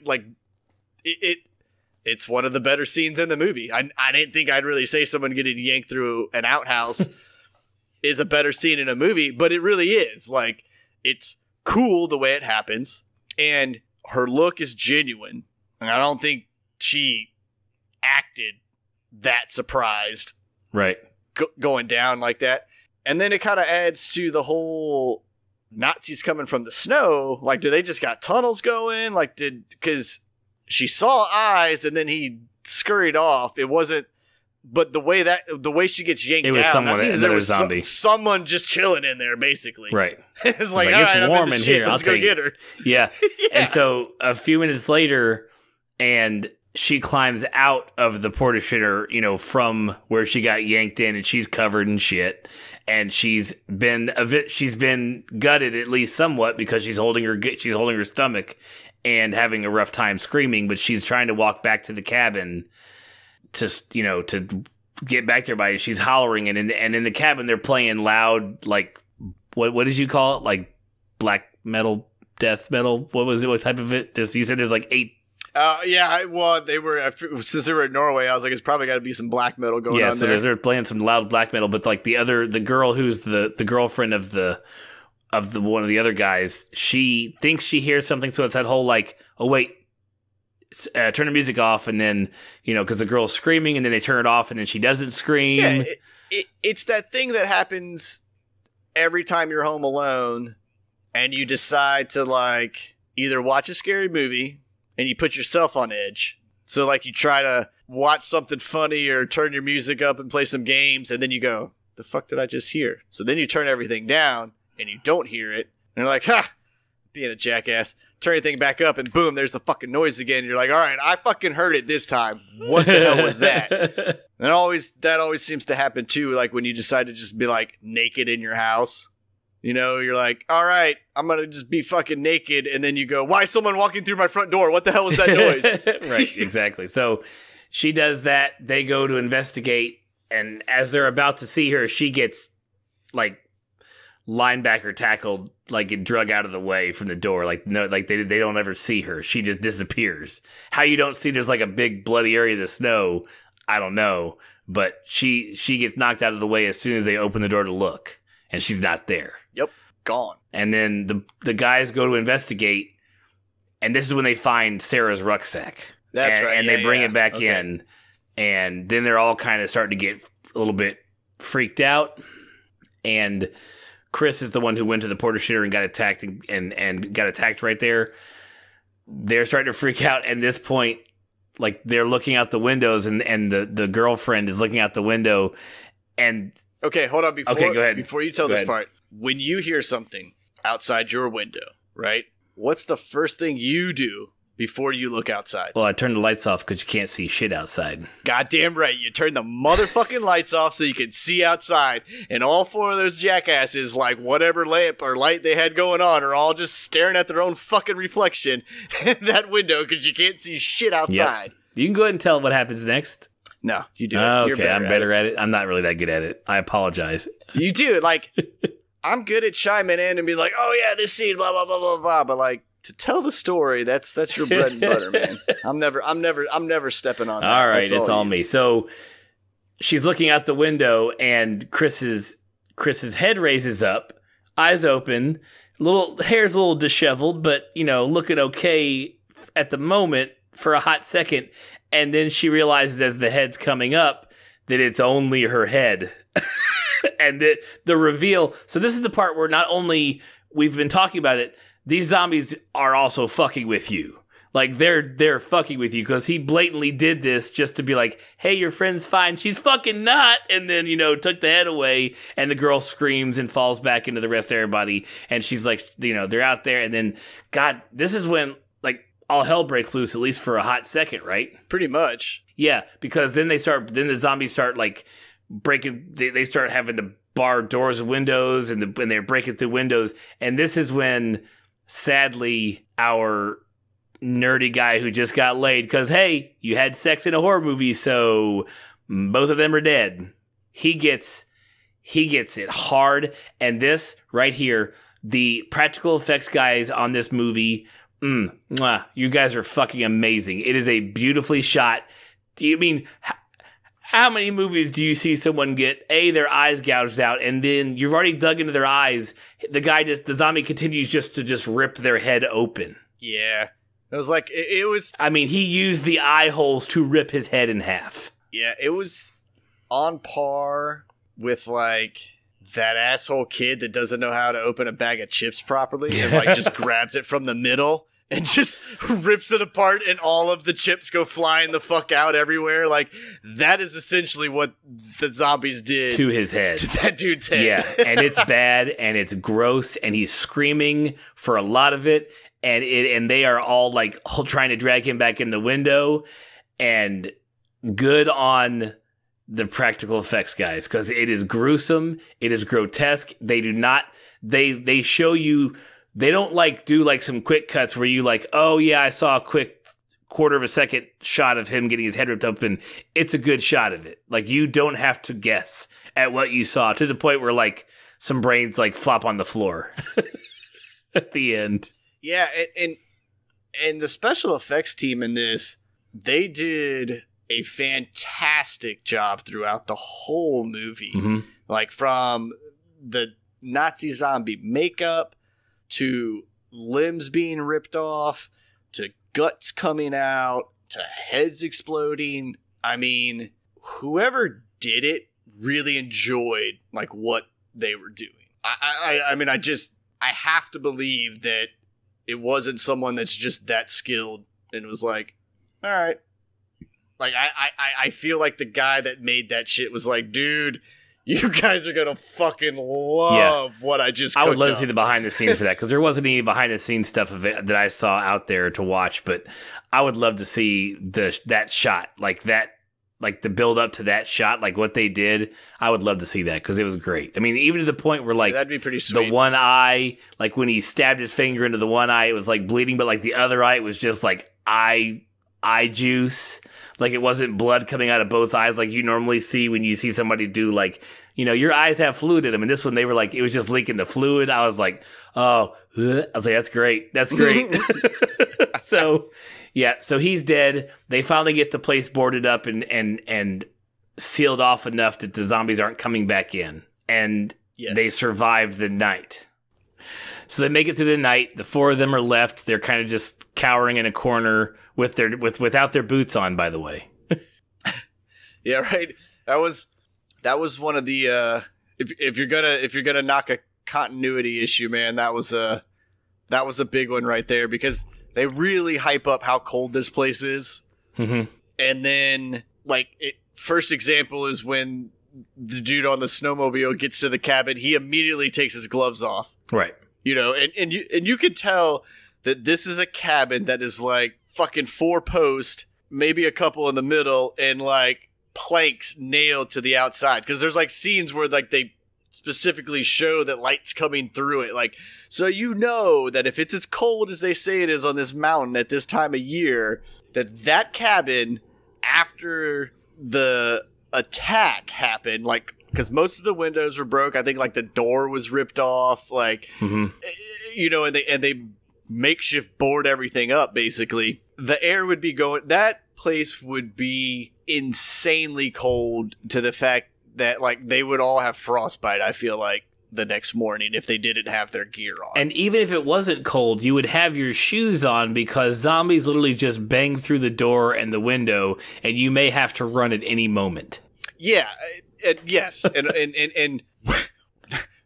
it's one of the better scenes in the movie. I didn't think I'd really say someone getting yanked through an outhouse is a better scene in a movie, but it really is. Like, it's cool the way it happens, and her look is genuine. And I don't think she acted that surprised, right, going down like that. And then it kind of adds to the whole Nazis coming from the snow. Like, do they just got tunnels going? Like, because she saw eyes and then he scurried off. It wasn't. But the way she gets yanked down, that means there was zombie. Someone just chilling in there, basically. Right. It's like, all right, it's warm in here. Let's go get her. Yeah. And so a few minutes later, and she climbs out of the porta shitter, from where she got yanked in, and she's covered in shit. And she's been gutted, at least somewhat, because she's holding her stomach and having a rough time screaming. But she's trying to walk back to the cabin to get back there by. She's hollering, and in the cabin they're playing loud, like what did you call it, like black metal, death metal? What was it? What type of it? You said there's like 8. They were, since they were in Norway, I was like, it's probably got to be some black metal going on there. Yeah, so they're playing some loud black metal, but like the girl who's the girlfriend of the one of the other guys, she thinks she hears something, so it's that whole like, oh wait, turn the music off, and then because the girl's screaming, and then they turn it off, and then she doesn't scream. Yeah, it's that thing that happens every time you're home alone, and you decide to like either watch a scary movie. And you put yourself on edge. So, like, you try to watch something funny or turn your music up and play some games, and then you go, the fuck did I just hear? So then you turn everything down, and you don't hear it. And you're like, ha! Being a jackass. Turn everything back up, and boom, there's the fucking noise again. And you're like, all right, I fucking heard it this time. What the hell was that? And that always seems to happen, too, like when you decide to just be, like, naked in your house. You're like, all right, I'm going to just be fucking naked. And then you go, why is someone walking through my front door? What the hell was that noise? Right, exactly. So she does that. They go to investigate. And as they're about to see her, she gets like linebacker tackled, like get drug out of the way from the door. Like, no, like they don't ever see her. She just disappears. How you don't see there's like a big bloody area of the snow, I don't know. But she gets knocked out of the way as soon as they open the door to look. And she's not there. Yep, gone. And then the guys go to investigate, and this is when they find Sarah's rucksack. That's right. And they bring it back in, and then they're all kind of starting to get a little bit freaked out. And Chris is the one who went to the porta shitter and got attacked and got attacked right there. They're starting to freak out. And at this point, like they're looking out the windows, and the girlfriend is looking out the window, and okay, hold on. Go ahead. Before you tell this part, when you hear something outside your window, right? What's the first thing you do before you look outside? Well, I turn the lights off because you can't see shit outside. Goddamn right. You turn the motherfucking lights off so you can see outside. And all four of those jackasses, like whatever lamp or light they had going on, are all just staring at their own fucking reflection in that window because you can't see shit outside. Yep. You can go ahead and tell what happens next. No, you do it. Okay, I'm better at it. I'm not really that good at it. I apologize. You do. Like, I'm good at chiming in and being like, oh yeah, this scene, blah, blah, blah, blah, blah. But like, to tell the story, that's your bread and butter, man. I'm never stepping on that. All right, it's all me. So she's looking out the window, and Chris's head raises up, eyes open, hair's a little disheveled, but looking okay at the moment for a hot second, and then she realizes as the head's coming up that it's only her head. And the reveal. So this is the part where not only we've been talking about it, these zombies are also fucking with you. Like they're fucking with you because he blatantly did this just to be like, hey, your friend's fine. She's fucking not. And then, took the head away, and the girl screams and falls back into the rest of everybody. And she's like, they're out there. And then, God, this is when like all hell breaks loose, at least for a hot second, right? Pretty much. Yeah, because then the zombies start like breaking, they start having to bar doors and windows, and they're breaking through windows. And this is when, sadly, our nerdy guy who just got laid, because, hey, you had sex in a horror movie, so both of them are dead. He gets it hard. And this right here, the practical effects guys on this movie, you guys are fucking amazing. It is a beautifully shot. Do you mean... How many movies do you see someone get their eyes gouged out, and then you've already dug into their eyes? The zombie continues to rip their head open. Yeah, it was like it was. I mean, he used the eye holes to rip his head in half. Yeah, it was on par with like that asshole kid that doesn't know how to open a bag of chips properly and like just grabs it from the middle and just rips it apart, and all of the chips go flying the fuck out everywhere. Like, that is essentially what the zombies did to his head. To that dude's head. Yeah, and it's bad, and it's gross, and he's screaming for a lot of it, and they are all, like, trying to drag him back in the window, and good on the practical effects guys, because it is gruesome, it is grotesque. They do not... They show you... They don't like do like some quick cuts where you like, oh yeah, I saw a quick quarter of a second shot of him getting his head ripped open. It's a good shot of it. Like, you don't have to guess at what you saw, to the point where like some brains like flop on the floor at the end. Yeah, and the special effects team in this, they did a fantastic job throughout the whole movie. Mm-hmm. Like, from the Nazi zombie makeup to limbs being ripped off, to guts coming out, to heads exploding. I mean, whoever did it really enjoyed like what they were doing. I mean, I have to believe that it wasn't someone that's just that skilled and was like, all right. Like, I feel like the guy that made that shit was like, dude, you guys are going to fucking love what I just cooked I would love up. to see the behind the scenes for that, because there wasn't any behind the scenes stuff of it that I saw out there to watch, but I would love to see that shot, like the build up to that shot, like what they did. I would love to see that, because it was great. I mean, even to the point where like that'd be pretty sweet. The one eye, like when he stabbed his finger into the one eye, it was like bleeding, but like the other eye, it was just like eye juice. Like, it wasn't blood coming out of both eyes like you normally see when you see somebody do, like, your eyes have fluid in them. And this one, they were like, it was just leaking the fluid. I was like, oh, I was like, that's great. That's great. So, yeah, so he's dead. They finally get the place boarded up and sealed off enough that the zombies aren't coming back in. And They survive the night. So they make it through the night. The four of them are left. They're kind of just cowering in a corner without their boots on, by the way. Yeah, right. That was one of the if you're gonna knock a continuity issue, man, that was a big one right there, because they really hype up how cold this place is. Mm-hmm. And then, first example is when the dude on the snowmobile gets to the cabin, he immediately takes his gloves off. Right. And you can tell that this is a cabin that is like fucking 4-post, maybe a couple in the middle, and like planks nailed to the outside. Because there's like scenes where like they specifically show that light's coming through it. Like, so you know that if it's as cold as they say it is on this mountain at this time of year, that cabin, after the attack happened, like, because most of the windows were broke. I think like the door was ripped off, like, and they makeshift board everything up. Basically, the air would be going. That place would be insanely cold to the fact that like they would all have frostbite. I feel like the next morning if they didn't have their gear on. And even if it wasn't cold, you would have your shoes on because zombies literally just bang through the door and the window, and you may have to run at any moment. Yeah, yes, and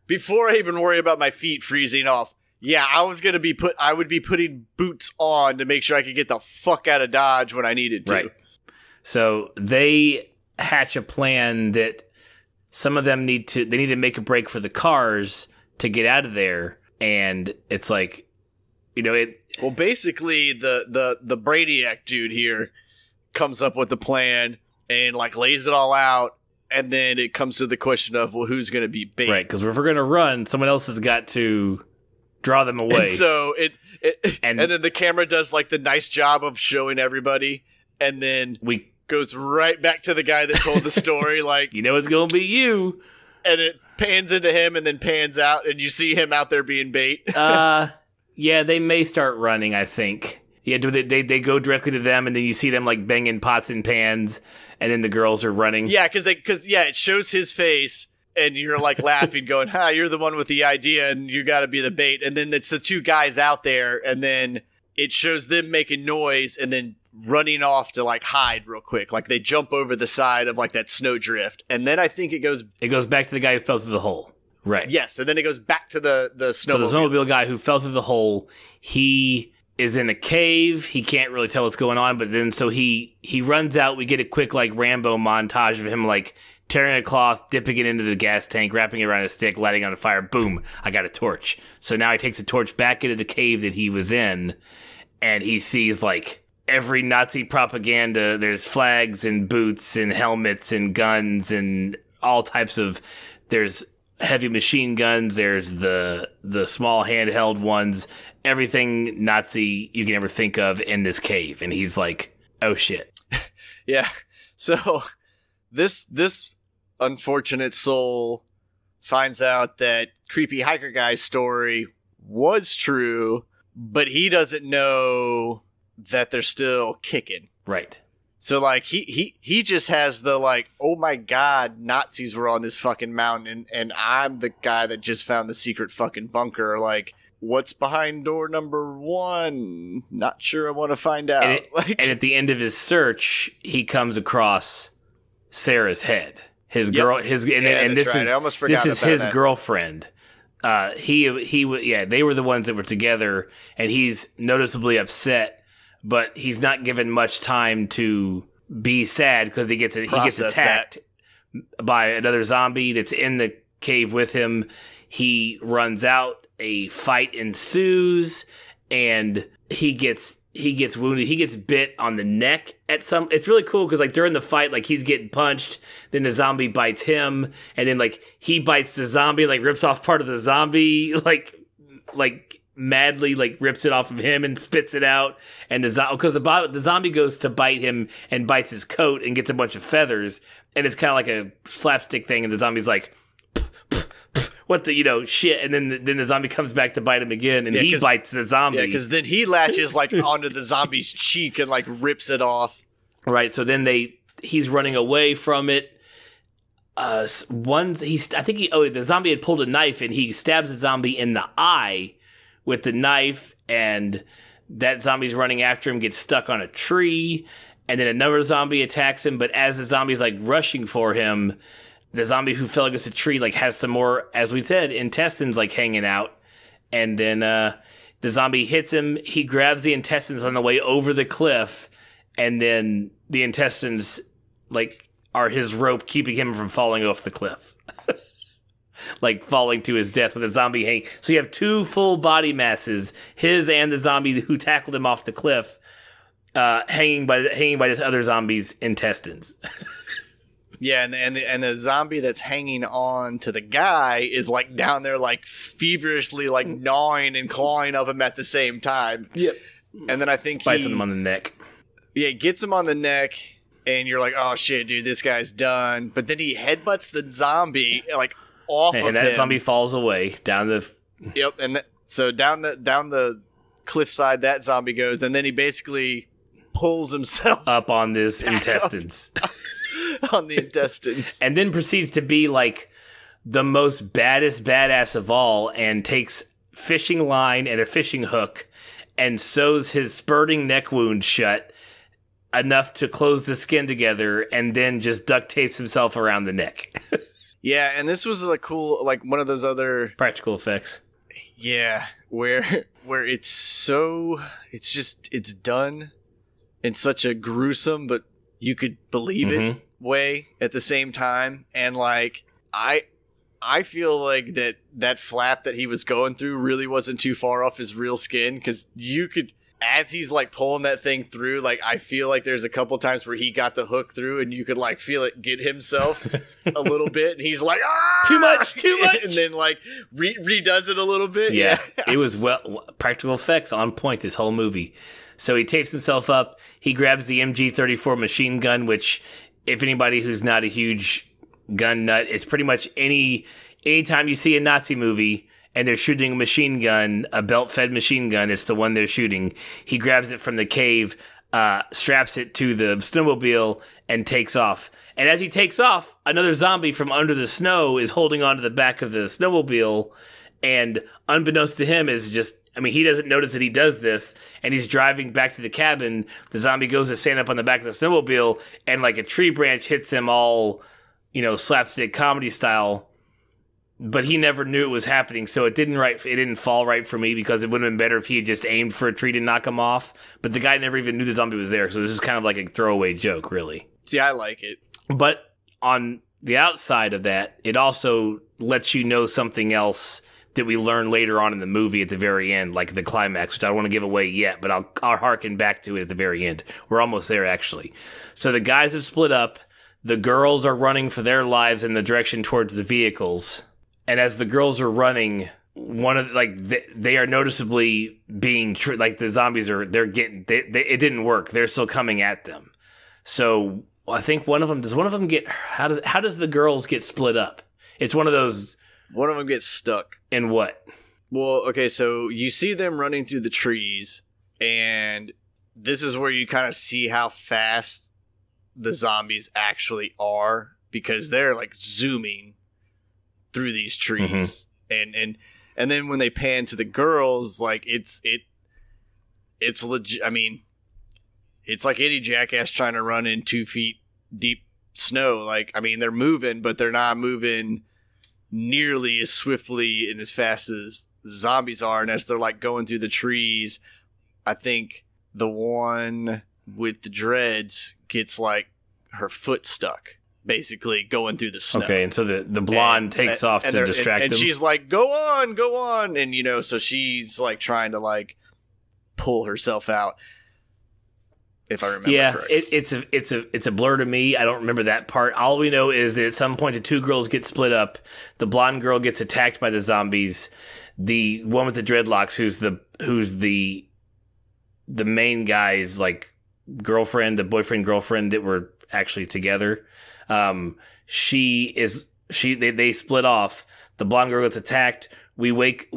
before I even worry about my feet freezing off, yeah, I would be putting boots on to make sure I could get the fuck out of Dodge when I needed to. Right. So they hatch a plan that some of them need to make a break for the cars to get out of there, and it's like, Well, basically, the Brainiac dude here comes up with the plan and like lays it all out, and then it comes to the question of, well, who's going to be bait? Right, because if we're going to run, someone else has got to draw them away. And so and then the camera does like the nice job of showing everybody, and then goes right back to the guy that told the story, like, it's going to be you. And it pans into him and then pans out, and you see him out there being bait. Yeah, they may start running, I think. Yeah, they go directly to them, and then you see them like banging pots and pans, and then the girls are running. Yeah, because it shows his face, and you're like laughing, going, "Ha, you're the one with the idea, and you got to be the bait." And then it's the two guys out there, and then it shows them making noise, and then running off to like hide real quick, like they jump over the side of like that snowdrift, and then I think it goes back to the guy who fell through the hole. Right. Yes, and then it goes back to the snowmobile. So the snowmobile guy who fell through the hole, he is in a cave. He can't really tell what's going on, but then so he runs out. We get a quick like Rambo montage of him like tearing a cloth, dipping it into the gas tank, wrapping it around a stick, lighting on a fire. Boom! I got a torch. So now he takes a torch back into the cave that he was in, and he sees like every Nazi propaganda. There's flags and boots and helmets and guns and all types of. There's heavy machine guns. There's the small handheld ones. Everything Nazi you can ever think of in this cave, and he's like, "Oh shit!" Yeah. So this unfortunate soul finds out that creepy hiker guy's story was true, but he doesn't know that they're still kicking. Right. So like he just has the like, oh my god, Nazis were on this fucking mountain, and I'm the guy that just found the secret fucking bunker. Like, what's behind door number 1? Not sure I want to find out. And at the end of his search, he comes across Sarah's head. His girl, his and this right. is his girlfriend. They were the ones that were together, and he's noticeably upset. But he's not given much time to be sad because he gets attacked by another zombie that's in the cave with him. He runs out. A fight ensues, and he gets wounded. He gets bit on the neck at some. It's really cool because like during the fight, like he's getting punched, then the zombie bites him, and then like he bites the zombie, like rips off part of the zombie, like madly like rips it off of him and spits it out, and the zombie goes to bite him and bites his coat and gets a bunch of feathers, and it's kind of like a slapstick thing, and the zombie's like, what the shit, and then the zombie comes back to bite him again, and he bites the zombie. Yeah, because then he latches like onto the zombie's cheek and like rips it off. Right. So then he's running away from it. The zombie had pulled a knife and he stabs the zombie in the eye with the knife, and that zombie's running after him, gets stuck on a tree, and then another zombie attacks him. But as the zombie's like rushing for him, the zombie who fell against a tree like has some more, as we said, intestines like hanging out, and then the zombie hits him. He grabs the intestines on the way over the cliff, and then the intestines like are his rope keeping him from falling off the cliff. Like falling to his death with a zombie hanging. So you have two full body masses, his and the zombie who tackled him off the cliff, hanging by this other zombie's intestines. Yeah, and the zombie that's hanging on to the guy is like down there, like feverishly, like gnawing and clawing up him at the same time. Yep. And then I think bites him on the neck. Yeah, he gets him on the neck, and you're like, oh shit, dude, this guy's done. But then he headbutts the zombie like off of him, and that zombie falls away down the. Yep, and so down the cliffside that zombie goes, and then he basically pulls himself up on his intestines. On the intestines. And then proceeds to be like the most badass of all, and takes fishing line and a fishing hook and sews his spurting neck wound shut enough to close the skin together, and then just duct tapes himself around the neck. Yeah, and this was like cool, like one of those other practical effects. Yeah, where it's done in such a gruesome but you could believe it way at the same time. And like I feel like that flap that he was going through really wasn't too far off his real skin, because you could, as he's like pulling that thing through, like I feel like there's a couple times where he got the hook through and you could like feel it get himself a little bit, and he's like, ah, too much, and then like redoes it a little bit. Yeah. It was practical effects on point this whole movie. So he tapes himself up. He grabs the MG-34 machine gun, which, if anybody who's not a huge gun nut, it's pretty much anytime you see a Nazi movie and they're shooting a machine gun, a belt-fed machine gun, it's the one they're shooting. He grabs it from the cave, straps it to the snowmobile, and takes off. And as he takes off, another zombie from under the snow is holding onto the back of the snowmobile, and unbeknownst to him is just, I mean, he doesn't notice that he does this, and he's driving back to the cabin. The zombie goes to stand up on the back of the snowmobile, and like a tree branch hits him all, slapstick comedy style. But he never knew it was happening, so it didn't fall right for me, because it would have been better if he had just aimed for a tree to knock him off. But the guy never even knew the zombie was there, so it was just kind of like a throwaway joke, really. See, I like it. But on the outside of that, it also lets you know something else that we learn later on in the movie at the very end, like the climax, which I don't want to give away yet, but I'll harken back to it at the very end. We're almost there, actually. So the guys have split up. The girls are running for their lives in the direction towards the vehicles. And as the girls are running, they are noticeably being like the zombies are. It didn't work. They're still coming at them. So I think one of them get. How does the girls get split up? It's one of those. One of them gets stuck. In what? Well, okay, so you see them running through the trees, and this is where you kind of see how fast the zombies actually are, because they're like zooming through these trees. And then when they pan to the girls, like it's legit. I mean, it's like any jackass trying to run in 2 feet deep snow. Like, I mean, they're moving, but they're not moving nearly as swiftly and as fast as the zombies are. And as they're like going through the trees, I think the one with the dreads gets like her foot stuck, basically going through the snow. Okay, and so the blonde takes off to distract them. And she's like, go on. And, so she's like trying to like pull herself out, if I remember correctly. It's a blur to me. I don't remember that part. All we know is that at some point the two girls get split up. The blonde girl gets attacked by the zombies. The one with the dreadlocks, who's the main guy's like girlfriend, the boyfriend girlfriend that were actually together. They split off. The blonde girl gets attacked. We wake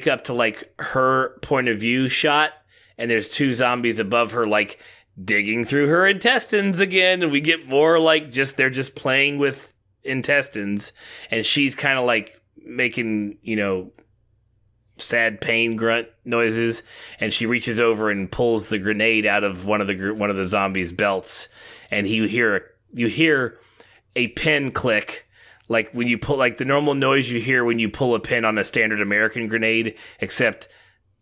up to like her point of view shot, and there's two zombies above her, like digging through her intestines again, and we get more like they're just playing with intestines, and she's kind of like making sad pain grunt noises, and she reaches over and pulls the grenade out of one of the zombies' belts, and you hear a pin click, like when you pull, like the normal noise you hear when you pull a pin on a standard American grenade, except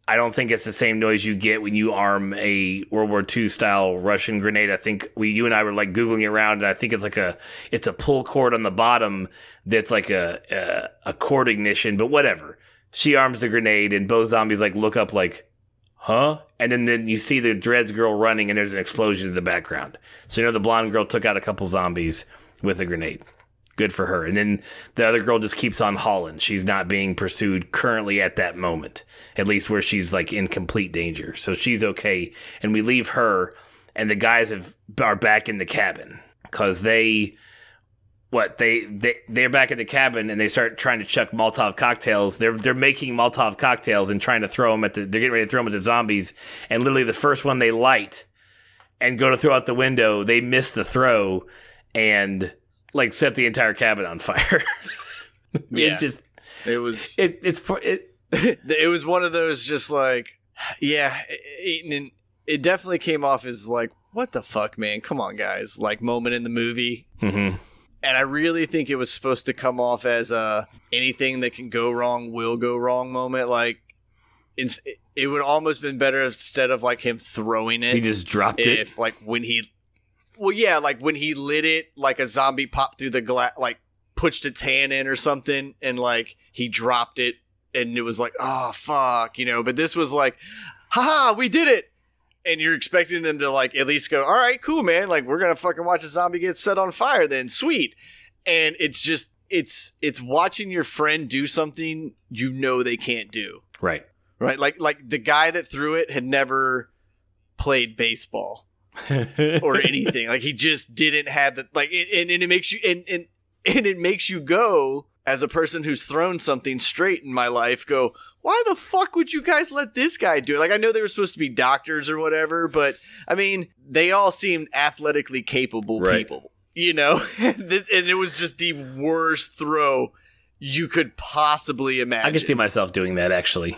I don't think it's the same noise you get when you arm a World War II style Russian grenade. I think you and I were like Googling around, and I think it's a pull cord on the bottom that's like a cord ignition, but whatever. She arms the grenade, and both zombies like look up like, huh? And then you see the Dreads girl running, and there's an explosion in the background. So the blonde girl took out a couple zombies with a grenade. Good for her. And then the other girl just keeps on hauling. She's not being pursued currently at that moment, at least where she's like in complete danger. So she's okay. And we leave her, and the guys are back in the cabin because they're back in the cabin, and they start trying to chuck Molotov cocktails. They're making Molotov cocktails and trying to throw them they're getting ready to throw them at the zombies. And literally the first one they light and go to throw out the window, they miss the throw and like set the entire cabin on fire. Yeah. It was one of those just like, yeah, it definitely came off as like, what the fuck, man? Come on, guys. Like moment in the movie. Mm-hmm. And I really think it was supposed to come off as anything that can go wrong will go wrong moment. Like it would almost been better instead of like him throwing it. He just dropped it. If like when he, well, yeah, like when he lit it, like a zombie popped through the glass, like pushed a tan in or something, and like he dropped it, and it was like, oh fuck, But this was like, haha, we did it. And you're expecting them to like at least go, all right, cool, man. Like we're gonna fucking watch a zombie get set on fire, then sweet. And it's just it's watching your friend do something they can't do. Right. Like the guy that threw it had never played baseball or anything. Like he just didn't have the like. And it makes you and it makes you go as a person who's thrown something straight in my life. Go, why the fuck would you guys let this guy do it? Like, I know they were supposed to be doctors or whatever, but I mean, they all seemed athletically capable people, and it was just the worst throw you could possibly imagine. I can see myself doing that, actually.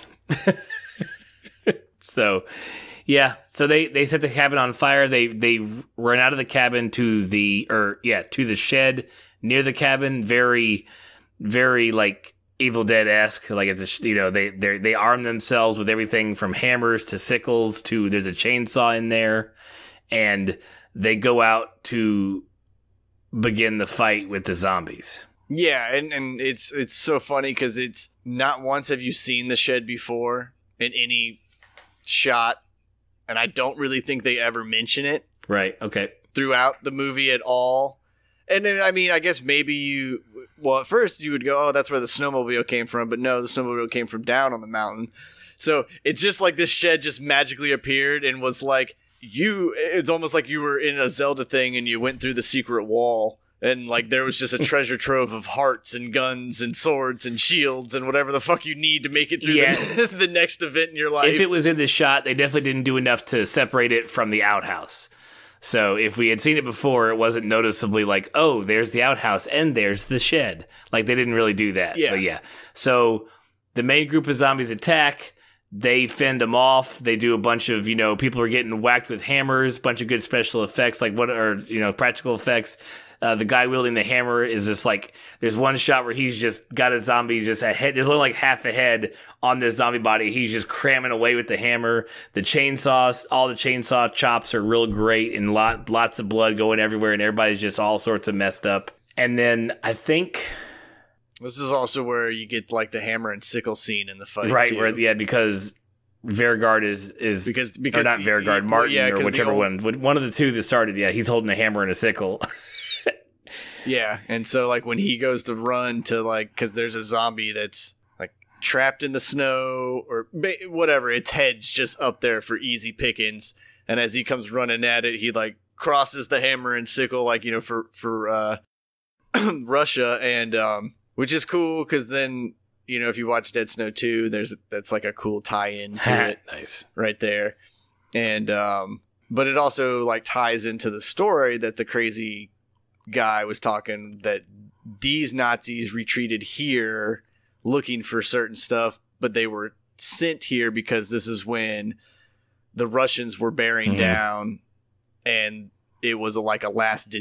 So, yeah. So they set the cabin on fire. They run out of the cabin to the shed near the cabin. Very, very like Evil Dead-esque, like it's they arm themselves with everything from hammers to sickles to there's a chainsaw in there, and they go out to begin the fight with the zombies. Yeah, and it's so funny because it's not once have you seen the shed before in any shot, and I don't really think they ever mention it. Right. Okay. Throughout the movie at all. And then, I mean, I guess maybe at first you would go, oh, that's where the snowmobile came from. But no, the snowmobile came from down on the mountain. So it's just like this shed just magically appeared and was like, it's almost like you were in a Zelda thing and you went through the secret wall. And like there was just a treasure trove of hearts and guns and swords and shields and whatever the fuck you need to make it through the next event in your life. If it was in the shot, they definitely didn't do enough to separate it from the outhouse. So if we had seen it before, it wasn't noticeably like, oh, there's the outhouse and there's the shed. Like they didn't really do that. Yeah. But yeah. So the main group of zombies attack. They fend them off. They do a bunch of, people are getting whacked with hammers, bunch of good special effects, like practical effects. The guy wielding the hammer is just like, there's one shot where he's just got a zombie just a head. There's only like half a head on this zombie body. He's just cramming away with the hammer. The chainsaws, all the chainsaw chops are real great and lots of blood going everywhere and everybody's just all sorts of messed up. And then I think this is also where you get like the hammer and sickle scene in the fight. Right. Too. Because Vergard is because or not Vergard, Martin or whichever one of the two that started. Yeah. He's holding a hammer and a sickle. Yeah, and so like when he goes to run to like, because there's a zombie that's like trapped in the snow or whatever, its head's just up there for easy pickings, and as he comes running at it, he like crosses the hammer and sickle like for Russia, and which is cool because then if you watch Dead Snow 2, that's like a cool tie-in to it. Nice, right there, and but it also like ties into the story that the crazy guy was talking that these Nazis retreated here looking for certain stuff, but they were sent here because this is when the Russians were bearing down and it was like a last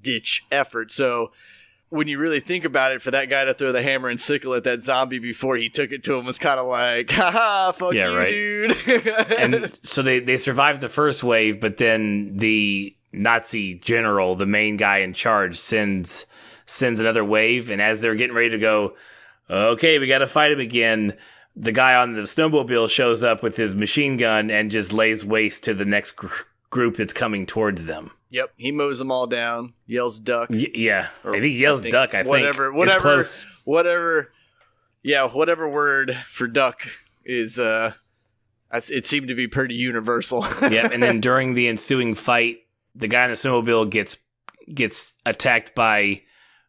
ditch effort. So when you really think about it, for that guy to throw the hammer and sickle at that zombie before he took it to him was kind of like, haha, fuck you, right. dude. And so they survived the first wave, but then the Nazi general, the main guy in charge, sends another wave, and as they're getting ready to go, okay, we got to fight him again, the guy on the snowmobile shows up with his machine gun and just lays waste to the next group that's coming towards them. Yep, he mows them all down, yells duck. Yeah, I think he yells duck, I think. Whatever, yeah, whatever word for duck is, it seemed to be pretty universal. Yep, and then during the ensuing fight, the guy in the snowmobile gets attacked by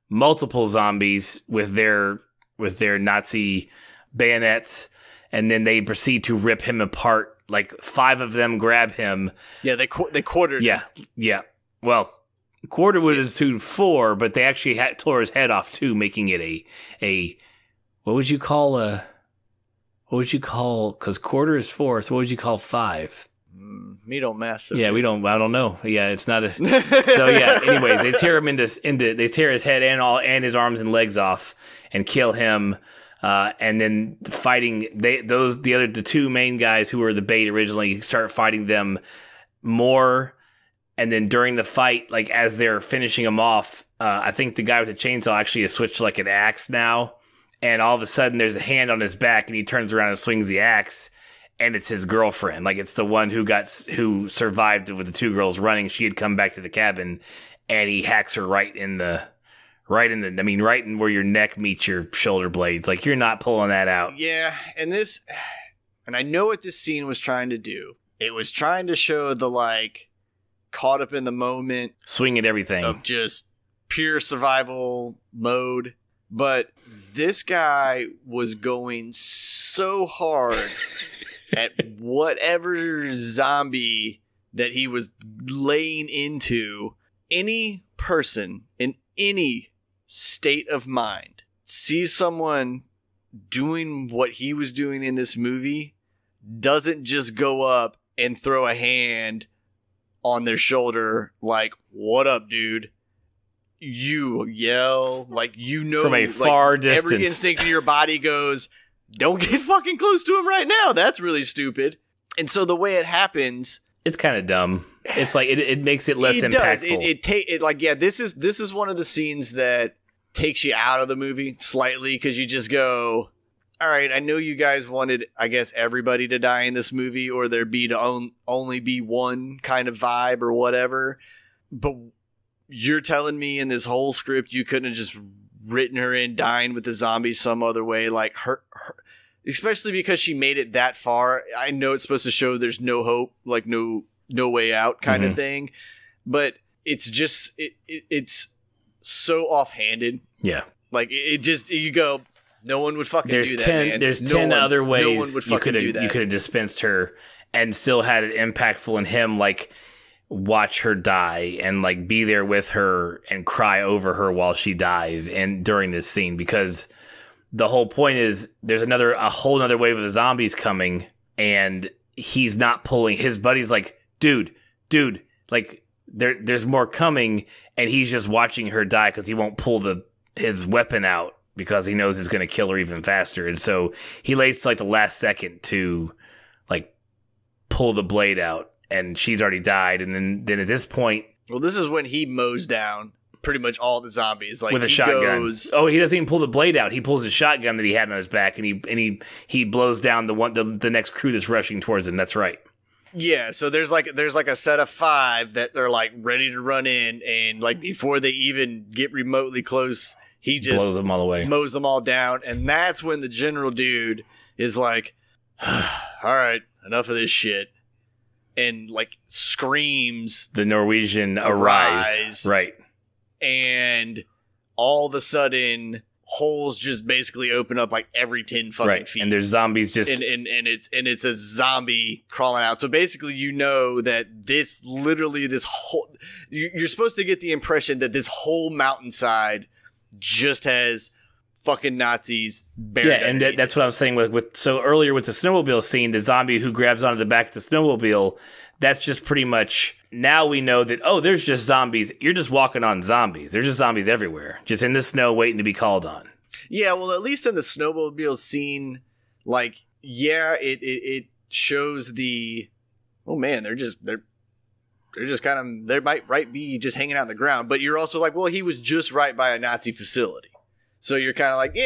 multiple zombies with their Nazi bayonets, and then they proceed to rip him apart. Like 5 of them grab him. Yeah, they quartered him. Yeah. Well, quarter would have 4, but they actually tore his head off too, making it a what would you call, because quarter is 4, so what would you call 5? Me don't mess. Yeah, I don't know. Yeah, it's not a. So yeah. Anyways, they tear him they tear his head and his arms and legs off and kill him. And then fighting the 2 main guys who were the bait originally start fighting them more. And then during the fight, like as they're finishing him off, I think the guy with the chainsaw actually has switched to like an axe now. And all of a sudden there's a hand on his back and he turns around and swings the axe. And it's his girlfriend. Like it's the one who survived with the 2 girls running. She had come back to the cabin and he hacks her right in where your neck meets your shoulder blades. Like you're not pulling that out. Yeah. And I know what this scene was trying to do. It was trying to show the like caught up in the moment, swing at everything of just pure survival mode. But this guy was going so hard at whatever zombie that he was laying into. Any person in any state of mind sees someone doing what he was doing in this movie, doesn't just go up and throw a hand on their shoulder like, what up, dude? You yell, like, from a far distance. Every instinct in your body goes, don't get fucking close to him right now. That's really stupid. And so the way it happens, it's kind of dumb. It's like it makes it less impactful. This is one of the scenes that takes you out of the movie slightly, because you just go, all right, I know you guys wanted, I guess, everybody to die in this movie, or there be to only be one kind of vibe or whatever, but you're telling me in this whole script you couldn't have just written her in dying with the zombies some other way, like her, especially because she made it that far. I know it's supposed to show there's no hope, like no way out kind of thing, but it's just it's so offhanded. Yeah, like it just, you go, no one would fucking do that, man. There's 10 other ways you could have dispensed her and still had it impactful in him, like watch her die and like be there with her and cry over her while she dies and during this scene, because the whole point is there's a whole nother wave of zombies coming, and he's not pulling. His buddy's like, dude, like there's more coming, and he's just watching her die because he won't pull his weapon out because he knows it's going to kill her even faster. And so he waits to like the last second to like pull the blade out, and she's already died. And then at this point, well, this is when he mows down pretty much all the zombies, like with a shotgun. He doesn't even pull the blade out. He pulls his shotgun that he had on his back, and he blows down the next crew that's rushing towards him. That's right. Yeah, so there's like a set of 5 that are like ready to run in, and like before they even get remotely close, he just blows them all away, mows them all down. And that's when the general dude is like, all right, enough of this shit, and like screams, the Norwegian arise. Right. And all of a sudden, holes just basically open up like every 10 fucking feet. And there's zombies just and it's a zombie crawling out. So basically, you know that this whole, you're supposed to get the impression that this whole mountainside just has fucking Nazis buried. Yeah, and that's what I was saying with so earlier with the snowmobile scene, the zombie who grabs onto the back of the snowmobile, that's just pretty much, now we know that, oh, there's just zombies. You're just walking on zombies. There's just zombies everywhere, just in the snow waiting to be called on. Yeah, well, at least in the snowmobile scene, like, yeah, it shows the, oh man, they're just kind of, they might be just hanging out on the ground, but you're also like, well, he was just right by a Nazi facility. So you're kind of like,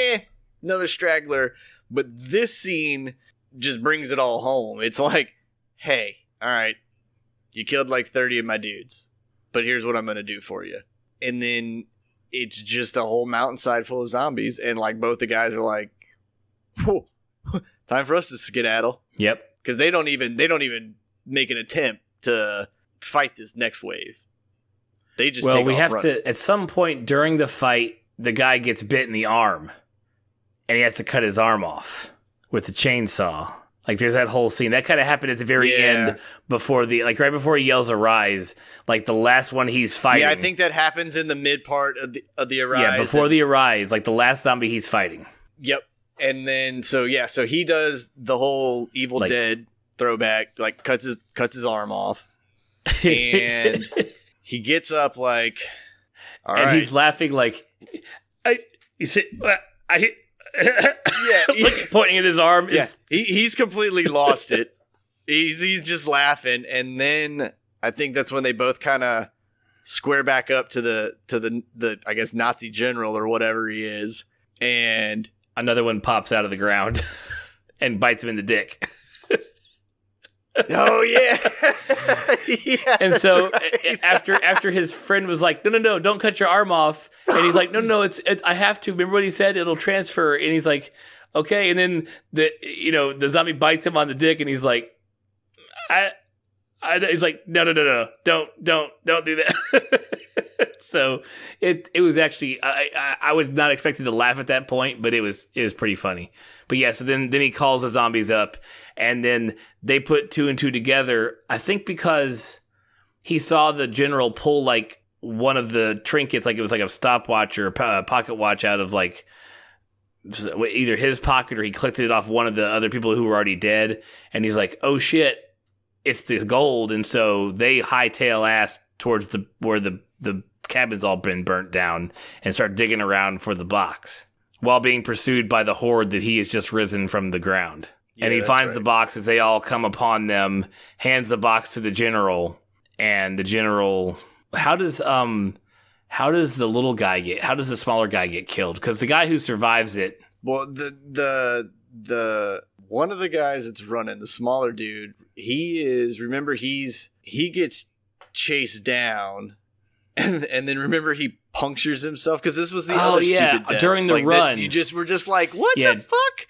another straggler. But this scene just brings it all home. It's like, hey, all right, you killed like 30 of my dudes, but here's what I'm going to do for you. And then it's just a whole mountainside full of zombies. And like both the guys are like, whoa, time for us to skedaddle. Yep. Because they don't even make an attempt to fight this next wave. They just take off running. To, at some point during the fight, the guy gets bit in the arm, and he has to cut his arm off with the chainsaw. Like, there's that whole scene. That kind of happened at the very end before right before he yells Arise, like the last one he's fighting. Yeah, I think that happens in the mid part of the Arise. Yeah, before the Arise, like the last zombie he's fighting. Yep. And then, so he does the whole Evil Dead throwback, like cuts his arm off. And he gets up like, all right. And he's laughing like, pointing at his arm. He's completely lost it. He's just laughing, and then I think that's when they both kind of square back up to the I guess Nazi general or whatever he is, and another one pops out of the ground and bites him in the dick. Oh yeah. Yeah, and so right. after his friend was like, no, don't cut your arm off, and he's like, no, it's I have to. Remember what he said? It'll transfer. And he's like, okay. And then the zombie bites him on the dick, and he's like, he's like, no, don't do that. So it was actually I was not expecting to laugh at that point, but it was pretty funny. But yeah, so then he calls the zombies up, and then they put two and two together. I think because he saw the general pull like one of the trinkets, like it was like a stopwatch or a pocket watch out of like either his pocket, or he collected it off one of the other people who were already dead. And he's like, oh shit, it's the gold. And so they hightail ass towards where the cabin's all been burnt down and start digging around for the box, while being pursued by the horde that he has just risen from the ground. Yeah, and he finds the box as they all come upon them, hands the box to the general, and the general... How does the little guy how does the smaller guy get killed? Because the guy who survives it... Well, the one of the guys that's running, the smaller dude, he gets chased down, and then remember he punctures himself, because this was the other stupid death. During the run. We're just like, what the fuck?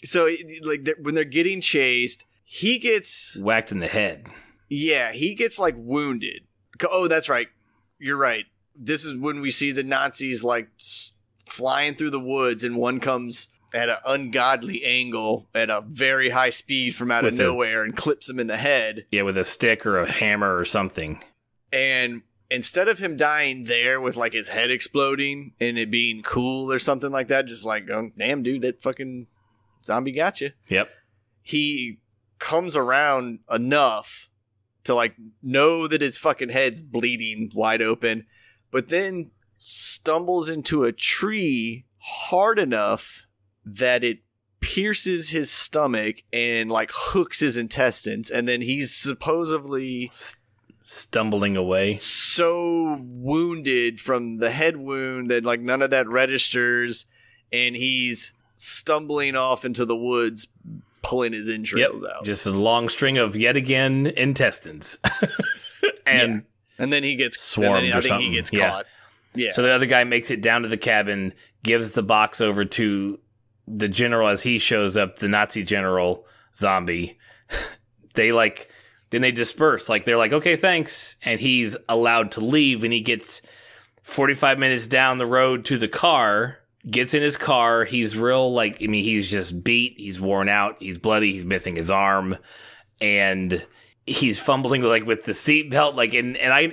So like when they're getting chased, he gets whacked in the head. Yeah, he gets like wounded. Oh, that's right. You're right. This is when we see the Nazis like flying through the woods, and one comes at an ungodly angle at a very high speed from out of nowhere and clips him in the head. Yeah, with a stick or a hammer or something. And instead of him dying there with like his head exploding and it being cool or something like that, just like, oh, damn, dude, that fucking zombie got you. Yep. He comes around enough to like know that his fucking head's bleeding wide open, but then stumbles into a tree hard enough that it pierces his stomach and like hooks his intestines, and then he's supposedly stumbling away, so wounded from the head wound that like none of that registers, and he's stumbling off into the woods, pulling his entrails out. Just a long string of yet again intestines. And then he gets swarmed. I think he gets caught. Yeah. So the other guy makes it down to the cabin, gives the box over to the general as he shows up, the Nazi general zombie. Then they disperse. Like, they're like, okay, thanks. And he's allowed to leave, and he gets 45 minutes down the road to the car, gets in his car. He's he's just beat. He's worn out. He's bloody. He's missing his arm. And he's fumbling with the seatbelt,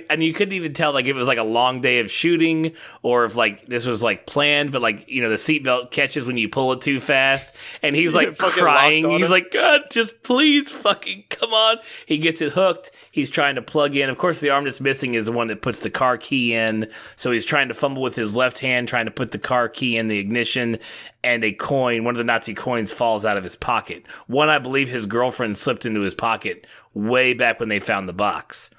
and you couldn't even tell it was a long day of shooting or if this was planned, but the seatbelt catches when you pull it too fast, and he's crying. He's like, God, just please fucking come on. He gets it hooked. He's trying to plug in. Of course, the arm that's missing is the one that puts the car key in. So he's trying to fumble with his left hand, trying to put the car key in the ignition, and one of the Nazi coins falls out of his pocket. One, I believe his girlfriend slipped into his pocket way back when they found the box,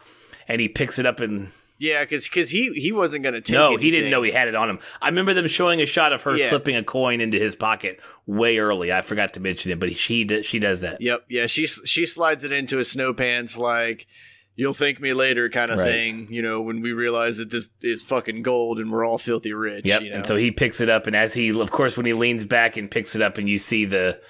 and he picks it up and because he wasn't going to take anything. He didn't know he had it on him. I remember them showing a shot of her slipping a coin into his pocket way early. I forgot to mention it, but she does that. Yep. she slides it into his snow pants you'll thank me later kind of thing, when we realize that this is fucking gold and we're all filthy rich. Yep. And so he picks it up, and when he leans back and picks it up, and you see the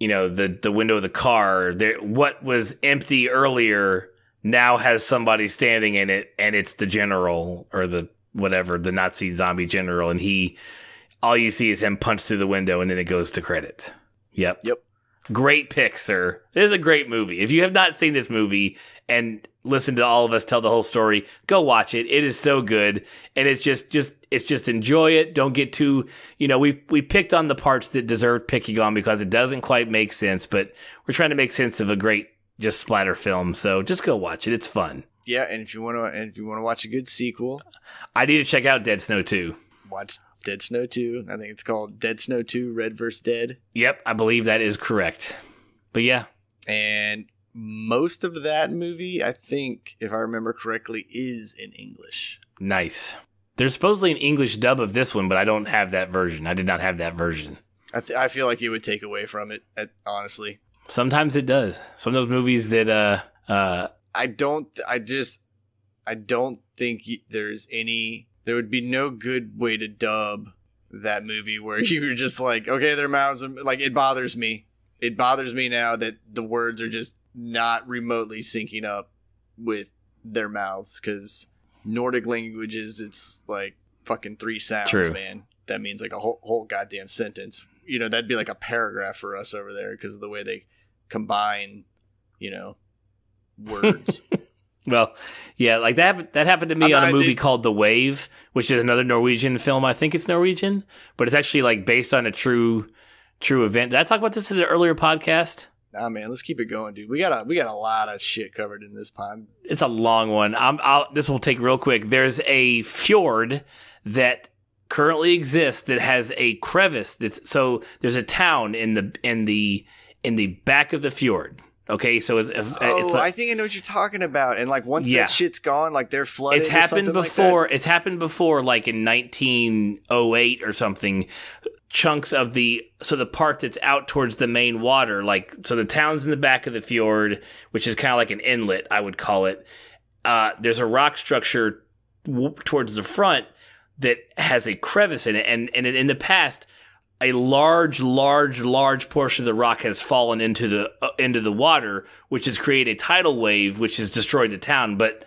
window of the car, what was empty earlier now has somebody standing in it, and it's the general or the Nazi zombie general, and all you see is him punch through the window, and then it goes to credits. Yep. Great pick, sir. It is a great movie. If you have not seen this movie and listened to all of us tell the whole story, go watch it. It is so good, and it's just enjoy it. Don't get too, we picked on the parts that deserve picking on because it doesn't quite make sense, but we're trying to make sense of a great just splatter film. So just go watch it. It's fun. Yeah, and if you want to watch a good sequel, I need to check out Dead Snow 2. Watch Dead Snow 2. I think it's called Dead Snow 2: Red vs. Dead. Yep, I believe that is correct. But yeah. And most of that movie, I think, if I remember correctly, is in English. Nice. There's supposedly an English dub of this one, but I don't have that version. I did not have that version. I feel like it would take away from it, honestly. Sometimes it does. Some of those movies that I don't think there would be no good way to dub that movie where you're just okay, their mouths are, it bothers me. It bothers me now that the words are just not remotely syncing up with their mouths, because Nordic languages, it's fucking 3 sounds. True. Man. That means a whole goddamn sentence. That'd be a paragraph for us over there because of the way they combine, words. Well, yeah, that happened to me on a movie called The Wave, which is another Norwegian film. I think it's Norwegian, but it's actually based on a true event. Did I talk about this in an earlier podcast? Nah, man, let's keep it going, dude. We got a lot of shit covered in this pod. It's a long one. This will take real quick. There's a fjord that currently exists that has a crevice. There's a town in the back of the fjord. Okay, so I think I know what you're talking about. And once that shit's gone, they're flooded. It's happened before. It's happened before, in 1908 or something. Chunks of the part that's out towards the main water, so the town's in the back of the fjord, which is kind of like an inlet, I would call it. There's a rock structure towards the front that has a crevice in it, and in the past, a large portion of the rock has fallen into the water, which has created a tidal wave, which has destroyed the town. But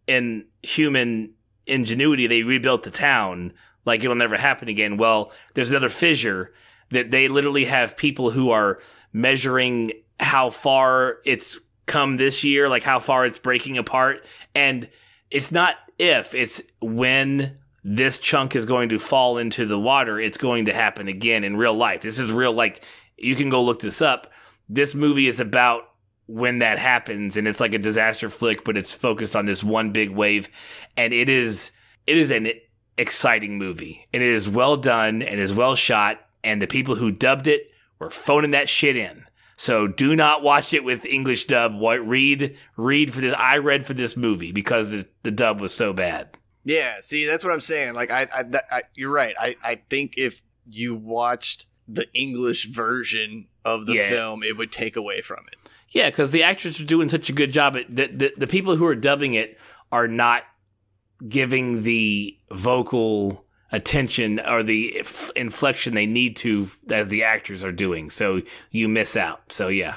in human ingenuity, they rebuilt the town it'll never happen again. Well, there's another fissure that they literally have people who are measuring how far it's come this year, how far it's breaking apart. And it's not if, it's when this chunk is going to fall into the water, it's going to happen again in real life. This is real, you can go look this up. This movie is about when that happens, and it's a disaster flick, but it's focused on this one big wave. And it is an exciting movie, and it is well done and is well shot, and the people who dubbed it were phoning that shit in. So do not watch it with English dub. Read for this. I read for this movie because the dub was so bad. Yeah, see, that's what I'm saying. You're right. I think if you watched the English version of the film, it would take away from it. Yeah, because the actors are doing such a good job. The people who are dubbing it are not giving the vocal attention or the inflection they need to as the actors are doing. So you miss out. So yeah.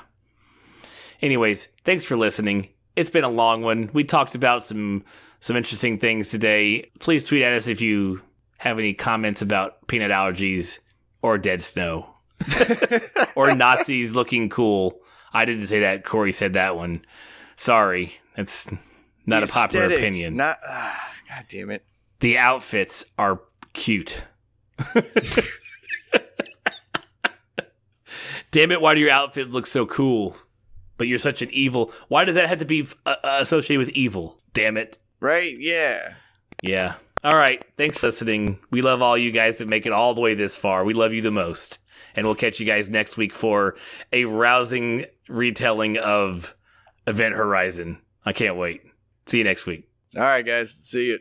Anyways, thanks for listening. It's been a long one. We talked about some interesting things today. Please tweet at us if you have any comments about peanut allergies or dead snow or Nazis looking cool. I didn't say that. Corey said that one. Sorry. It's not a popular opinion. God damn it. The outfits are cute. Damn it, why do your outfits look so cool? But you're such an evil. Why does that have to be associated with evil? Damn it. Right? Yeah. Yeah. All right. Thanks for listening. We love all you guys that make it all the way this far. We love you the most. And we'll catch you guys next week for a rousing retelling of Event Horizon. I can't wait. See you next week. All right, guys. See you.